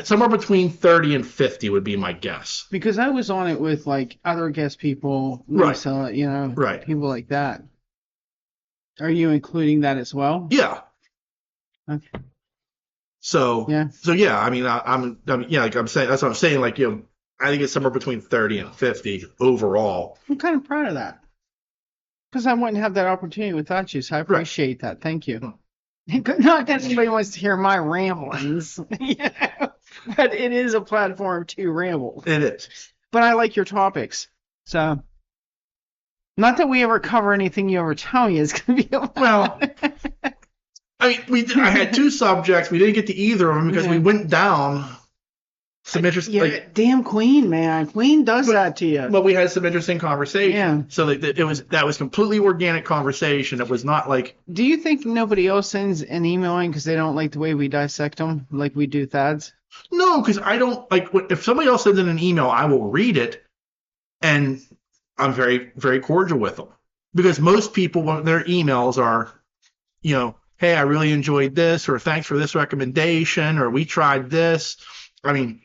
Speaker 1: Somewhere between 30 and 50 would be my guess.
Speaker 2: Because I was on it with like other guest people,
Speaker 1: Right.
Speaker 2: Lisa, you know,
Speaker 1: Right.
Speaker 2: people like that. Are you including that as well?
Speaker 1: Yeah.
Speaker 2: Okay.
Speaker 1: So
Speaker 2: Yeah.
Speaker 1: I mean, yeah, like I'm saying, that's what I'm saying. Like, you know, I think it's somewhere between 30 and 50 overall.
Speaker 2: I'm kind of proud of that. Because I wouldn't have that opportunity without you, so I appreciate that. Thank you. Not that anybody wants to hear my ramblings, you know, but it is a platform to ramble.
Speaker 1: It is.
Speaker 2: But I like your topics. So, not that we ever cover anything you ever tell me is going to be about.
Speaker 1: Well, I mean, I had two subjects. We didn't get to either of them because we went down some interesting.
Speaker 2: Yeah,
Speaker 1: like,
Speaker 2: damn Queen, man. Queen does that to you.
Speaker 1: But we had some interesting conversation.
Speaker 2: Yeah.
Speaker 1: So that was completely organic conversation. It was not like.
Speaker 2: Do you think nobody else sends an email in because they don't like the way we dissect them, like we do Thad's?
Speaker 1: No, because I don't like. If somebody else sends in an email, I will read it, and I'm very, very cordial with them. Because most people, their emails are, you know, hey, I really enjoyed this, or thanks for this recommendation, or we tried this. I mean,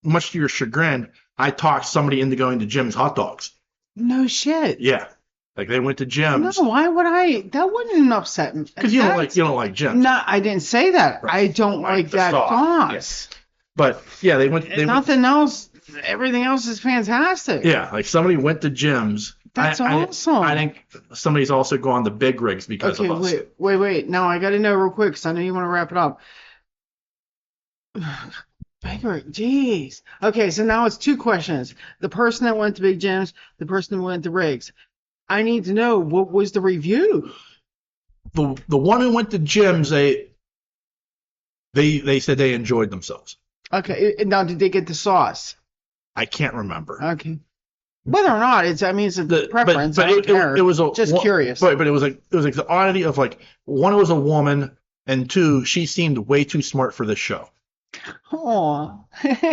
Speaker 1: much to your chagrin, I talked somebody into going to Jim's Hot Dogs.
Speaker 2: No shit.
Speaker 1: Yeah, like they went to Jim's.
Speaker 2: No, why would I? That wouldn't upset me.
Speaker 1: Because you don't like Jim's.
Speaker 2: No, I didn't say that.
Speaker 1: Right.
Speaker 2: I don't like
Speaker 1: the
Speaker 2: that
Speaker 1: sauce.
Speaker 2: sauce.
Speaker 1: But yeah, they went.
Speaker 2: Nothing else. Everything else is fantastic.
Speaker 1: Yeah, like somebody went to Jim's.
Speaker 2: That's awesome.
Speaker 1: I think somebody's also gone to Big Rigs because of us.
Speaker 2: Wait. Now I got to know real quick because I know you want to wrap it up. Big Rig, jeez. Okay, so now it's two questions. The person that went to Big Jim's, the person who went to Riggs. I need to know, what was the review?
Speaker 1: The one who went to Jim's, they said they enjoyed themselves.
Speaker 2: Okay, now did they get the sauce?
Speaker 1: I can't remember.
Speaker 2: Okay. Whether or not it's a preference. I don't care.
Speaker 1: It was
Speaker 2: just curious.
Speaker 1: Right, but it was like the oddity of, like, one, it was a woman, and two, she seemed way too smart for this show.
Speaker 2: Oh.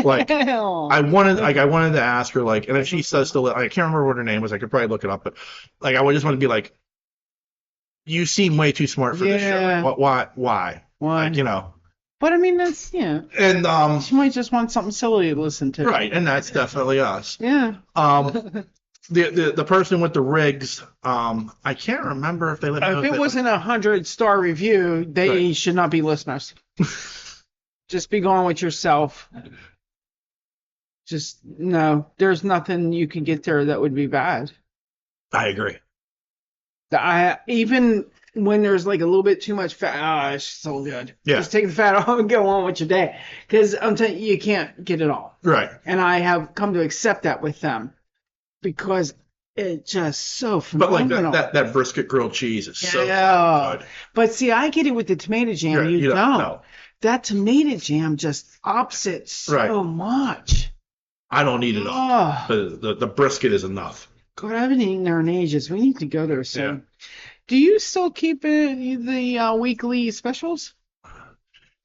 Speaker 1: Like, I wanted to ask her, like, and if she says still, I can't remember what her name was. I could probably look it up, but like, I would just want to be like, you seem way too smart for this show. Like, why?
Speaker 2: Why?
Speaker 1: Like, you know.
Speaker 2: But I mean, that's, yeah.
Speaker 1: And
Speaker 2: she might just want something silly to listen to.
Speaker 1: Right, and that's definitely us.
Speaker 2: Yeah.
Speaker 1: The person with the Rigs, I can't remember if they let me know.
Speaker 2: If it wasn't 100-star review, they should not be listeners. Just be going with yourself. Just, no, there's nothing you can get there that would be bad.
Speaker 1: I agree.
Speaker 2: Even when there's like a little bit too much fat, it's so good.
Speaker 1: Yeah.
Speaker 2: Just take the fat off and go on with your day. Because I'm telling you, you can't get it all.
Speaker 1: Right.
Speaker 2: And I have come to accept that with them. Because It's just so
Speaker 1: But like
Speaker 2: phenomenal.
Speaker 1: that brisket grilled cheese is so
Speaker 2: Yeah.
Speaker 1: good.
Speaker 2: But see, I get it with the tomato jam.
Speaker 1: Yeah,
Speaker 2: You don't.
Speaker 1: no.
Speaker 2: That tomato jam just ups it so
Speaker 1: Right.
Speaker 2: much.
Speaker 1: I don't need it all.
Speaker 2: Oh,
Speaker 1: The brisket is enough.
Speaker 2: God, I haven't eaten there in ages. We need to go there soon.
Speaker 1: Yeah.
Speaker 2: Do you still keep the weekly specials?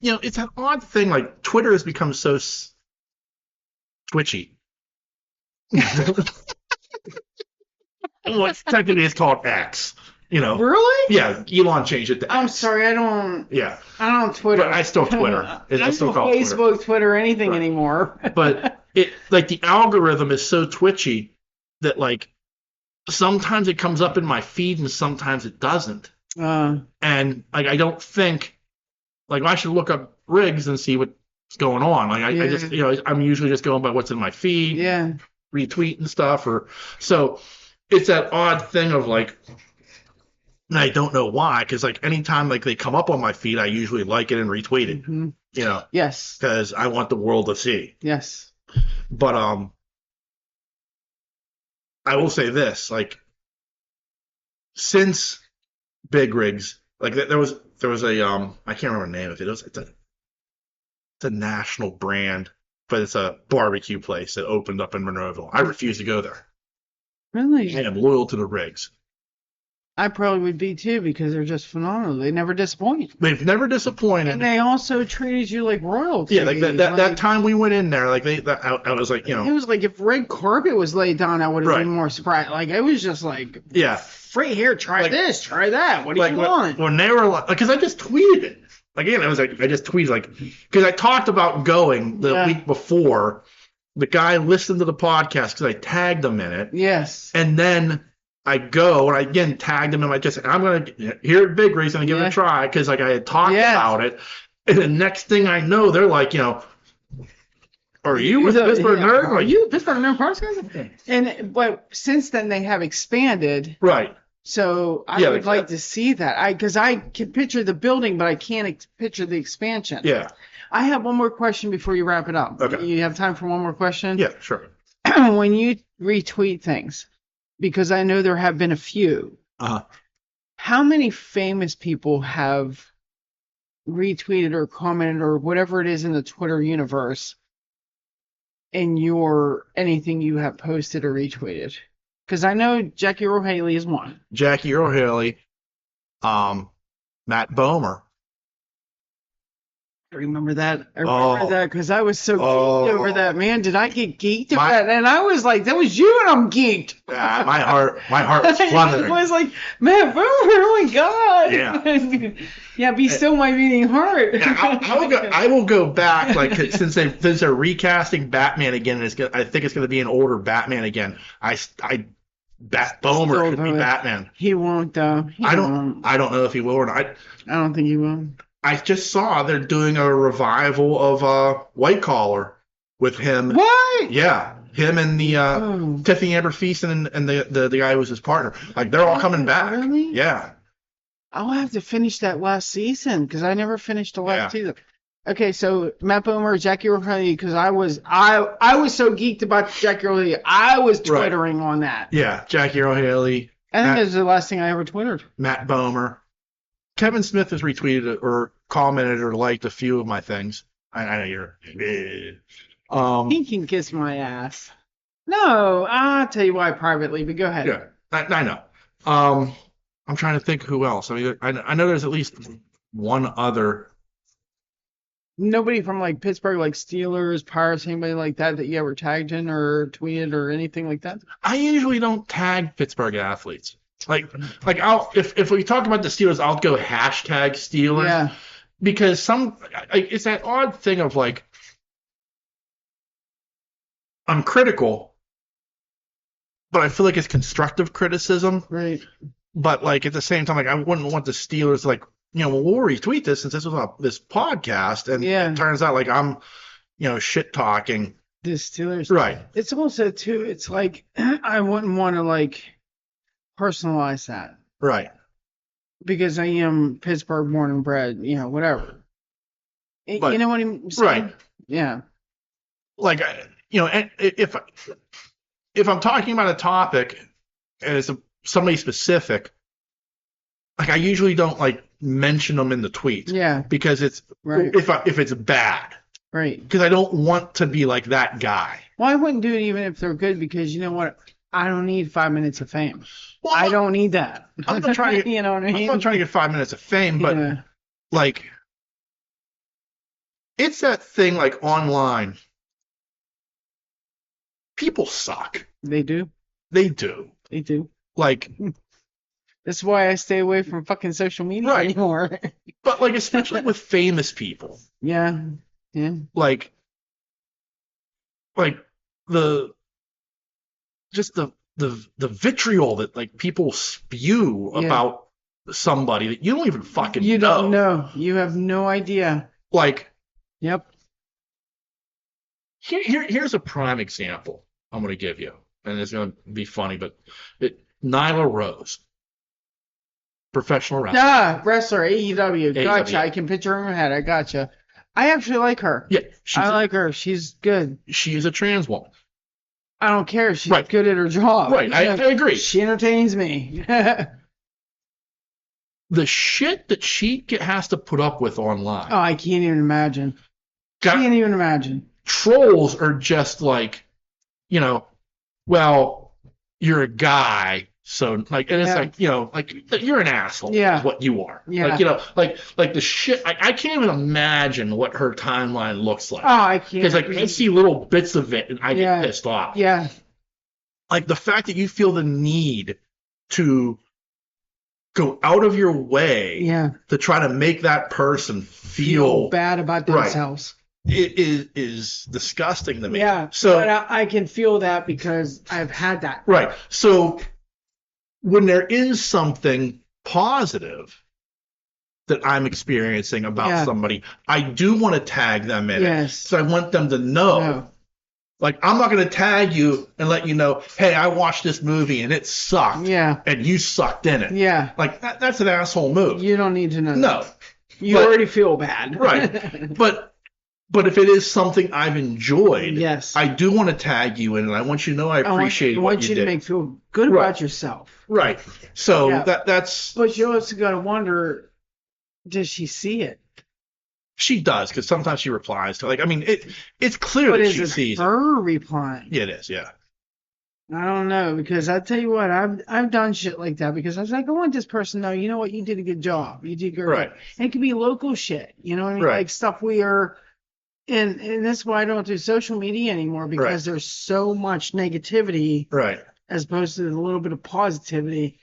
Speaker 1: It's an odd thing. Like Twitter has become so twitchy. Well, technically it's called X.
Speaker 2: Really?
Speaker 1: Yeah, Elon changed it to X.
Speaker 2: I'm sorry, I don't Twitter.
Speaker 1: But I still Twitter.
Speaker 2: I still call Facebook, Twitter, anything
Speaker 1: Right.
Speaker 2: anymore.
Speaker 1: But it like the algorithm is so twitchy that like sometimes it comes up in my feed and sometimes it doesn't. And like I don't think like I should look up Riggs and see what's going on. Like I just I'm usually just going by what's in my feed,
Speaker 2: yeah.
Speaker 1: retweet and stuff, or so it's that odd thing of like. And I don't know why, because like anytime like they come up on my feed, I usually like it and retweet it.
Speaker 2: Mm-hmm.
Speaker 1: Yes, because I want the world to see.
Speaker 2: Yes.
Speaker 1: But I will say this: like since Big Rigs, like there was a I can't remember the name of it. It's a national brand, but it's a barbecue place that opened up in Monroeville. I refuse to go there.
Speaker 2: Really?
Speaker 1: I am loyal to the Rigs.
Speaker 2: I probably would be too because they're just phenomenal. They never disappoint.
Speaker 1: They've never disappointed.
Speaker 2: And they also treated you like royalty.
Speaker 1: Yeah, like that time we went in there, like I was like,
Speaker 2: It was like if red carpet was laid down, I would have been more surprised. Like it was just like, free here, try this, try that. What do you want?
Speaker 1: When they were like, because I just tweeted it. Again, I just tweeted like, because I talked about going the week before. The guy listened to the podcast because I tagged him in it.
Speaker 2: Yes.
Speaker 1: And then I go and I again tagged him and I'm gonna here at Big Rigs and give it a try because like I had talked about it. And the next thing I know, they're like, are you with Pittsburgh Nerd?
Speaker 2: Are you Pittsburgh Nerd podcast? And but since then they have expanded.
Speaker 1: Right.
Speaker 2: So I would like to see that. Because I can picture the building, but I can't picture the expansion.
Speaker 1: Yeah.
Speaker 2: I have one more question before you wrap it up.
Speaker 1: Okay.
Speaker 2: You have time for one more question?
Speaker 1: Yeah, sure.
Speaker 2: When you retweet things, because I know there have been a few. How many famous people have retweeted or commented or whatever it is in the Twitter universe in your anything you have posted or retweeted? Because I know Jackie Earle Haley is one.
Speaker 1: Jackie Earle Haley, Matt Bomer.
Speaker 2: I remember that. I remember that because I was so geeked over that. Man, did I get geeked over that? And I was like, that was you, and I'm geeked.
Speaker 1: My heart was fluttering.
Speaker 2: I was like, Matt Boomer, oh my god.
Speaker 1: Yeah.
Speaker 2: Yeah, be still my beating heart.
Speaker 1: I will go back since they're recasting Batman again. And I think it's going to be an older Batman again. Bomer should be Batman.
Speaker 2: He won't though.
Speaker 1: I don't know if he will or not.
Speaker 2: I don't think he will.
Speaker 1: I just saw they're doing a revival of White Collar with him.
Speaker 2: What?
Speaker 1: Yeah, him and the Tiffany Amber Thiessen and the guy who was his partner. Like they're all coming back.
Speaker 2: Really?
Speaker 1: Yeah.
Speaker 2: I'll have to finish that last season because I never finished the last season. Okay, so Matt Bomer, Jackie Earle Haley, because I was so geeked about Jackie Earle Haley, I was twittering on that.
Speaker 1: Yeah, Jackie Earle Haley.
Speaker 2: I think that's the last thing I ever twittered.
Speaker 1: Matt Bomer. Kevin Smith has retweeted or commented or liked a few of my things. I know you're.
Speaker 2: He can kiss my ass. No, I'll tell you why privately, but go ahead.
Speaker 1: Yeah, I know. I'm trying to think who else. I mean, I know there's at least one other.
Speaker 2: Nobody from like Pittsburgh, like Steelers, Pirates, anybody like that you ever tagged in or tweeted or anything like that?
Speaker 1: I usually don't tag Pittsburgh athletes. Like I'll if we talk about the Steelers, I'll go hashtag Steelers.
Speaker 2: Yeah.
Speaker 1: Because it's that odd thing of like I'm critical, but I feel like it's constructive criticism.
Speaker 2: Right.
Speaker 1: But like at the same time, like I wouldn't want the Steelers like, we'll retweet this since this was this podcast, and it turns out like I'm, shit talking
Speaker 2: the Steelers.
Speaker 1: Right.
Speaker 2: It's also too. It's like I wouldn't want to like personalize that.
Speaker 1: Right.
Speaker 2: Because I am Pittsburgh born and bred, whatever.
Speaker 1: But,
Speaker 2: you know what I'm saying?
Speaker 1: Right.
Speaker 2: Yeah.
Speaker 1: Like, if I'm talking about a topic and it's somebody specific, like I usually don't like mention them in the tweet.
Speaker 2: Yeah.
Speaker 1: Because it's
Speaker 2: Right.
Speaker 1: if it's bad.
Speaker 2: Right.
Speaker 1: Because I don't want to be like that guy.
Speaker 2: Well, I wouldn't do it even if they're good because you know what? I don't need 5 minutes of fame.
Speaker 1: Well,
Speaker 2: I don't need that.
Speaker 1: I'm not trying to get,
Speaker 2: you know what I
Speaker 1: I'm
Speaker 2: mean?
Speaker 1: not trying to get 5 minutes of fame, but
Speaker 2: Yeah.
Speaker 1: like it's that thing like online. People suck.
Speaker 2: They do.
Speaker 1: They do.
Speaker 2: They do.
Speaker 1: Like,
Speaker 2: That's why I stay away from fucking social media
Speaker 1: Right.
Speaker 2: anymore.
Speaker 1: but like especially with famous people.
Speaker 2: Yeah. Yeah.
Speaker 1: Like the vitriol that like people spew
Speaker 2: Yeah.
Speaker 1: about somebody that you don't even fucking
Speaker 2: You
Speaker 1: know.
Speaker 2: don't know. You have no idea.
Speaker 1: Like
Speaker 2: Yep.
Speaker 1: here's a prime example I'm going to give you, and it's going to be funny, but Nyla Rose, professional wrestler.
Speaker 2: Wrestler, AEW. Gotcha.
Speaker 1: AEW.
Speaker 2: I can picture her in my head. I gotcha. I actually like her.
Speaker 1: Yeah,
Speaker 2: I like her. She's good.
Speaker 1: she is a trans woman.
Speaker 2: I don't care. She's
Speaker 1: Right.
Speaker 2: good at her job.
Speaker 1: Right, I agree.
Speaker 2: She entertains me.
Speaker 1: The shit that she has to put up with online.
Speaker 2: Oh, I can't even imagine.
Speaker 1: Got-
Speaker 2: Can't even imagine.
Speaker 1: Trolls are just like, well, you're a guy, so like, and it's
Speaker 2: Yeah.
Speaker 1: like, like you're an asshole.
Speaker 2: Yeah.
Speaker 1: Is what you are.
Speaker 2: Yeah.
Speaker 1: Like the shit. I can't even imagine what her timeline looks like.
Speaker 2: Oh, I can't.
Speaker 1: Because like I see little bits of it and I
Speaker 2: Yeah.
Speaker 1: get pissed off.
Speaker 2: Yeah.
Speaker 1: Like the fact that you feel the need to go out of your way
Speaker 2: Yeah.
Speaker 1: to try to make that person
Speaker 2: Feel
Speaker 1: feel
Speaker 2: bad about
Speaker 1: Right.
Speaker 2: themselves.
Speaker 1: it is disgusting to me.
Speaker 2: Yeah.
Speaker 1: So
Speaker 2: But I can feel that because I've had that.
Speaker 1: right. So when there is something positive that I'm experiencing about
Speaker 2: Yeah.
Speaker 1: somebody, I do want to tag them in it.
Speaker 2: Yes.
Speaker 1: So I want them to know.
Speaker 2: No.
Speaker 1: Like, I'm not going to tag you and let you know, hey, I watched this movie and it sucked.
Speaker 2: Yeah.
Speaker 1: And you sucked in it.
Speaker 2: Yeah.
Speaker 1: Like, that's an asshole move.
Speaker 2: You don't need to know.
Speaker 1: No.
Speaker 2: You
Speaker 1: but-
Speaker 2: already feel bad.
Speaker 1: Right. But if it is something I've enjoyed,
Speaker 2: Yes.
Speaker 1: I do want to tag you in, and I want you to know I appreciate
Speaker 2: I
Speaker 1: what
Speaker 2: want
Speaker 1: you
Speaker 2: you
Speaker 1: did.
Speaker 2: to feel good
Speaker 1: Right.
Speaker 2: about yourself.
Speaker 1: Right. So
Speaker 2: Yeah.
Speaker 1: that's
Speaker 2: But you also got to wonder, does she see it?
Speaker 1: she does, because sometimes she replies to, like, I mean, it's clear
Speaker 2: But
Speaker 1: that
Speaker 2: is
Speaker 1: she
Speaker 2: it
Speaker 1: sees it.
Speaker 2: her replying?
Speaker 1: Yeah, it is. Yeah.
Speaker 2: I don't know, because I tell you what, I've done shit like that because I was like, I want this person to know, you know what, you did a good job. You did good.
Speaker 1: Right.
Speaker 2: And it could be local shit. You know what I mean?
Speaker 1: Right.
Speaker 2: Like stuff we are, and that's why I don't do social media anymore because there's so much negativity
Speaker 1: Right.
Speaker 2: as opposed to a little bit of positivity.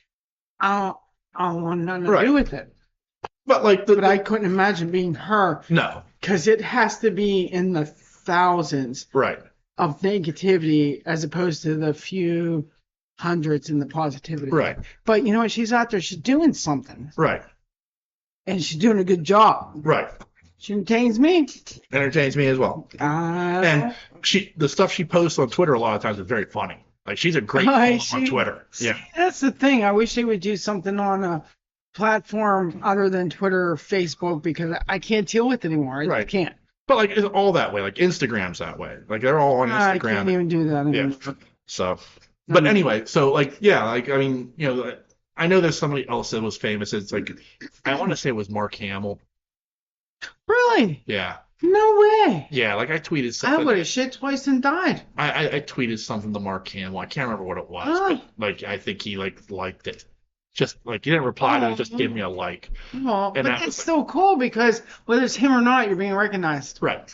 Speaker 2: I don't want nothing to
Speaker 1: Right.
Speaker 2: do with it.
Speaker 1: But like
Speaker 2: But I couldn't imagine being her
Speaker 1: no.
Speaker 2: because it has to be in the thousands
Speaker 1: Right.
Speaker 2: of negativity as opposed to the few hundreds in the positivity.
Speaker 1: Right.
Speaker 2: But you know what? She's out there. She's doing something.
Speaker 1: Right.
Speaker 2: And she's doing a good job.
Speaker 1: Right.
Speaker 2: She entertains me.
Speaker 1: Entertains me as well. And the stuff she posts on Twitter a lot of times is very funny. Like, she's a great follow on Twitter. Yeah.
Speaker 2: That's the thing. I wish they would do something on a platform other than Twitter or Facebook because I can't deal with it anymore. I
Speaker 1: Right.
Speaker 2: just can't.
Speaker 1: But like, it's all that way. Like, Instagram's that way. Like, they're all on
Speaker 2: I can't
Speaker 1: Instagram.
Speaker 2: even do that anymore.
Speaker 1: Yeah. So, but anyway, so like, yeah, like, I mean, I know there's somebody else that was famous. It's like, I want to say it was Mark Hamill.
Speaker 2: Really?
Speaker 1: Yeah.
Speaker 2: No way.
Speaker 1: Yeah. Like, I tweeted
Speaker 2: I
Speaker 1: something.
Speaker 2: would have shit twice and died.
Speaker 1: I tweeted something to Mark Hamill. I can't remember what it was.
Speaker 2: Huh.
Speaker 1: But, like, I think he liked it. Just like, he didn't reply to it, just give me a like.
Speaker 2: Oh, but
Speaker 1: And that
Speaker 2: that's
Speaker 1: was-
Speaker 2: still cool because whether it's him or not, you're being recognized.
Speaker 1: Right.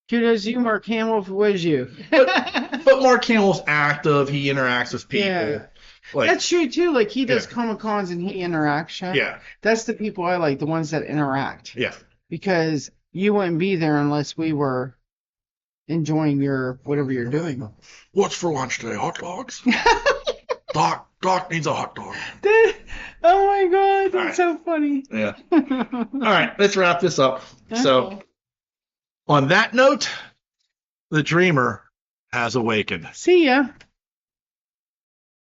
Speaker 2: Kudos to you, Mark Hamill, if it was you.
Speaker 1: But Mark Hamill's active. He interacts with people.
Speaker 2: Yeah.
Speaker 1: Like,
Speaker 2: That's true too. Like he does
Speaker 1: Yeah.
Speaker 2: Comic Cons and he interacts.
Speaker 1: yeah.
Speaker 2: That's the people I like, the ones that interact.
Speaker 1: Yeah.
Speaker 2: Because you wouldn't be there unless we were enjoying your whatever you're doing.
Speaker 1: What's for lunch today? Hot dogs? Doc needs a hot dog.
Speaker 2: Oh my god, that's so funny.
Speaker 1: Yeah. All right, let's wrap this up. So, on that note, the dreamer has awakened.
Speaker 2: See ya.